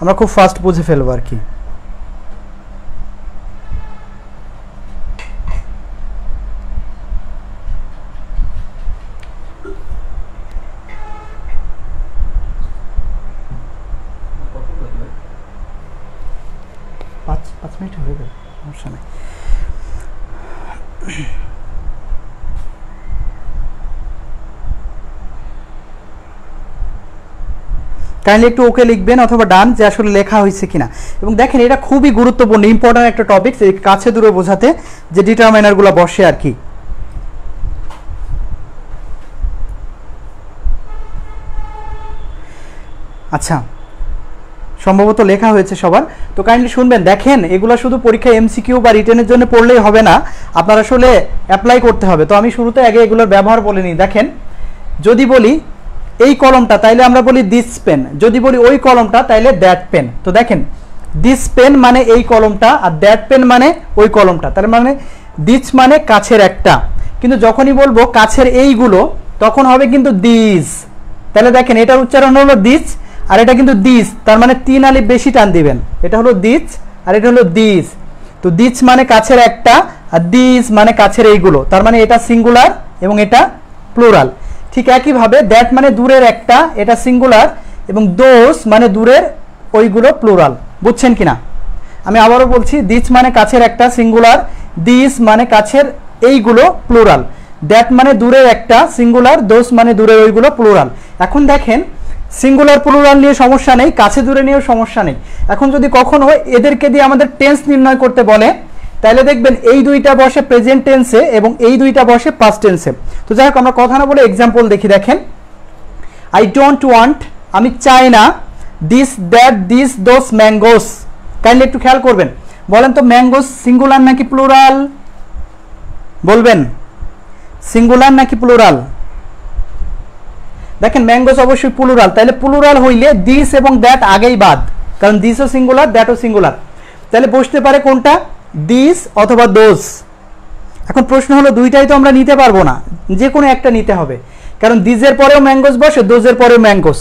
আমরা খুব ফাস্ট বুঝে ফেলবো আর কি। পাঁচ মিনিট হয়ে যাবে, সমস্যা নেই। কাইন্ডলি একটু ওকে লিখবেন অথবা ডান, যে আসলে লেখা হয়েছে কিনা। এবং দেখেন, এটা খুবই গুরুত্বপূর্ণ, ইম্পর্টেন্ট একটা টপিক, কাছে দূরে বোঝাতে যে ডিটারমাইনারগুলো বসে আর কি। আচ্ছা, সম্ভবত লেখা হয়েছে সবার। তো কাইন্ডলি শুনবেন, দেখেন এগুলো শুধু পরীক্ষা এমসিকিউ বা রিটেনের জন্য পড়লেই হবে না, আপনার আসলে অ্যাপ্লাই করতে হবে। তো আমি শুরুতে আগে এগুলোর ব্যবহার বলে নিই। দেখেন, যদি বলি এই কলমটা, তাইলে আমরা বলি দিস পেন। যদি বলি ওই কলমটা, তাইলে দ্যাট পেন। তো দেখেন, দিস পেন মানে এই কলমটা, আর দ্যাট পেন মানে ওই কলমটা। তার মানে দিস মানে কাছের একটা, কিন্তু যখনই বলবো কাছের এইগুলো, তখন হবে কিন্তু দিস। তাহলে দেখেন, এটার উচ্চারণ হলো দিস, আর এটা কিন্তু দিস, তার মানে 3 আলিফ বেশি টান দিবেন। এটা হলো দিস আর এটা হলো দিস। তো দিস মানে কাছের একটা, আর দিস মানে কাছের এইগুলো, তার মানে এটা সিঙ্গুলার এবং এটা প্লুরাল। ঠিক একইভাবে দ্যাট মানে দূরের একটা, এটা সিঙ্গুলার, এবং দোস মানে দূরের ওইগুলো প্লুরাল। বুঝছেন কিনা? আমি আবারও বলছি, দিস মানে কাছের একটা সিঙ্গুলার, দিস মানে কাছের এইগুলো প্লুরাল, দ্যাট মানে দূরের একটা সিঙ্গুলার, দোস মানে দূরের ওইগুলো প্লুরাল। এখন দেখেন, সিঙ্গুলার প্লুরাল নিয়ে সমস্যা নেই, কাছে দূরে নিয়েও সমস্যা নেই। এখন যদি কখনো এদেরকে দিয়ে আমাদের টেন্স নির্ণয় করতে বলে, তাহলে দেখবেন এই দুইটা বসে প্রেজেন্ট টেন্সে এবং এই দুইটা বসে পাস্ট টেন্সে। তো যাই হোক আমরা কথা না বলে এক্সাম্পল দেখি। দেখেন আই ডোন্ট ওয়ান্ট, আমি চাই না, this that this those mangoes. Kindly একটু খেয়াল করবেন, বলেন তো ম্যাঙ্গোস সিঙ্গুলার নাকি প্লুরাল? বলবেন সিঙ্গুলার নাকি প্লুরাল? দেখেন ম্যাঙ্গোস অবশ্যই প্লুরাল, তাহলে প্লুরাল হইলে দিস এবং দ্যাট আগেই বাদ, কারণ দিসও সিঙ্গুলার দ্যাটও সিঙ্গুলার। তাহলে বসতে পারে কোনটা? দিস অথবা দোজ। এখন প্রশ্ন হলো দুইটাই তো আমরা নিতে পারবো না, যে কোনো একটা নিতে হবে, কারণ দিজের পরেও ম্যাঙ্গোস বসে, দোজের পরেও ম্যাঙ্গোস।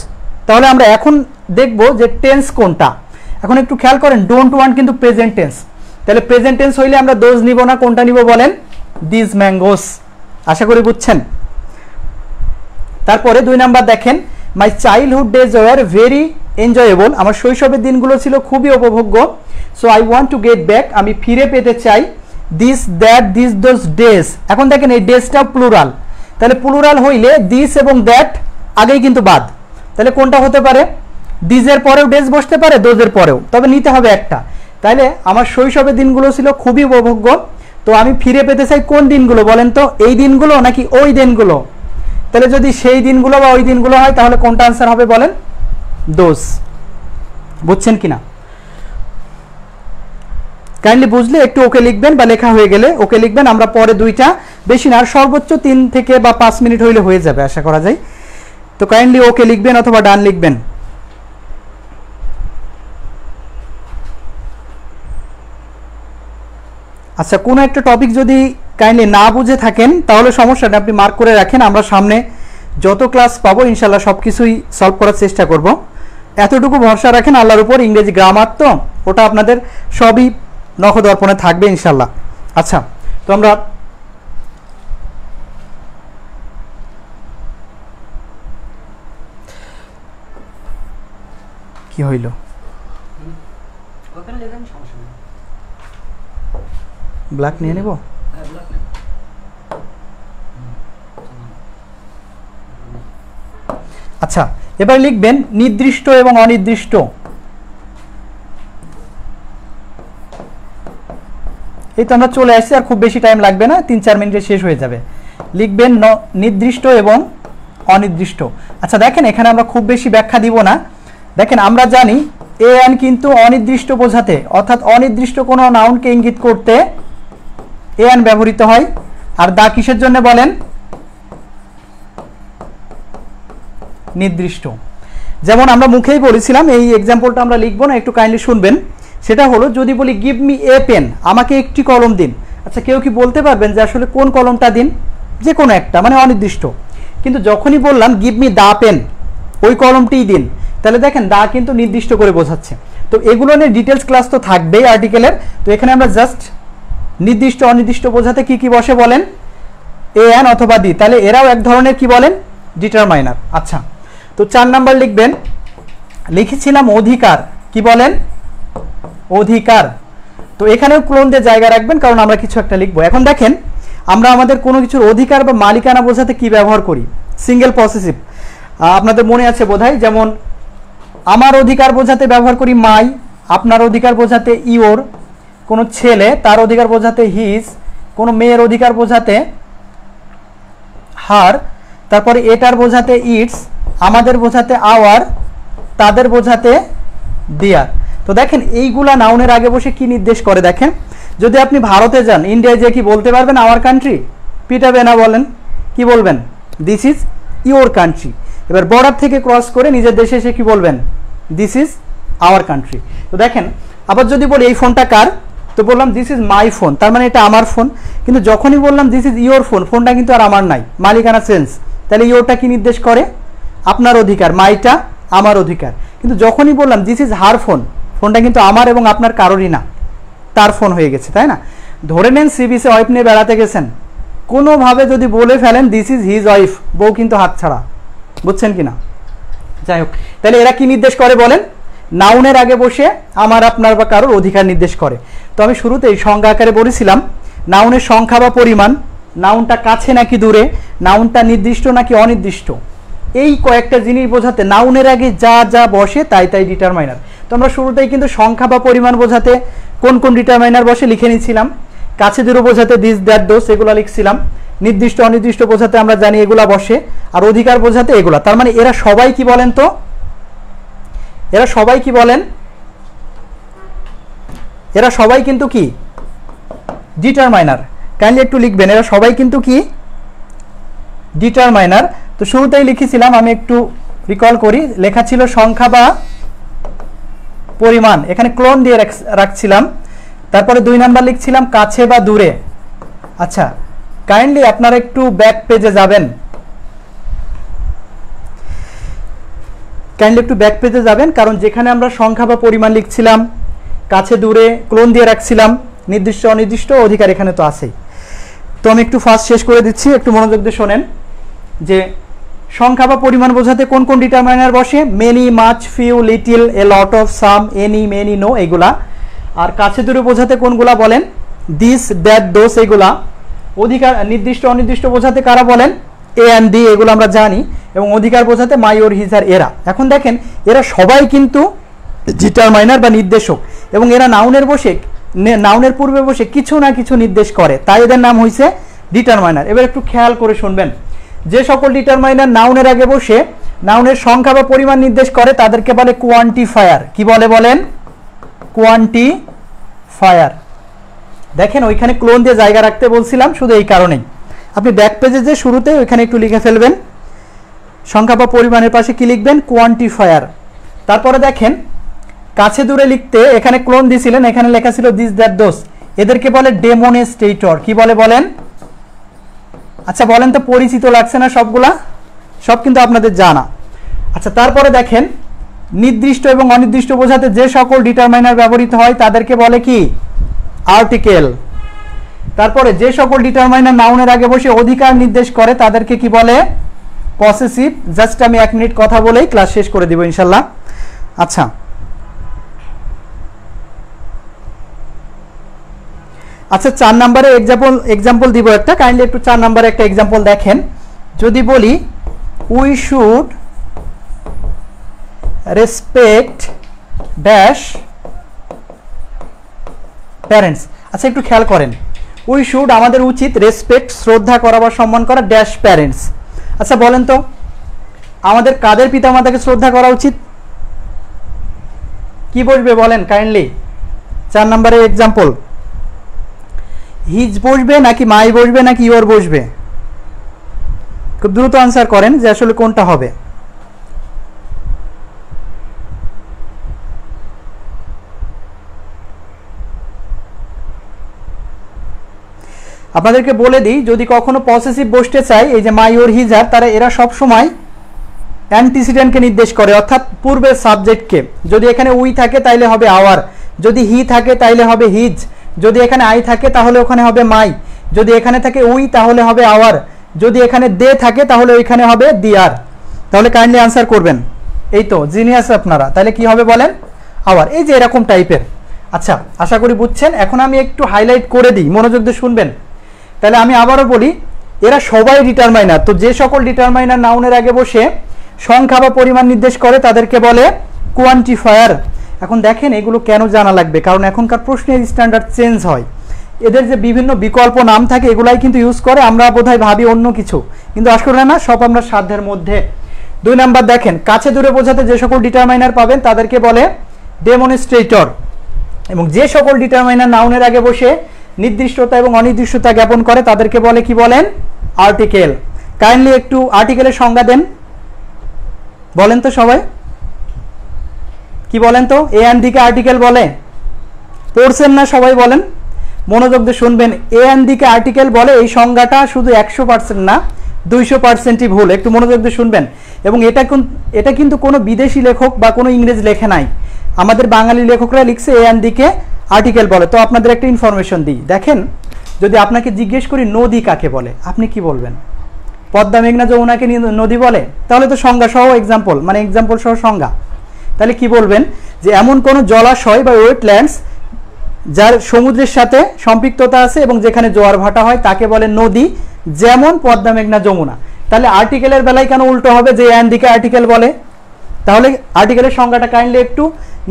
তাহলে আমরা এখন দেখব যে টেন্স কোনটা। এখন একটু খেয়াল করেন, ডোন্ট ওয়ান্ট কিন্তু প্রেজেন্ট টেন্স, তাহলে প্রেজেন্ট টেন্স হইলে আমরা দোজ নিব না, কোনটা নিব বলেন? This mangoes. আশা করি বুঝছেন। তারপরে 2 নাম্বার দেখেন, my childhood days were very enjoyable, আমার শৈশবের দিনগুলো ছিল খুবই উপভোগ্য। So I want to get back, আমি ফিরে পেতে চাই। This that this those days, এখন দেখেন এই ডেজটাও প্লুরাল, তাহলে প্লুরাল হইলে দিস এবং দ্যাট আগেই কিন্তু বাদ, তাহলে কোনটা হতে পারে? দিজের পরেও ডেজ বসতে পারে, দোজের পরেও, তবে নিতে হবে একটা। তাহলে আমার শৈশবের দিনগুলো ছিল খুবই উপভোগ্য, তো আমি ফিরে পেতে চাই কোন দিনগুলো বলেন তো? এই দিনগুলো নাকি ওই দিনগুলো? তাহলে যদি সেই দিনগুলো বা ওই দিনগুলো হয় তাহলে কোনটা আনসার হবে বলেন? দোজ। বুঝছেন কিনা? কাইন্ডলি বুঝলে একটু ওকে লিখবেন, বা লেখা হয়ে গেলে ওকে লিখবেন। আমরা পরে দুইটা, বেশি না, আর সর্বোচ্চ 3 থেকে বা 5 মিনিট হইলে হয়ে যাবে আশা করা যায়। তো কাইন্ডলি ওকে লিখবেন অথবা ডান লিখবেন। আচ্ছা, কোনো একটা টপিক যদি কাইন্ডলি না বুঝে থাকেন তাহলে সমস্যাটা আপনি মার্ক করে রাখেন, আমরা সামনে যত ক্লাস পাবো ইনশাল্লাহ সব কিছুই সলভ করার চেষ্টা করব। এতটুকু ভরসা রাখেন আল্লাহর উপর, ইংরেজি গ্রামার তো ওটা আপনাদের সবই নখদর্পণে থাকবে ইনশাল্লাহ। আচ্ছা, তো আমরা কি হইল? ব্ল্যাক নিয়ে নেব। আচ্ছা, এবার লিখবেন নির্দিষ্ট এবং অনির্দিষ্ট। এই তো আমরা চলে আসছি, আর খুব বেশি টাইম লাগবে না, 3-4 মিনিটে শেষ হয়ে যাবে। লিখবেন নির্দিষ্ট এবং অনির্দিষ্ট। আচ্ছা দেখেন, এখানে আমরা খুব বেশি ব্যাখ্যা দিব না। দেখেন আমরা জানি এন কিন্তু অনির্দিষ্ট বোঝাতে, অর্থাৎ অনির্দিষ্ট কোনো নাউনকে ইঙ্গিত করতে এন ব্যবহৃত হয়। আর দা কিসের জন্য বলেন? নির্দিষ্ট। যেমন আমরা মুখেই বলেছিলাম, এই এক্সাম্পলটা আমরা লিখবো না, একটু কাইন্ডলি শুনবেন। সেটা হলো, যদি বলি গিভ মি এ পেন, আমাকে একটি কলম দিন। আচ্ছা, কেউ কি বলতে পারবেন যে আসলে কোন কলমটা দিন? যে কোনো একটা, মানে অনির্দিষ্ট। কিন্তু যখনই বললাম গিভ মি দা পেন, ওই কলমটিই দিন, তাহলে দেখেন দা কিন্তু নির্দিষ্ট করে বোঝাচ্ছে। তো এগুলো নিয়ে ডিটেলস ক্লাস তো থাকবেই আর্টিকেলের। তো এখানে আমরা জাস্ট নির্দিষ্ট অনির্দিষ্ট বোঝাতে কি কি বসে বলেন? এ এন অথবা দি, তাহলে এরাও এক ধরনের কি বলেন? ডিটারমাইনার। আচ্ছা, তো 4 নাম্বার লিখবেন, লিখেছিলাম অধিকার, কি বলেন? অধিকার। তো এখানেও ক্লোন দিয়ে জায়গা রাখবেন, কারণ আমরা কিছু একটা লিখবো। এখন দেখেন, আমরা আমাদের কোনো কিছুর অধিকার বা মালিকানা বোঝাতে কি ব্যবহার করি? Single possessive. আপনাদের মনে আছে বোধহয়, যেমন আমার অধিকার বোঝাতে ব্যবহার করি মাই, আপনার অধিকার বোঝাতে ইওর, কোনো ছেলে তার অধিকার বোঝাতে হিজ, কোনো মেয়ের অধিকার বোঝাতে হার, তারপরে এটার বোঝাতে ইটস, আমাদের বোঝাতে আওয়ার, তাদের বোঝাতে দেয়ার। তো দেখেন এইগুলা নাউনের আগে বসে কি নির্দেশ করে দেখেন। যদি আপনি ভারতে যান, ইন্ডিয়ায় যে কি বলতে পারবেন? Our country? পিটাবে না, বলেন কি বলবেন? This is your country. এবার বর্ডার থেকে ক্রস করে নিজের দেশে এসে কি বলবেন? This is our country. তো দেখেন, আবার যদি বলি এই ফোনটা কার, তো বললাম দিস ইজ মাই ফোন, তার মানে এটা আমার ফোন। কিন্তু যখনই বললাম দিস ইজ ইওর ফোন, ফোনটা কিন্তু আর আমার নাই, মালিকানা চেঞ্জ। তাহলে ইওরটা কি নির্দেশ করে? আপনার অধিকার, মাইটা আমার অধিকার। কিন্তু যখনই বললাম দিস ইজ হার ফোন, ফোনটা কিন্তু আমার এবং আপনার কারোরই না, তার ফোন হয়ে গেছে, তাই না? ধরে নেন সি বিচে ওয়াইফ নিয়ে বেড়াতে গেছেন, কোনোভাবে যদি বলে ফেলেন দিস ইজ হিজ ওয়াইফ, বউ কিন্তু হাত ছাড়া। বুঝছেন কিনা? যাই হোক, তাহলে এরা কি নির্দেশ করে বলেন? নাউনের আগে বসে আমার আপনার বা কারোর অধিকার নির্দেশ করে। তো আমি শুরুতেই সংজ্ঞা আকারে বলেছিলাম, নাউনের সংখ্যা বা পরিমাণ, নাউনটা কাছে নাকি দূরে, নাউনটা নির্দিষ্ট নাকি অনির্দিষ্ট, এই কয়েকটা জিনিস বোঝাতে নাউনের আগে যা যা বসে তাই তাই ডিটারমাইনার। তো আমরা শুরুতেই কিন্তু সংখ্যা বা পরিমাণ বোঝাতে কোন কোন ডিটারমাইনার বসে লিখে নিয়েছিলাম। কাছে দূরে বোঝাতে দিস দ্যাট দোস এগুলা লিখছিলাম, নির্দিষ্ট অনির্দিষ্ট বোঝাতে আমরা জানি এগুলা বসে, আর অধিকার বোঝাতে এগুলা। তার মানে এরা সবাই কি বলেন তো, এরা সবাই কি বলেন, এরা সবাই কিন্তু কি ডিটারমাইনার। কাইন্ডলি একটু লিখবেন, এরা সবাই কিন্তু কি ডিটারমাইনার। তো শুরুতেই লিখেছিলাম, আমি একটু রিকল করি, লেখা ছিল সংখ্যা বা পরিমাণ, এখানে ক্লোন দিয়ে রাখছিলাম। তারপরে 2 নাম্বার লিখছিলাম কাছে বা দূরে। আচ্ছা, কাইন্ডলি আপনারা একটু ব্যাক পেজে যাবেন, কাইন্ডলি একটু ব্যাক পেজে যাবেন, কারণ যেখানে আমরা সংখ্যা বা পরিমাণ লিখছিলাম, কাছে দূরে ক্লোন দিয়ে রাখছিলাম, নির্দিষ্ট অনির্দিষ্ট অধিকার এখানে তো আছেই। তো আমি একটু ফার্স্ট শেষ করে দিচ্ছি, একটু মনোযোগ দিয়ে শোনেন যে সংখ্যা বা পরিমাণ বোঝাতে কোন কোন ডিটারমাইনার বসে, many, much, few, little, a lot of, some, any, many, no এগুলা। আর কাছে দূরে বোঝাতে কোনগুলা বলেন, দিস, দ্যাট, দোস এগুলা। অধিকার নির্দিষ্ট অনির্দিষ্ট বোঝাতে কারা বলেন, এ অ্যান্ড দি এগুলো আমরা জানি, এবং অধিকার বোঝাতে মাই, ওর, হিজ আর এরা। এখন দেখেন এরা সবাই কিন্তু ডিটারমাইনার বা নির্দেশক, এবং এরা নাউনের বসে নাউনের পূর্বে বসে কিছু না কিছু নির্দেশ করে, তাই এদের নাম হয়েছে ডিটারমাইনার। এবার একটু খেয়াল করে শুনবেন, যে সকল ডিটারমাইনার নাউনের আগে বসে নাউনের সংখ্যা বা পরিমাণ নির্দেশ করে তাদেরকে বলে কোয়ান্টিফায়ার। কি বলে বলেন, কোয়ান্টিফায়ার। দেখেন ওইখানে ক্লোন দিয়ে জায়গা রাখতে বলছিলাম শুধু এই কারণেই। আপনি ব্যাক পেজে যে শুরুতে ওইখানে একটু লিখে ফেলবেন, সংখ্যা বা পরিমাণের পাশে কি লিখবেন, কোয়ান্টিফায়ার। তারপরে দেখেন কাছে দূরে লিখতে এখানে ক্লোন দিয়েছিলেন, এখানে লেখা ছিল দিস, দ্যাট, দোস, এদেরকে বলে ডেমনস্ট্রেটর। কি বলে বলেন, আচ্ছা বলেন তো, পরিচিত লাগছে না সবগুলা? সব কিন্তু আপনাদের জানা। আচ্ছা, তারপরে দেখেন নির্দিষ্ট এবং অনির্দিষ্ট বোঝাতে যে সকল ডিটারমাইনার ব্যবহৃত হয় তাদেরকে বলে কি, আর্টিকেল। তারপরে যে সকল ডিটারমাইনার নাউনের আগে বসে অধিকার নির্দেশ করে তাদেরকে কি বলে, পসেসিভ। জাস্ট আমি 1 মিনিট কথা বলেই ক্লাস শেষ করে দিব ইনশাল্লাহ। আচ্ছা, আচ্ছা 4 নম্বরে এক্সাম্পল দিব একটা, কাইন্ডলি একটু 4 নম্বরে একটা এক্সাম্পল দেখেন। যদি বলি we should respect dash parents. আচ্ছা একটু খেয়াল করেন, উই শুড আমাদের উচিত, রেসপেক্ট শ্রদ্ধা করা বা সম্মান করা, ড্যাশ প্যারেন্টস। আচ্ছা বলেন তো আমাদের কাদের পিতামাতাকে শ্রদ্ধা করা উচিত? কি বসবে বলেন কাইন্ডলি, 4 নম্বরে এক্সাম্পল। হিজ বসবে নাকি মাই বসবে নাকি ইওর বসবে? খুব দ্রুত আনসার করেন যে আসলে কোনটা হবে। আপনাদেরকে বলে দিই, যদি কখনো পসেসিভ বসতে চাই, এই যে মাই, ওর, হিজ আর, তারা এরা সব সময় অ্যান্টিসিডেন্টকে নির্দেশ করে, অর্থাৎ পূর্বের সাবজেক্টকে। যদি এখানে উই থাকে তাইলে হবে আওয়ার, যদি হি থাকে তাইলে হবে হিজ, যদি এখানে আই থাকে তাহলে ওখানে হবে মাই, যদি এখানে থাকে উই তাহলে হবে আওয়ার, যদি এখানে দে থাকে তাহলে ওইখানে হবে দিয়ার। তাহলে কাইন্ডলি আনসার করবেন। এই তো জিনিয়াস আপনারা। তাহলে কি হবে বলেন, আওয়ার। এই যে এরকম টাইপের। আচ্ছা আশা করি বুঝছেন। এখন আমি একটু হাইলাইট করে দিই, মনোযোগ দিয়ে শুনবেন। তাহলে আমি আবারও বলি, এরা সবাই ডিটারমাইনার। তো যে সকল ডিটারমাইনার নাউনের আগে বসে সংখ্যা বা পরিমাণ নির্দেশ করে তাদেরকে বলে কোয়ান্টিফায়ার। এখন দেখেন এগুলো কেন জানা লাগবে, কারণ এখনকার প্রশ্নের স্ট্যান্ডার্ড চেঞ্জ হয়। এদের যে বিভিন্ন বিকল্প নাম থাকে এগুলাই কিন্তু ইউজ করে, আমরা বোধহয় ভাবি অন্য কিছু, কিন্তু আসলে না, সব আমরা সাধ্যের মধ্যে। 2 নাম্বার দেখেন, কাছে দূরে বোঝাতে যে সকল ডিটারমাইনার পাবেন তাদেরকে বলে ডেমনস্ট্রেটর। এবং যে সকল ডিটারমাইনার নাউনের আগে বসে নির্দিষ্টতা এবং অনির্দিষ্টতা জ্ঞাপন করে তাদেরকে বলে কি বলেন, আর্টিকেল। কাইন্ডলি একটু আর্টিকেলের সংজ্ঞা দেন, বলেন তো সবাই, কি বলেন তো? এ অ্যান্ড দিকে আর্টিকেল বলে, পড়ছেন না সবাই? বলেন, মনোযোগ দিয়ে শুনবেন। এ অ্যান্ড দিকে আর্টিকেল বলে, এই সংজ্ঞাটা শুধু 100% না, 200%ই ভুল। একটু মনোযোগ দিয়ে শুনবেন। এবং এটা কিন্তু কোনো বিদেশি লেখক বা কোনো ইংরেজ লেখে নাই, আমাদের বাঙালি লেখকরা লিখছে এ অ্যান্ড দিকে আর্টিকেল বলে। তো আপনাদের একটা ইনফরমেশন দিই, দেখেন যদি আপনাকে জিজ্ঞেস করি নদী কাকে বলে, আপনি কি বলবেন? পদ্মা, মেঘনা, যমুনাকে নদী বলে? তাহলে তো সংজ্ঞা সহ এক্সাম্পল, মানে এক্সাম্পল সহ সংজ্ঞা। তাহলে কি বলবেন, যে এমন কোনো জলাশয় বা ওয়েটল্যান্ডস যার সমুদ্রের সাথে সম্পৃক্ততা আছে এবং যেখানে জোয়ার ভাটা হয় তাকে বলে নদী, যেমন পদ্মা, মেঘনা, যমুনা। তাহলে আর্টিকেলের বেলায় কেন উল্টো হবে, যে অ্যান্ড দিকে আর্টিকেল বলে? তাহলে আর্টিকেলের সংজ্ঞাটা কাইন্ডলি একটু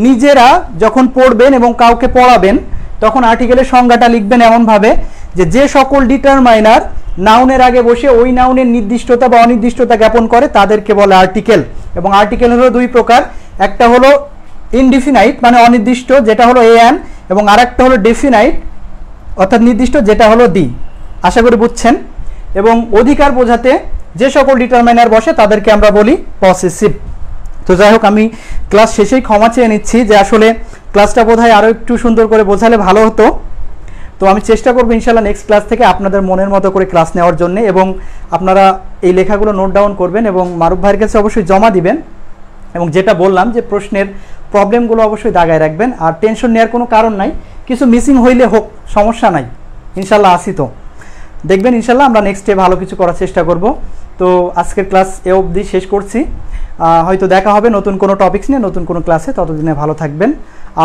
নিজেরা যখন পড়বেন এবং কাউকে পড়াবেন তখন আর্টিকেলের সংজ্ঞাটা লিখবেন এমনভাবে যে সকল ডিটারমাইনার নাউনের আগে বসে ওই নাউনের নির্দিষ্টতা বা অনির্দিষ্টতা জ্ঞাপন করে তাদেরকে বলে আর্টিকেল। এবং আর্টিকেল হলো দুই প্রকার, একটা হলো ইনডিফিনাইট মানে অনির্দিষ্ট, যেটা হলো এন, এবং আরেকটা হলো ডেফিনাইট অর্থাৎ নির্দিষ্ট, যেটা হলো দি। আশা করি বুঝছেন। এবং অধিকার বোঝাতে যে সকল ডিটারমাইনার বসে তাদেরকে আমরা বলি পসেসিভ। তো যাই হোক, আমি ক্লাস শেষেই ক্ষমা চেয়ে নিচ্ছি যে আসলে ক্লাসটা বোধহয় আরও একটু সুন্দর করে বোঝালে ভালো হতো। তো আমি চেষ্টা করবো ইনশাল্লাহ নেক্সট ক্লাস থেকে আপনাদের মনের মতো করে ক্লাস নেওয়ার জন্য, এবং আপনারা এই লেখাগুলো নোট ডাউন করবেন এবং মারুফ ভাইয়ের কাছে অবশ্যই জমা দিবেন। এবং যেটা বললাম যে প্রশ্নের প্রবলেমগুলো অবশ্যই দাগায় রাখবেন, আর টেনশন নেওয়ার কোনো কারণ নাই, কিছু মিসিং হইলে হোক, সমস্যা নাই, ইনশাল্লাহ আসি। তো দেখবেন ইনশাল্লাহ আমরা নেক্সট ডে ভালো কিছু করার চেষ্টা করব। তো আজকের ক্লাস এ অবধি শেষ করছি, হয়তো দেখা হবে নতুন কোনো টপিকস নিয়ে নতুন কোনো ক্লাসে। ততদিনে ভালো থাকবেন,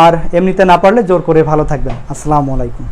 আর এমনিতে না পারলে জোর করে ভালো থাকবেন। আসসালামু আলাইকুম।